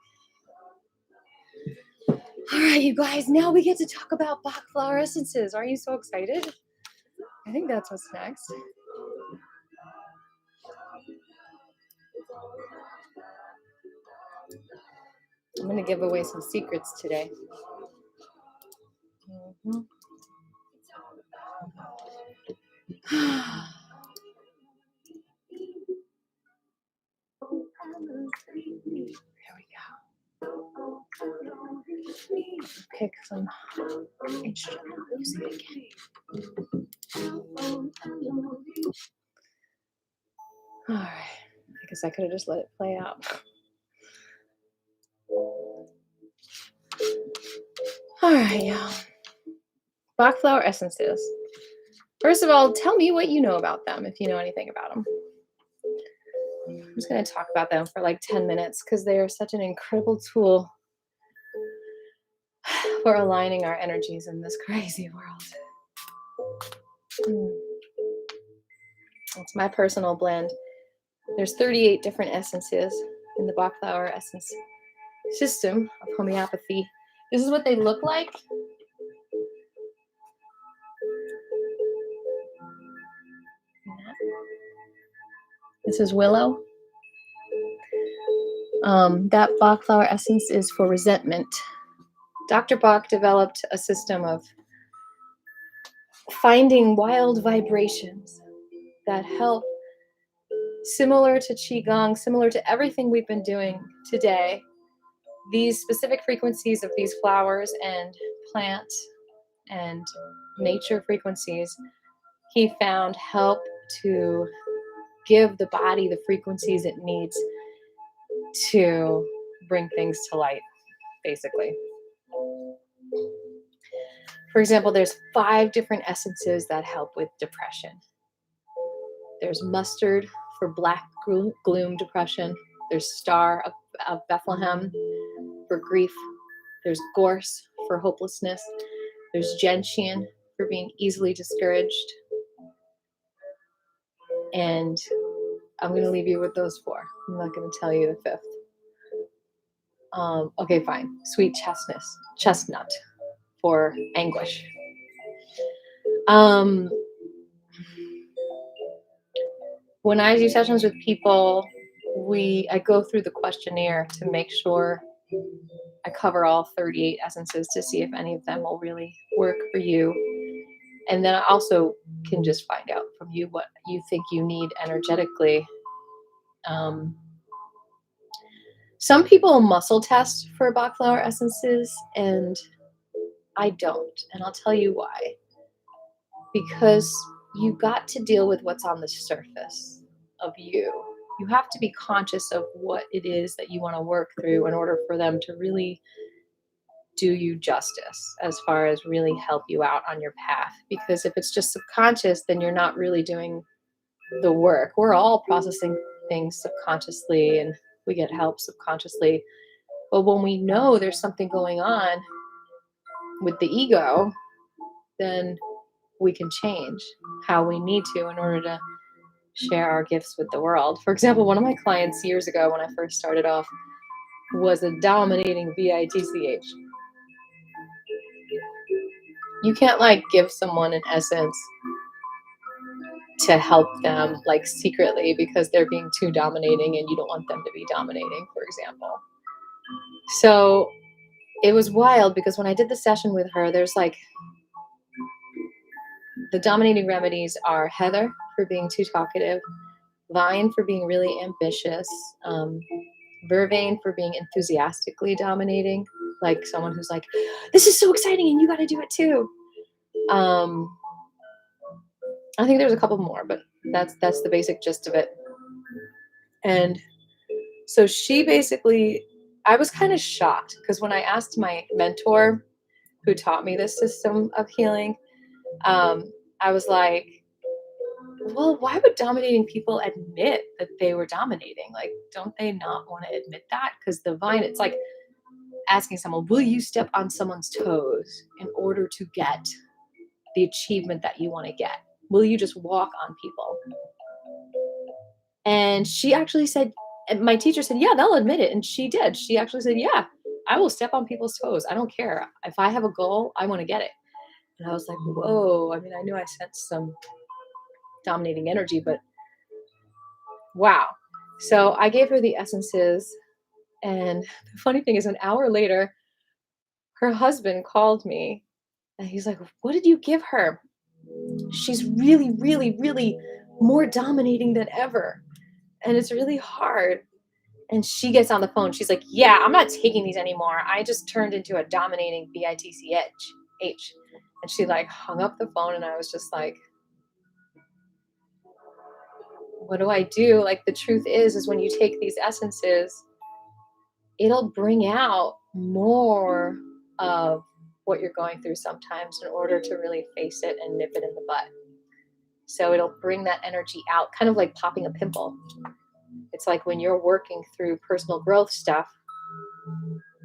All right, you guys, now we get to talk about Bach flower essences. Are you so excited? I think that's what's next. I'm going to give away some secrets today. Mm-hmm. There we go. Pick some instruments. music again. All right. I guess I could have just let it play out. All right, y'all. Bach flower essences. First of all, tell me what you know about them, if you know anything about them. I'm just going to talk about them for like 10 minutes because they are such an incredible tool for aligning our energies in this crazy world. It's my personal blend. There's 38 different essences in the Bach flower essence system of homeopathy. This is what they look like. This is willow. That Bach flower essence is for resentment. Dr. Bach developed a system of finding wild vibrations that help, similar to Qi Gong, similar to everything we've been doing today. These specific frequencies of these flowers and plants and nature frequencies, he found help to give the body the frequencies it needs to bring things to light, basically. For example, there's 5 different essences that help with depression. There's mustard for black gloom depression. There's star of Bethlehem for grief. There's gorse for hopelessness. There's gentian for being easily discouraged. And I'm going to leave you with those 4. I'm not going to tell you the 5th. Okay, fine. Sweet chestnut for anguish. When I do sessions with people, I go through the questionnaire to make sure I cover all 38 essences to see if any of them will really work for you. And then I also can just find out from you what you think you need energetically. Some people muscle test for Bach flower essences, and I don't. And I'll tell you why. Because you got to deal with what's on the surface of you. You have to be conscious of what it is that you want to work through in order for them to really do you justice as far as really help you out on your path. Because if it's just subconscious, then you're not really doing the work. We're all processing things subconsciously and we get help subconsciously. But when we know there's something going on with the ego, then we can change how we need to in order to share our gifts with the world. For example, one of my clients years ago when I first started off was a dominating VITCH. You can't like give someone an essence to help them like secretly because they're being too dominating and you don't want them to be dominating, for example. So it was wild because when I did the session with her, there's like the dominating remedies are heather for being too talkative, vine for being really ambitious, vervain for being enthusiastically dominating, like someone who's like, this is so exciting and you got to do it too. I think there's a couple more, but that's the basic gist of it. And so she basically, I was kind of shocked because when I asked my mentor who taught me this system of healing, I was like, well, why would dominating people admit that they were dominating? Like, don't they not want to admit that? Because the vine, it's like asking someone, will you step on someone's toes in order to get the achievement that you want to get? Will you just walk on people? And she actually said, and my teacher said, yeah, they'll admit it. And she did. She actually said, yeah, I will step on people's toes. I don't care. If I have a goal, I want to get it. And I was like, whoa. I mean, I knew I sensed some dominating energy, but wow. So I gave her the essences. And the funny thing is, an hour later, her husband called me and he's like, what did you give her? She's really, really, really more dominating than ever. And it's really hard. And she gets on the phone. She's like, yeah, I'm not taking these anymore. I just turned into a dominating VITCH. And she like hung up the phone, and I was just like, what do I do? Like, the truth is when you take these essences, it'll bring out more of what you're going through sometimes in order to really face it and nip it in the bud. So it'll bring that energy out, kind of like popping a pimple. It's like when you're working through personal growth stuff,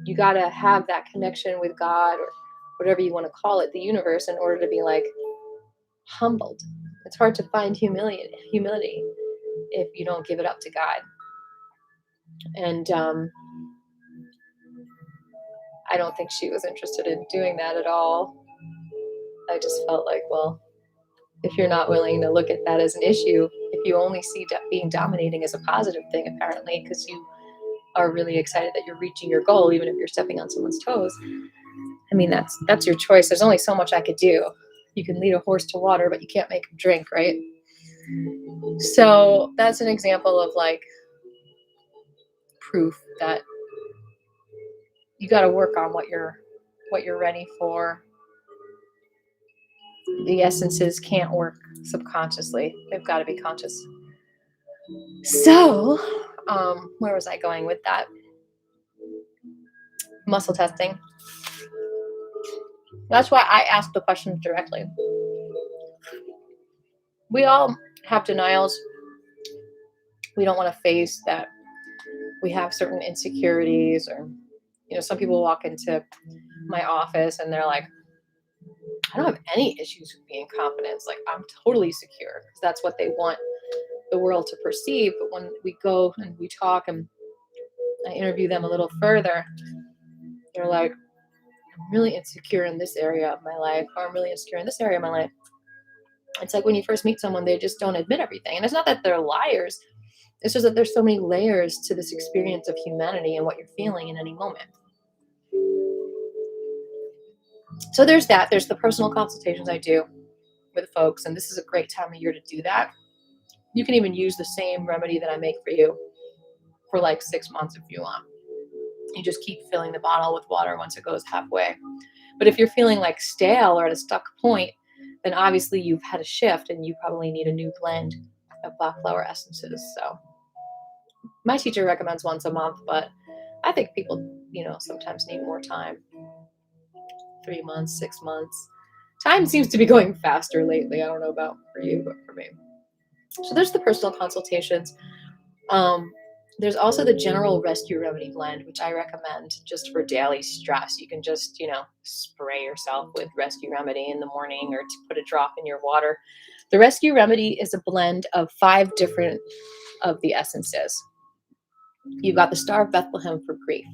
you got to have that connection with God, or whatever you want to call it, the universe, in order to be like humbled. It's hard to find humility if you don't give it up to God. And I don't think she was interested in doing that at all. I just felt like, well, if you're not willing to look at that as an issue, if you only see being dominating as a positive thing, apparently, because you are really excited that you're reaching your goal, even if you're stepping on someone's toes, I mean, that's your choice. There's only so much I could do. You can lead a horse to water, but you can't make him drink, right? So that's an example of like proof that you got to work on what you're ready for. The essences can't work subconsciously. They've got to be conscious. So, where was I going with that? Muscle testing. That's why I ask the questions directly. We all have denials. We don't want to face that we have certain insecurities, or, some people walk into my office and they're like, I don't have any issues with being confident. Like, I'm totally secure, because that's what they want the world to perceive. But when we go and we talk and I interview them a little further, they're like, I'm really insecure in this area of my life, or I'm really insecure in this area of my life. It's like when you first meet someone, they just don't admit everything. And it's not that they're liars. It's just that there's so many layers to this experience of humanity and what you're feeling in any moment. So there's that. There's the personal consultations I do with folks. And this is a great time of year to do that. You can even use the same remedy that I make for you for like 6 months if you want. You just keep filling the bottle with water once it goes halfway. But if you're feeling like stale or at a stuck point, then obviously you've had a shift and you probably need a new blend of Bach flower essences. So my teacher recommends once a month, but I think people, sometimes need more time. 3 months, 6 months. Time seems to be going faster lately. I don't know about for you, but for me. So there's the personal consultations. There's also the general rescue remedy blend, which I recommend just for daily stress. You can just, spray yourself with rescue remedy in the morning, or to put a drop in your water. The rescue remedy is a blend of 5 different of the essences. You've got the Star of Bethlehem for grief.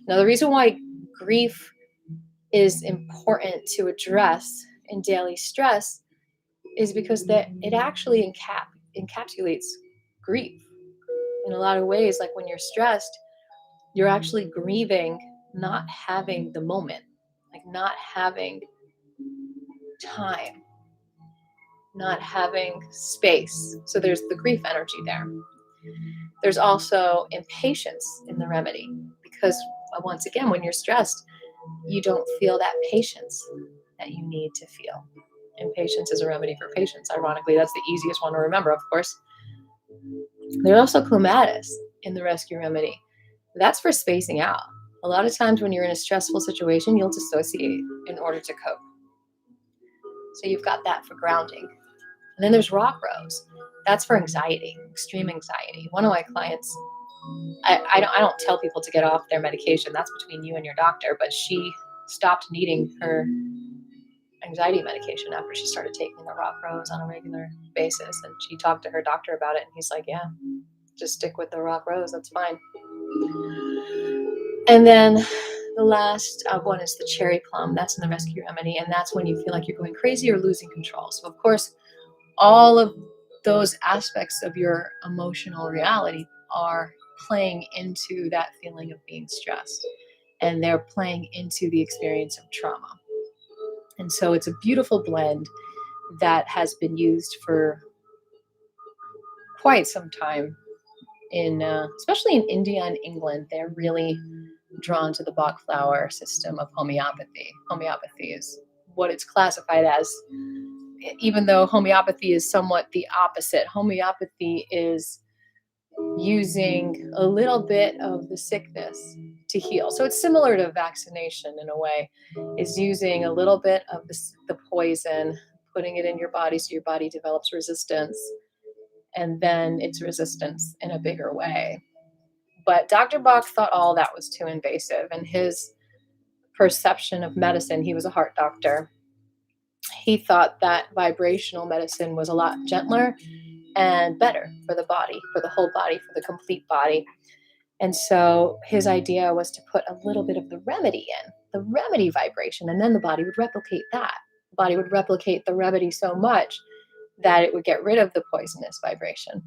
Now, the reason why grief is important to address in daily stress is because it actually encapsulates grief in a lot of ways. Like when you're stressed, you're actually grieving not having the moment, like not having time, not having space. So there's the grief energy there. There's also impatience in the remedy, because once again, when you're stressed, you don't feel that patience that you need to feel. Impatience is a remedy for patience. Ironically, that's the easiest one to remember, of course. There's also clematis in the rescue remedy. That's for spacing out. A lot of times when you're in a stressful situation, you'll dissociate in order to cope. So you've got that for grounding. And then there's rock rose. That's for anxiety, extreme anxiety. One of my clients, I don't tell people to get off their medication. That's between you and your doctor. But she stopped needing her anxiety medication after she started taking the rock rose on a regular basis. And she talked to her doctor about it. And he's like, yeah, just stick with the rock rose. That's fine. And then the last one is the cherry plum. That's in the rescue remedy. And that's when you feel like you're going crazy or losing control. So, of course, all of those aspects of your emotional reality are playing into that feeling of being stressed. And they're playing into the experience of trauma. And so it's a beautiful blend that has been used for quite some time, especially in India and England. They're really drawn to the Bach flower system of homeopathy. Homeopathy is what it's classified as, even though homeopathy is somewhat the opposite. Homeopathy is using a little bit of the sickness to heal. So it's similar to vaccination in a way, is using a little bit of the poison, putting it in your body so your body develops resistance, and then it's resistance in a bigger way. But Dr. Bach thought all that was too invasive, and his perception of medicine, he was a heart doctor, he thought that vibrational medicine was a lot gentler and better for the body, for the whole body, for the complete body. And so his idea was to put a little bit of the remedy in, the remedy vibration, and then the body would replicate that. The body would replicate the remedy so much that it would get rid of the poisonous vibration.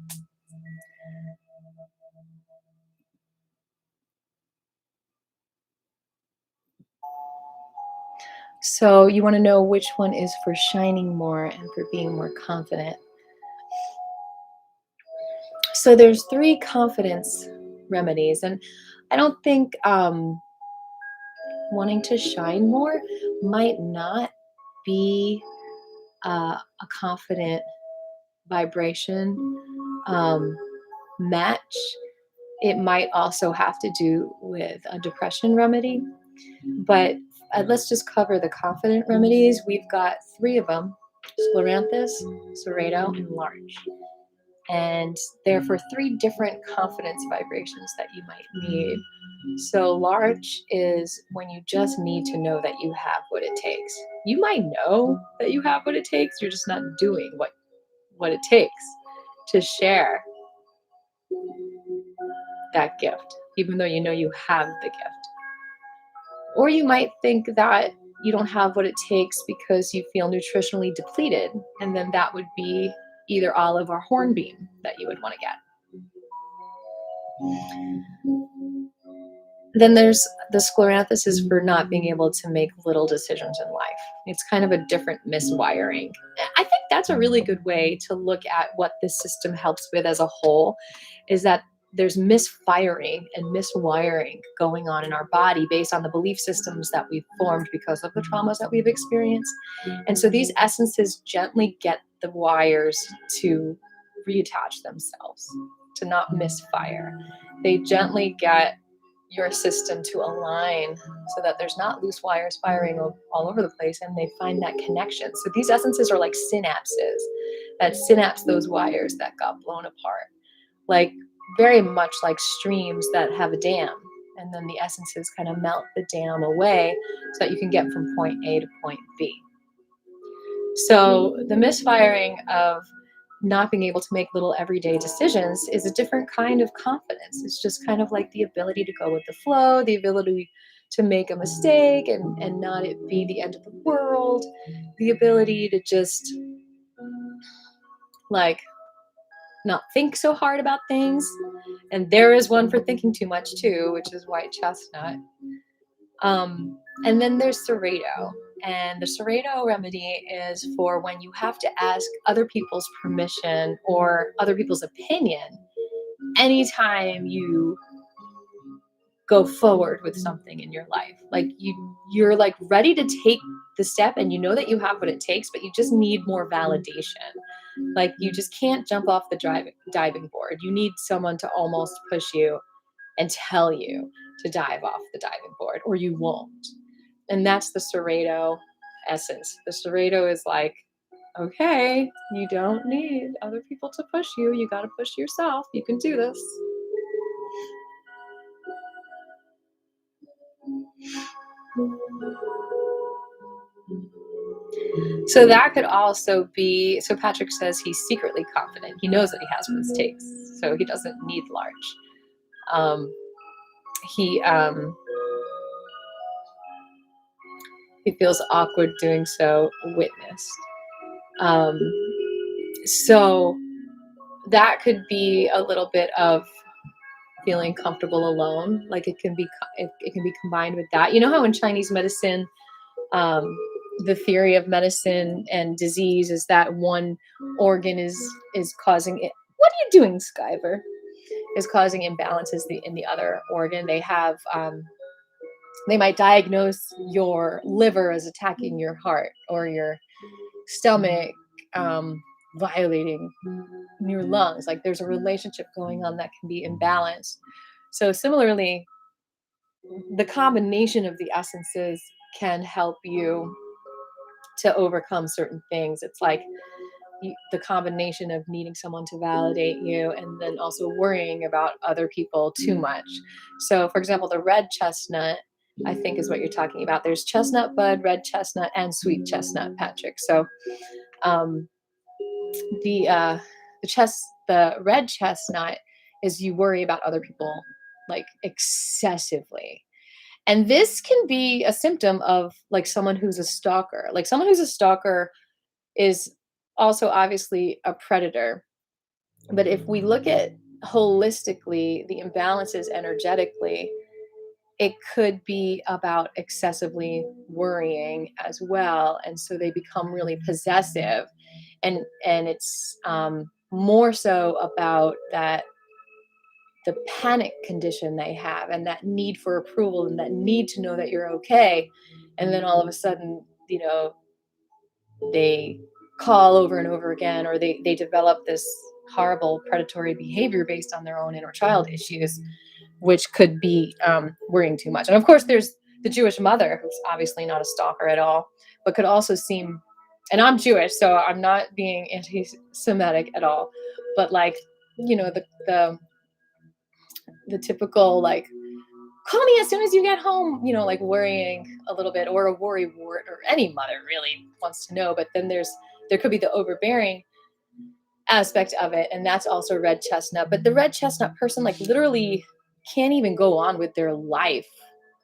So you want to know which one is for shining more and for being more confident. So there's 3 confidence remedies, and I don't think wanting to shine more might not be a confident vibration match. It might also have to do with a depression remedy, but let's just cover the confident remedies. We've got 3 of them: scleranthus, serrato, and larch. And they're for 3 different confidence vibrations that you might need. So larch is when you just need to know that you have what it takes. You might know that you have what it takes, you're just not doing what it takes to share that gift, even though you know you have the gift. Or you might think that you don't have what it takes because you feel nutritionally depleted, and then that would be either olive or hornbeam that you would want to get. Then there's the scleranthus is for not being able to make little decisions in life. It's kind of a different miswiring. I think that's a really good way to look at what this system helps with as a whole, is that there's misfiring and miswiring going on in our body based on the belief systems that we've formed because of the traumas that we've experienced. And so these essences gently get the wires to reattach themselves, to not misfire. They gently get your system to align so that there's not loose wires firing all over the place, and they find that connection. So these essences are like synapses that synapse those wires that got blown apart, like very much like streams that have a dam, and then the essences kind of melt the dam away so that you can get from point A to point B. So the misfiring of not being able to make little everyday decisions is a different kind of confidence. It's just kind of like the ability to go with the flow, the ability to make a mistake and not it be the end of the world, the ability to just like not think so hard about things. And there is one for thinking too much too, which is white chestnut. And then there's serrato. And the serrato remedy is for when you have to ask other people's permission or other people's opinion anytime you go forward with something in your life. Like you're like ready to take the step and you know that you have what it takes, but you just need more validation. Like you just can't jump off the diving board. You need someone to almost push you and tell you to dive off the diving board, or you won't. And that's the serrato essence. The serrato is like, okay, you don't need other people to push you. You got to push yourself. You can do this. So that could also be, so Patrick says he's secretly confident. He knows that he has what it takes. So he doesn't need large. He feels awkward doing so witnessed. So that could be a little bit of feeling comfortable alone. Like it can be combined with that. You know how in Chinese medicine, the theory of medicine and disease is that one organ is causing it. What are you doing, Skyver? Is causing imbalances in the other organ. They have They might diagnose your liver as attacking your heart, or your stomach violating your lungs. Like there's a relationship going on that can be imbalanced. So similarly, the combination of the essences can help you to overcome certain things. It's like the combination of needing someone to validate you and then also worrying about other people too much. So, for example, the red chestnut, I think, is what you're talking about. There's chestnut bud, red chestnut, and sweet chestnut, Patrick. So, um, the the red chestnut is you worry about other people like excessively. And this can be a symptom of like someone who's a stalker. Like someone who's a stalker is also obviously a predator. But if we look at holistically the imbalances energetically, it could be about excessively worrying as well. And so they become really possessive. And it's more so about that the panic condition they have and that need for approval and that need to know that you're okay. And then all of a sudden, they call over and over again, or they develop this horrible predatory behavior based on their own inner child issues, which could be worrying too much. And of course, there's the Jewish mother, who's obviously not a stalker at all, but could also seem, and I'm Jewish, so I'm not being anti-Semitic at all, but like, the typical like, call me as soon as you get home, like worrying a little bit, or a worry wart, or any mother really wants to know. But then there could be the overbearing aspect of it, and that's also red chestnut. But the red chestnut person like literally can't even go on with their life.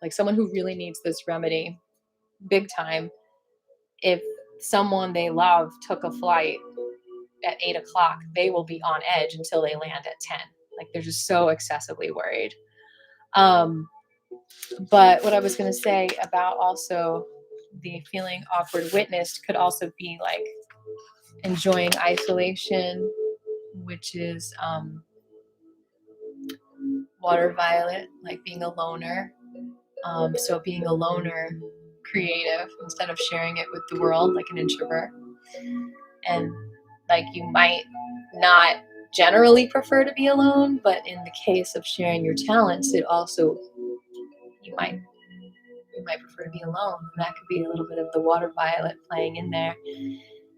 Like someone who really needs this remedy big time, if someone they love took a flight at 8 o'clock, they will be on edge until they land at 10. Like they're just so excessively worried. But what I was going to say about also the feeling awkward witnessed could also be like enjoying isolation, which is water violet, like being a loner. So being a loner, creative, instead of sharing it with the world like an introvert. And like you might not generally prefer to be alone, but in the case of sharing your talents, it also, you might prefer to be alone. And that could be a little bit of the water violet playing in there.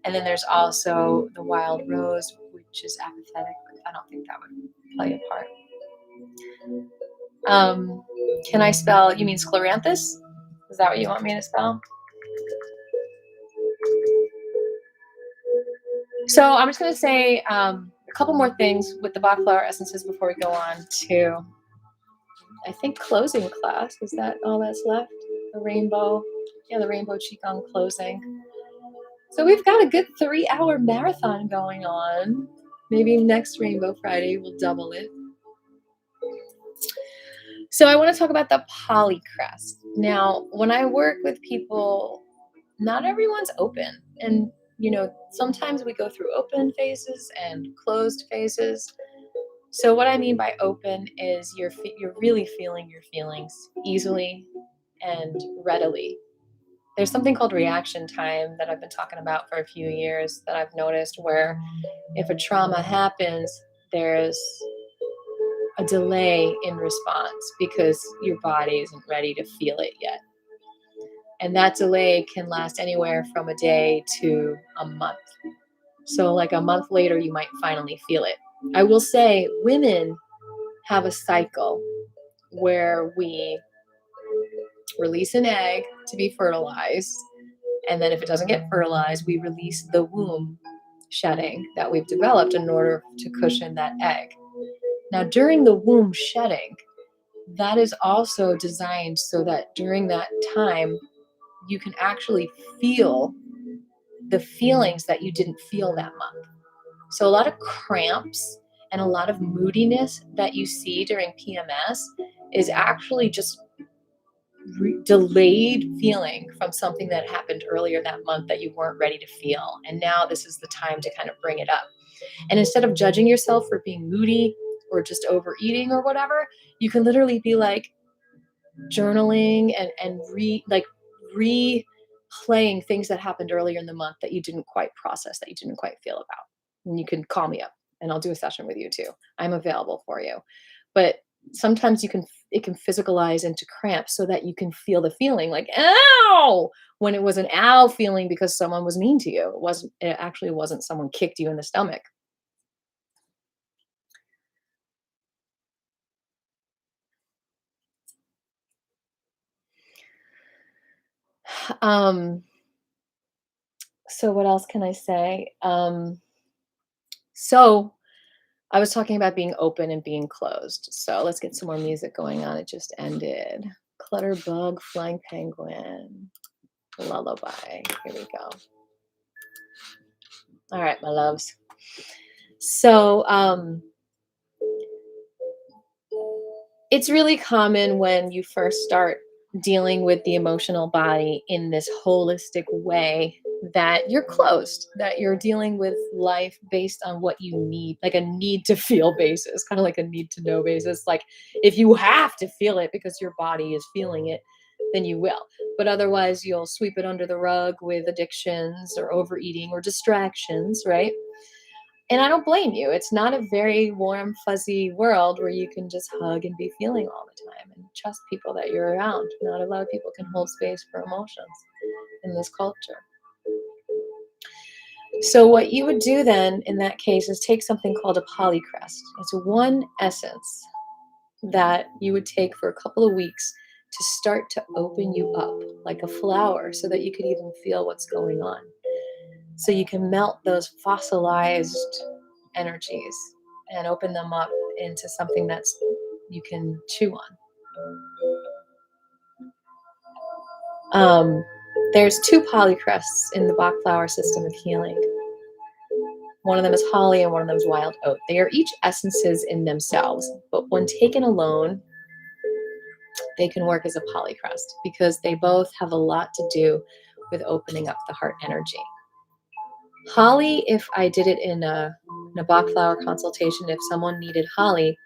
And then there's also the wild rose, which is apathetic. I don't think that would play a part. Can I spell, you mean scleranthus? Is that what you want me to spell? So I'm just going to say a couple more things with the Bach flower essences before we go on to, I think, closing class. Is that all that's left? The rainbow Qigong closing. So we've got a good 3-hour marathon going on. Maybe next Rainbow Friday we'll double it. So I want to talk about the polycrest. Now, when I work with people, not everyone's open. And, sometimes we go through open phases and closed phases. So what I mean by open is you're really feeling your feelings easily and readily. There's something called reaction time that I've been talking about for a few years that I've noticed, where if a trauma happens, there's a delay in response because your body isn't ready to feel it yet. And that delay can last anywhere from a day to a month. So like a month later, you might finally feel it. I will say women have a cycle where we release an egg to be fertilized. And then if it doesn't get fertilized, we release the womb shedding that we've developed in order to cushion that egg. Now, during the womb shedding, that is also designed so that during that time, you can actually feel the feelings that you didn't feel that month. So a lot of cramps and a lot of moodiness that you see during PMS is actually just delayed feeling from something that happened earlier that month that you weren't ready to feel. And now this is the time to kind of bring it up. And instead of judging yourself for being moody or just overeating or whatever, you can literally be like, journaling and replaying things that happened earlier in the month that you didn't quite process, that you didn't quite feel about. And you can call me up and I'll do a session with you too. I'm available for you. But sometimes it can physicalize into cramps so that you can feel the feeling like ow, when it was an ow feeling because someone was mean to you. It actually wasn't someone kicked you in the stomach. So what else can I say? So I was talking about being open and being closed. So let's get some more music going on. It just ended. Clutterbug, Flying Penguin, Lullaby. Here we go. All right, my loves. So it's really common when you first start dealing with the emotional body in this holistic way that you're closed, that you're dealing with life based on what you need, like a need to feel basis, kind of like a need to know basis. Like if you have to feel it because your body is feeling it, then you will. But otherwise, you'll sweep it under the rug with addictions or overeating or distractions, right? And I don't blame you. It's not a very warm, fuzzy world where you can just hug and be feeling all the time and trust people that you're around. Not a lot of people can hold space for emotions in this culture. So what you would do then in that case is take something called a polycrest. It's one essence that you would take for a couple of weeks to start to open you up like a flower so that you could even feel what's going on. So you can melt those fossilized energies and open them up into something that's you can chew on. There's two polycrests in the Bach flower system of healing. One of them is holly and one of them is wild oat. They are each essences in themselves, but when taken alone, they can work as a polycrest because they both have a lot to do with opening up the heart energy. Holly, if I did it in a Bach flower consultation, if someone needed holly,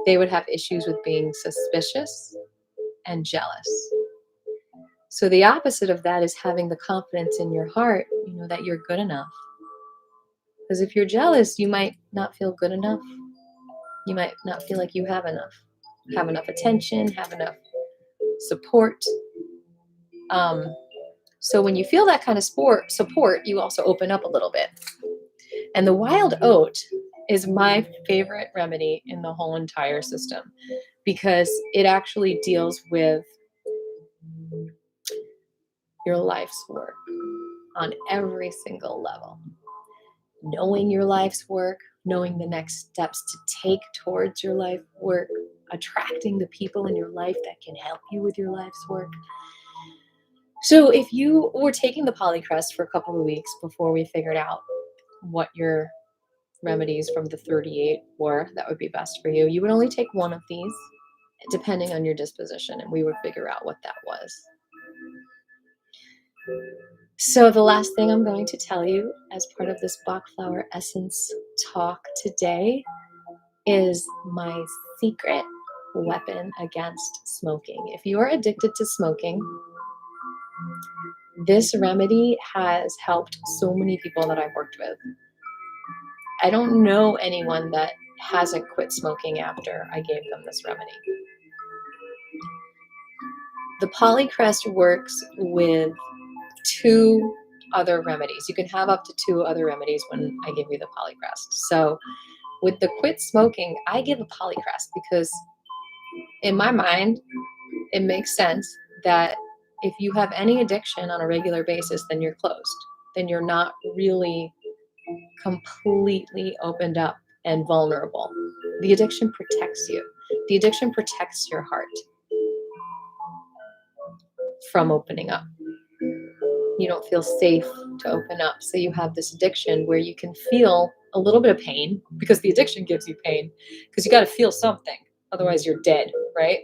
they would have issues with being suspicious and jealous. So the opposite of that is having the confidence in your heart, that you're good enough. Because if you're jealous, you might not feel good enough. You might not feel like you have enough attention, have enough support. So when you feel that kind of support, you also open up a little bit. And the wild oat is my favorite remedy in the whole entire system because it actually deals with your life's work on every single level. Knowing your life's work, knowing the next steps to take towards your life work, attracting the people in your life that can help you with your life's work. So if you were taking the polycrest for a couple of weeks before we figured out what your remedies from the 38 were that would be best for you, you would only take one of these depending on your disposition, and we would figure out what that was. So the last thing I'm going to tell you as part of this Bach flower essence talk today is my secret weapon against smoking. If you are addicted to smoking, this remedy has helped so many people that I've worked with. I don't know anyone that hasn't quit smoking after I gave them this remedy. The polycrest works with 2 other remedies. You can have up to 2 other remedies when I give you the polycrest. So with the quit smoking, I give a polycrest because in my mind, it makes sense that if you have any addiction on a regular basis, then you're closed. Then you're not really completely opened up and vulnerable. The addiction protects you. The addiction protects your heart from opening up. You don't feel safe to open up. So you have this addiction where you can feel a little bit of pain because the addiction gives you pain because you got to feel something. Otherwise you're dead, right?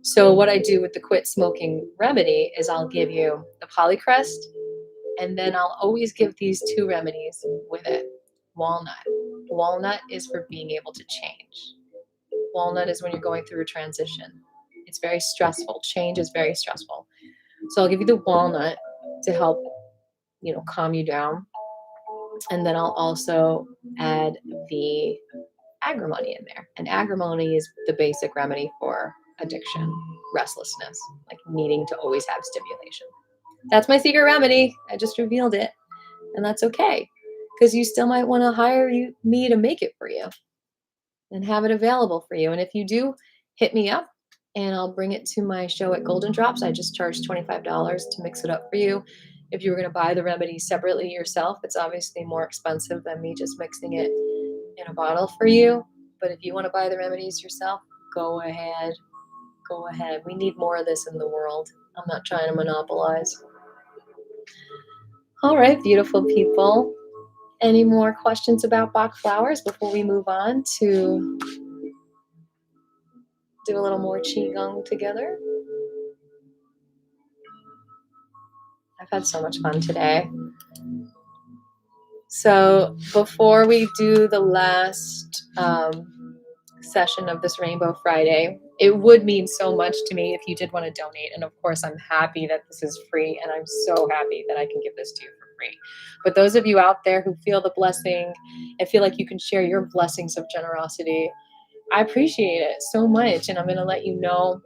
So what I do with the quit smoking remedy is I'll give you the polycrest and then I'll always give these 2 remedies with it. Walnut. Walnut is for being able to change. Walnut is when you're going through a transition. It's very stressful. Change is very stressful. So I'll give you the walnut to help, you know, calm you down. And then I'll also add the agrimony in there. And agrimony is the basic remedy for addiction, restlessness, like needing to always have stimulation. That's my secret remedy. I just revealed it. And that's okay, because you still might want to hire me to make it for you and have it available for you. And if you do, hit me up and I'll bring it to my show at Golden Drops. I just charge $25 to mix it up for you. If you were going to buy the remedies separately yourself, it's obviously more expensive than me just mixing it in a bottle for you. But if you want to buy the remedies yourself, go ahead. Go ahead. We need more of this in the world. I'm not trying to monopolize. All right, beautiful people. Any more questions about Bach flowers before we move on to do a little more Qigong together? I've had so much fun today. So before we do the last session of this Rainbow Friday, it would mean so much to me if you did want to donate. And of course, I'm happy that this is free, and I'm so happy that I can give this to you for free. But those of you out there who feel the blessing and feel like you can share your blessings of generosity, I appreciate it so much. And I'm going to let you know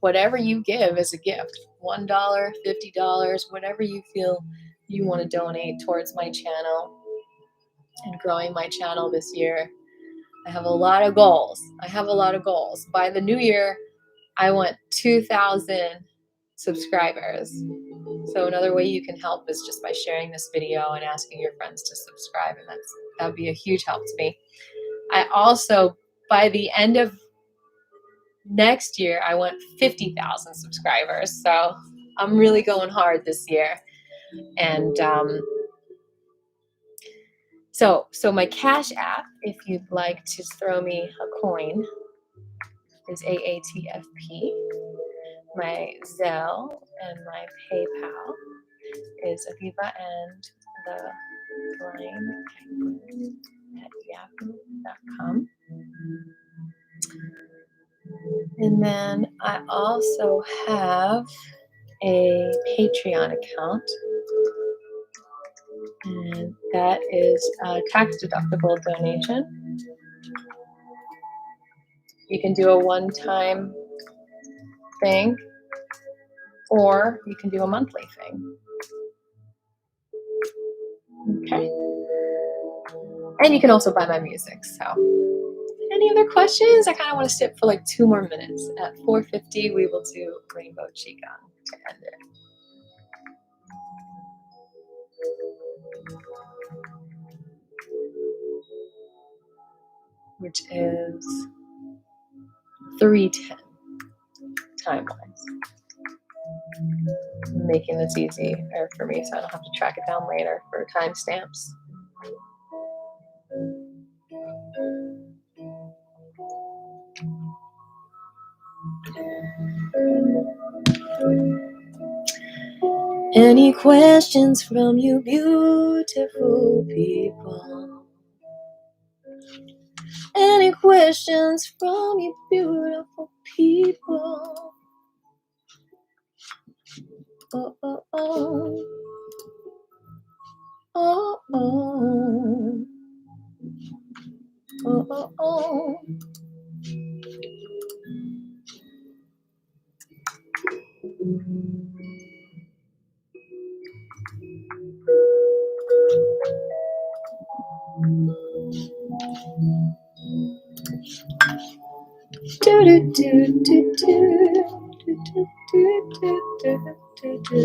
whatever you give is a gift. $1, $50, whatever you feel you want to donate towards my channel and growing my channel this year. I have a lot of goals. By the new year, I want 2,000 subscribers. So another way you can help is just by sharing this video and asking your friends to subscribe. And that would be a huge help to me. I also, by the end of next year, I want 50,000 subscribers. So I'm really going hard this year. And so my Cash App, if you'd like to throw me a coin, is AATFP. My Zelle and my PayPal is Aviva and the Blind Penguin at yahoo.com. And then I also have a Patreon account, and that is a tax-deductible donation. You can do a one-time thing, or you can do a monthly thing. Okay. And you can also buy my music. So, any other questions? I kind of want to sit for like 2 more minutes. At 4:50, we will do Rainbow Qigong to end it. Which is 3:10 time-wise. I'm making this easier for me so I don't have to track it down later for timestamps. Any questions from you beautiful people? Any questions from you beautiful people? Oh, oh, oh. Oh, oh. Oh, oh, oh. Do do do do do do do do do do do.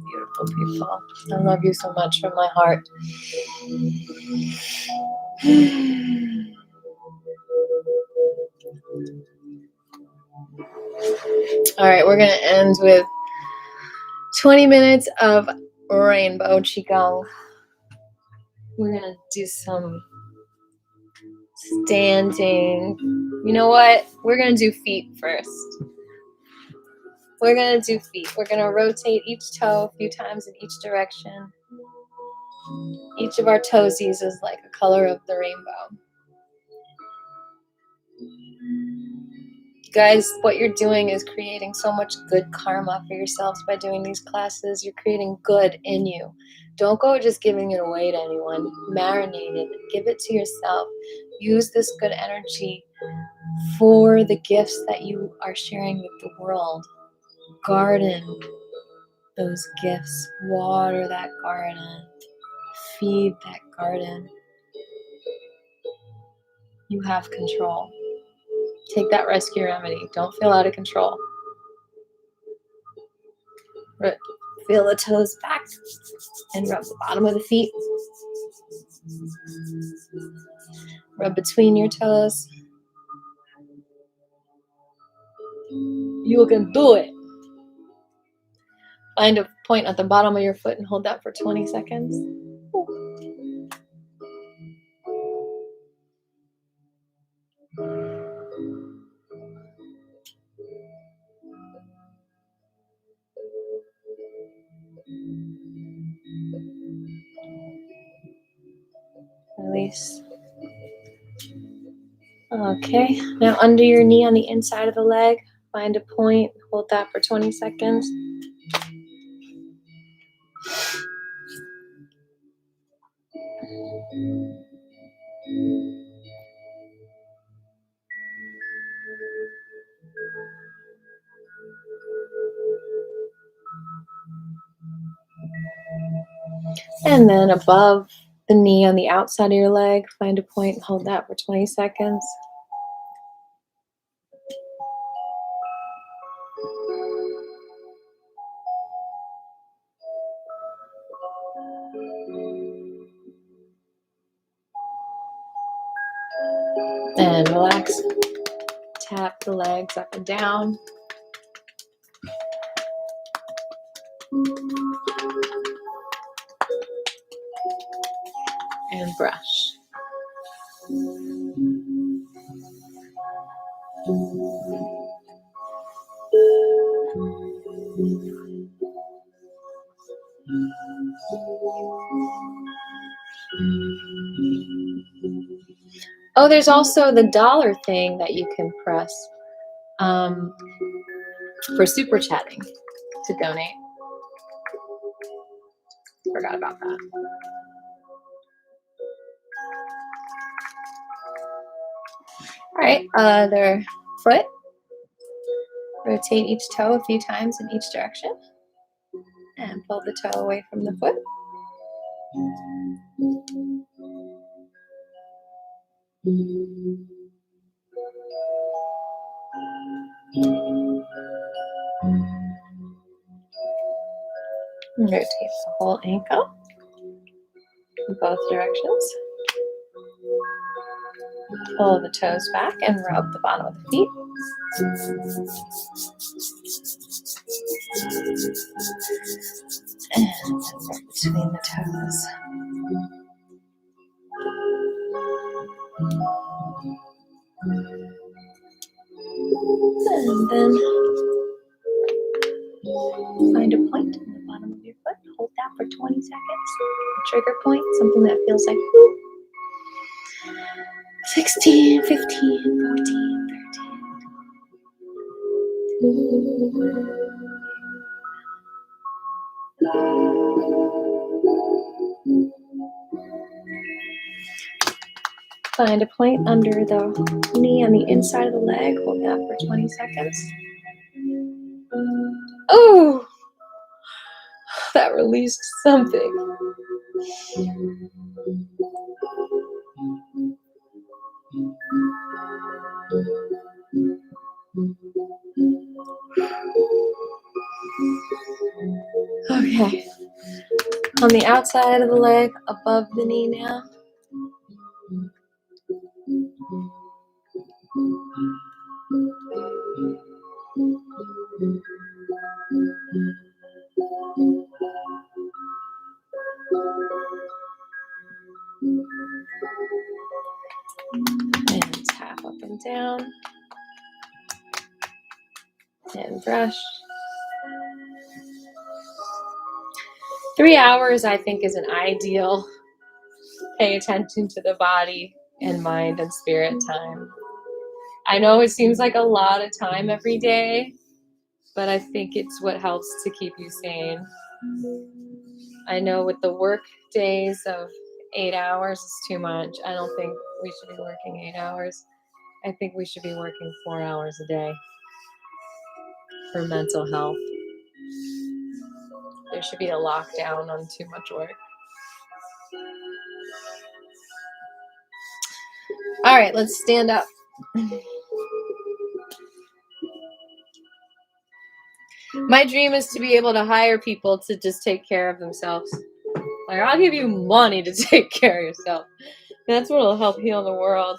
Beautiful people, I love you so much from my heart. All right, we're gonna end with 20 minutes of Rainbow Qigong. We're gonna do some standing. You know what? We're gonna do feet first. We're gonna do feet. We're gonna rotate each toe a few times in each direction. Each of our toesies is like a color of the rainbow. Guys, what you're doing is creating so much good karma for yourselves by doing these classes. You're creating good in you. Don't go just giving it away to anyone. Marinate it. Give it to yourself. Use this good energy for the gifts that you are sharing with the world. Garden those gifts. Water that garden. Feed that garden. You have control. Take that rescue remedy. Don't feel out of control. Feel the toes back and rub the bottom of the feet. Rub between your toes. You can do it. Find a point at the bottom of your foot and hold that for 20 seconds. Release. Okay, now under your knee on the inside of the leg, find a point, hold that for 20 seconds. And then above the knee on the outside of your leg, find a point and hold that for 20 seconds. And relax. Tap the legs up and down. And brush. Oh, there's also the dollar thing that you can press for super chatting to donate. Forgot about that. All right, other foot. Rotate each toe a few times in each direction. And pull the toe away from the foot. And rotate the whole ankle in both directions. Pull the toes back and rub the bottom of the feet. And rub between the toes. And then find a point on the bottom of your foot. Hold that for 20 seconds. A trigger point, something that feels like 16, 15, 14, 13. Find a point under the knee on the inside of the leg. Hold that for 20 seconds. Oh, that released something. Okay. On the outside of the leg, above the knee now. And tap up and down. And brush. 3 hours, I think, is an ideal pay attention to the body and mind and spirit time. I know it seems like a lot of time every day, but I think it's what helps to keep you sane. I know with the work days of 8 hours is too much. I don't think we should be working 8 hours. I think we should be working 4 hours a day for mental health. There should be a lockdown on too much work. All right, let's stand up. My dream is to be able to hire people to just take care of themselves. Like, I'll give you money to take care of yourself. That's what will help heal the world.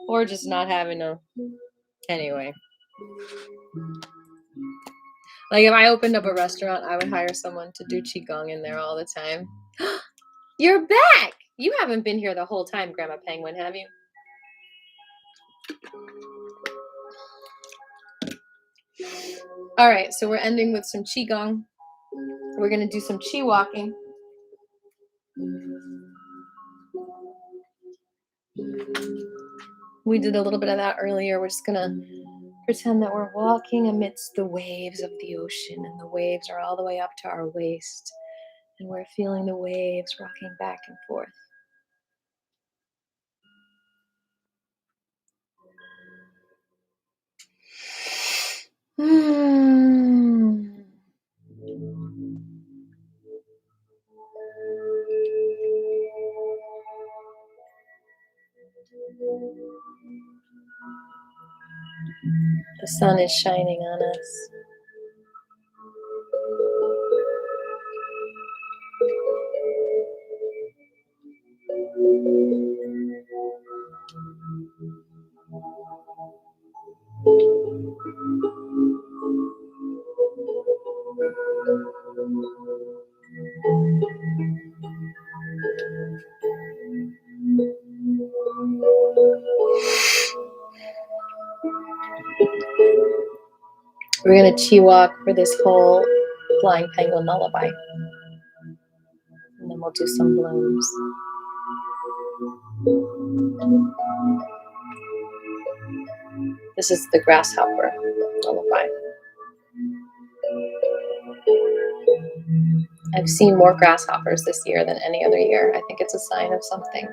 Or just not having to. Anyway. Like, if I opened up a restaurant, I would hire someone to do Qigong in there all the time. You're back! You haven't been here the whole time, Grandma Penguin, have you? All right, so we're ending with some Qigong. We're going to do some Qi walking. We did a little bit of that earlier. We're just going to pretend that we're walking amidst the waves of the ocean, and the waves are all the way up to our waist. And we're feeling the waves rocking back and forth. The sun is shining on us. We're going to Qi walk for this whole Flying Penguin Lullaby. And then we'll do some blooms. This is the Grasshopper Lullaby. I've seen more grasshoppers this year than any other year. I think it's a sign of something.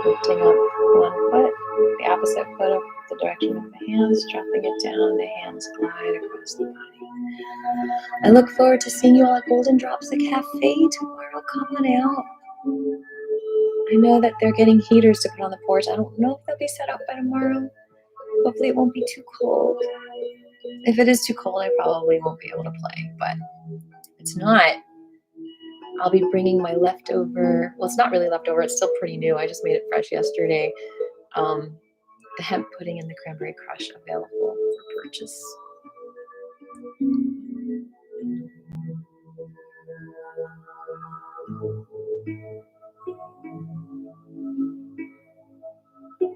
Lifting up one foot, the opposite foot up the direction of the hands, dropping it down, the hands glide across the body. I look forward to seeing you all at Golden Drops the Cafe tomorrow. Come on out. I know that they're getting heaters to put on the porch. I don't know if they'll be set up by tomorrow. Hopefully it won't be too cold. If it is too cold, I probably won't be able to play, but if it's not, I'll be bringing my leftover, well, it's not really leftover, it's still pretty new. I just made it fresh yesterday. The hemp pudding and the cranberry crush available for purchase.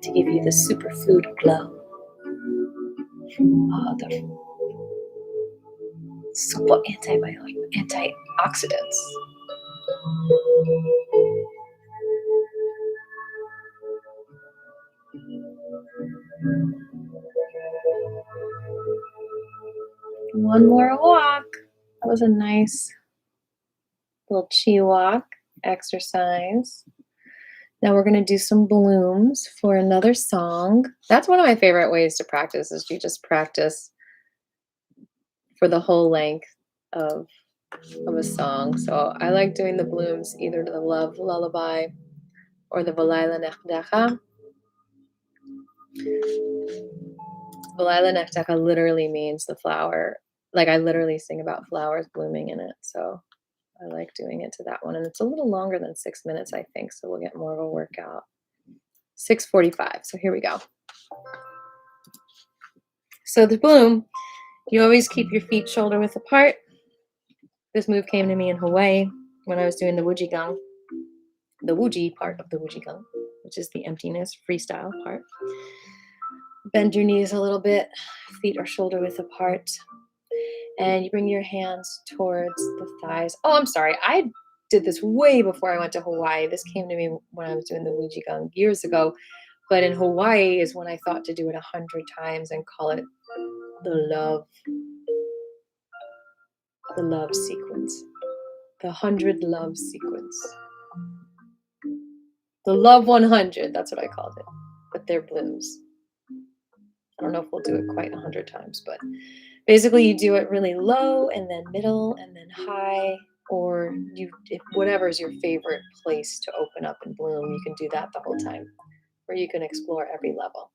To give you the superfood glow. The super antioxidants. One more walk. That was a nice little Qi walk exercise. Now we're going to do some blooms for another song. That's one of my favorite ways to practice, is you just practice for the whole length of a song. So I like doing the blooms either to the Love Lullaby or the Valayla Nekdecha. Valayla Nekdecha literally means the flower. Like, I literally sing about flowers blooming in it. So I like doing it to that one. And it's a little longer than 6 minutes, I think. So we'll get more of a workout. 6:45. So here we go. So the bloom, you always keep your feet shoulder width apart. This move came to me in Hawaii when I was doing the Qigong, the Wuji part of the Qigong, which is the emptiness freestyle part. Bend your knees a little bit, feet are shoulder width apart, and you bring your hands towards the thighs. Oh, I'm sorry, I did this way before I went to Hawaii. This came to me when I was doing the Qigong years ago, but in Hawaii is when I thought to do it 100 times and call it the love sequence, the 100 love sequence. The Love 100, that's what I called it, but they're blooms. I don't know if we'll do it quite 100 times, but basically you do it really low and then middle and then high, or whatever is your favorite place to open up and bloom, you can do that the whole time, or you can explore every level.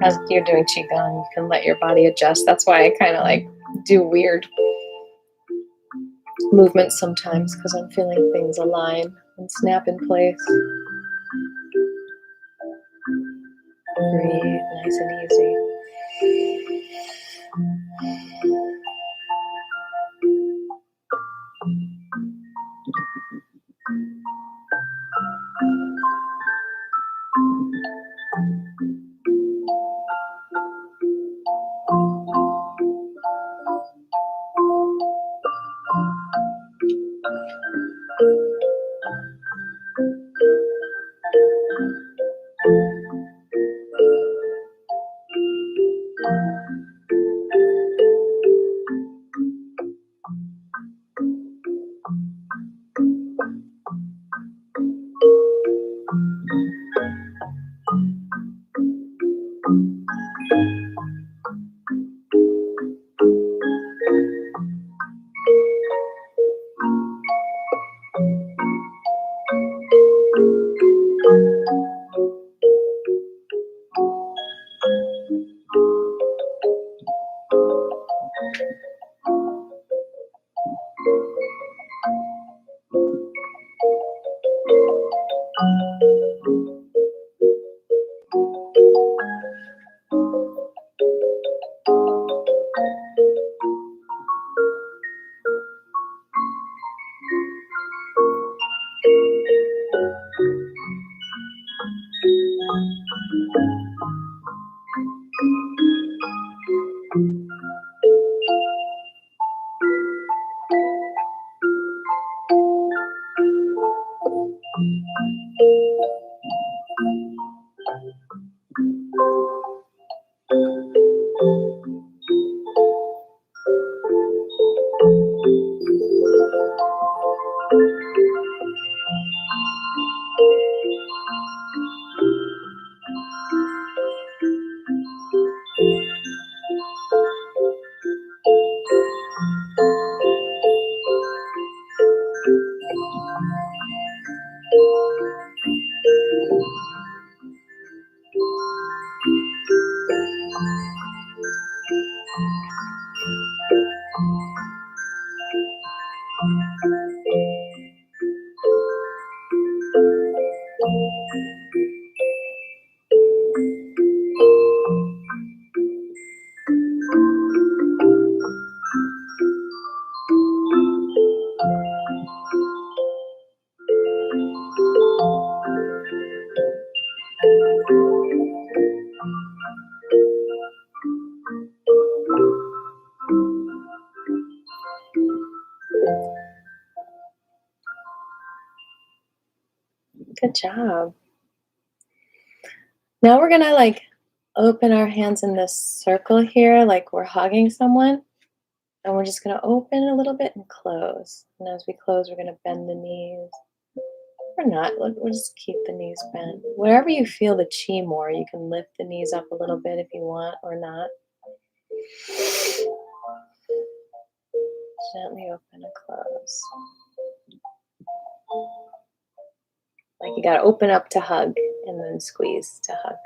As you're doing Qigong, you can let your body adjust. That's why I kind of like do weird movement sometimes because I'm feeling things align and snap in place. Breathe nice and easy. Good job. Now we're gonna like open our hands in this circle here, like we're hugging someone. And we're just gonna open a little bit and close. And as we close, we're gonna bend the knees. Or not, we'll just keep the knees bent. Wherever you feel the chi more, you can lift the knees up a little bit if you want or not. Gently open and close. Like you gotta open up to hug and then squeeze to hug.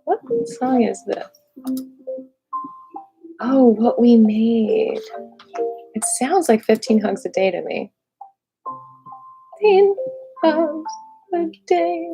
What song is this? Oh, What We Made. It sounds like 15 Hugs a Day to me. 15 Hugs a Day.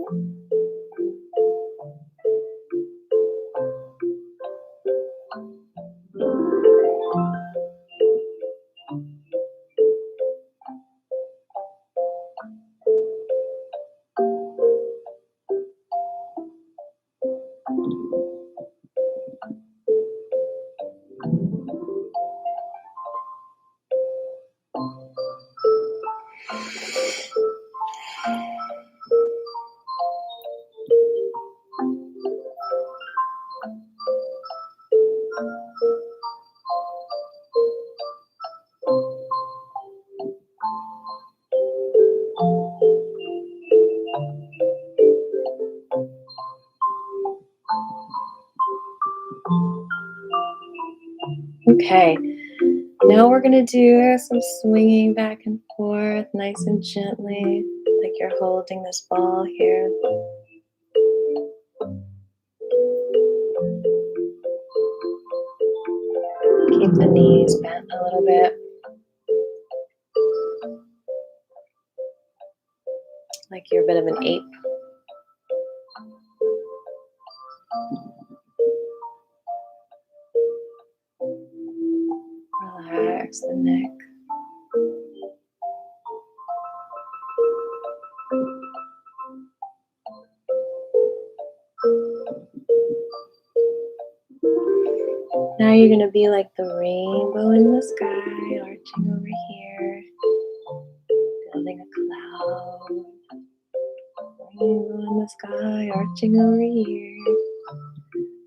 Okay, now we're gonna do some swinging back and forth, nice and gently. Like you're holding this ball here. Keep the knees bent a little bit. Like you're a bit of an ape. Relax the neck. Now you're going to be like the rainbow in the sky, arching over here, building a cloud. Rainbow in the sky, arching over here,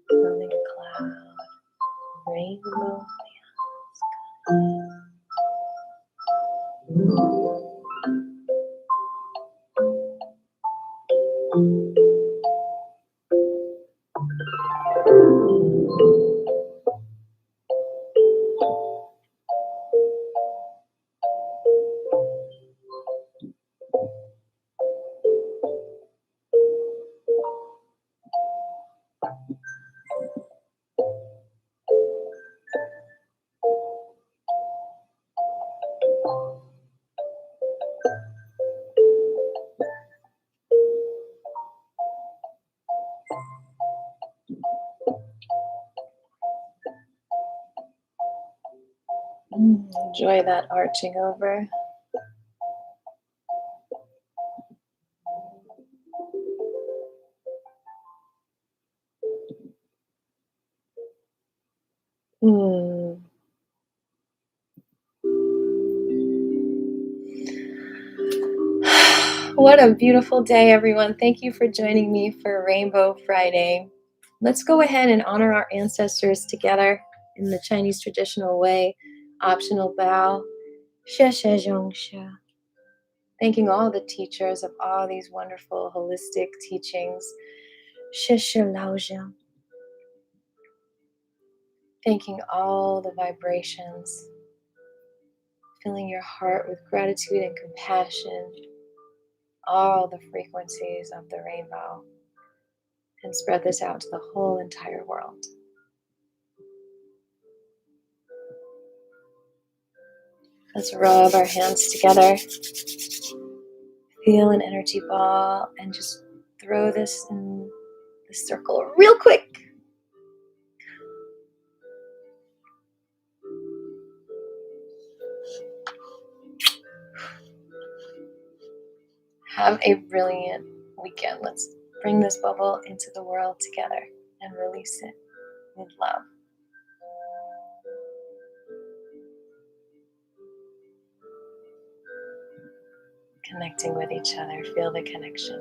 building a cloud. Rainbow in the sky. Enjoy that arching over. What a beautiful day, everyone. Thank you for joining me for Rainbow Friday. Let's go ahead and honor our ancestors together in the Chinese traditional way. Optional bow. Xie xie zhong xie. Thanking all the teachers of all these wonderful holistic teachings. Xie xie lao zhang. Thanking all the vibrations. Filling your heart with gratitude and compassion. All the frequencies of the rainbow. And spread this out to the whole entire world. Let's rub our hands together. Feel an energy ball and just throw this in the circle real quick. Have a brilliant weekend. Let's bring this bubble into the world together and release it with love. Connecting with each other. Feel the connection.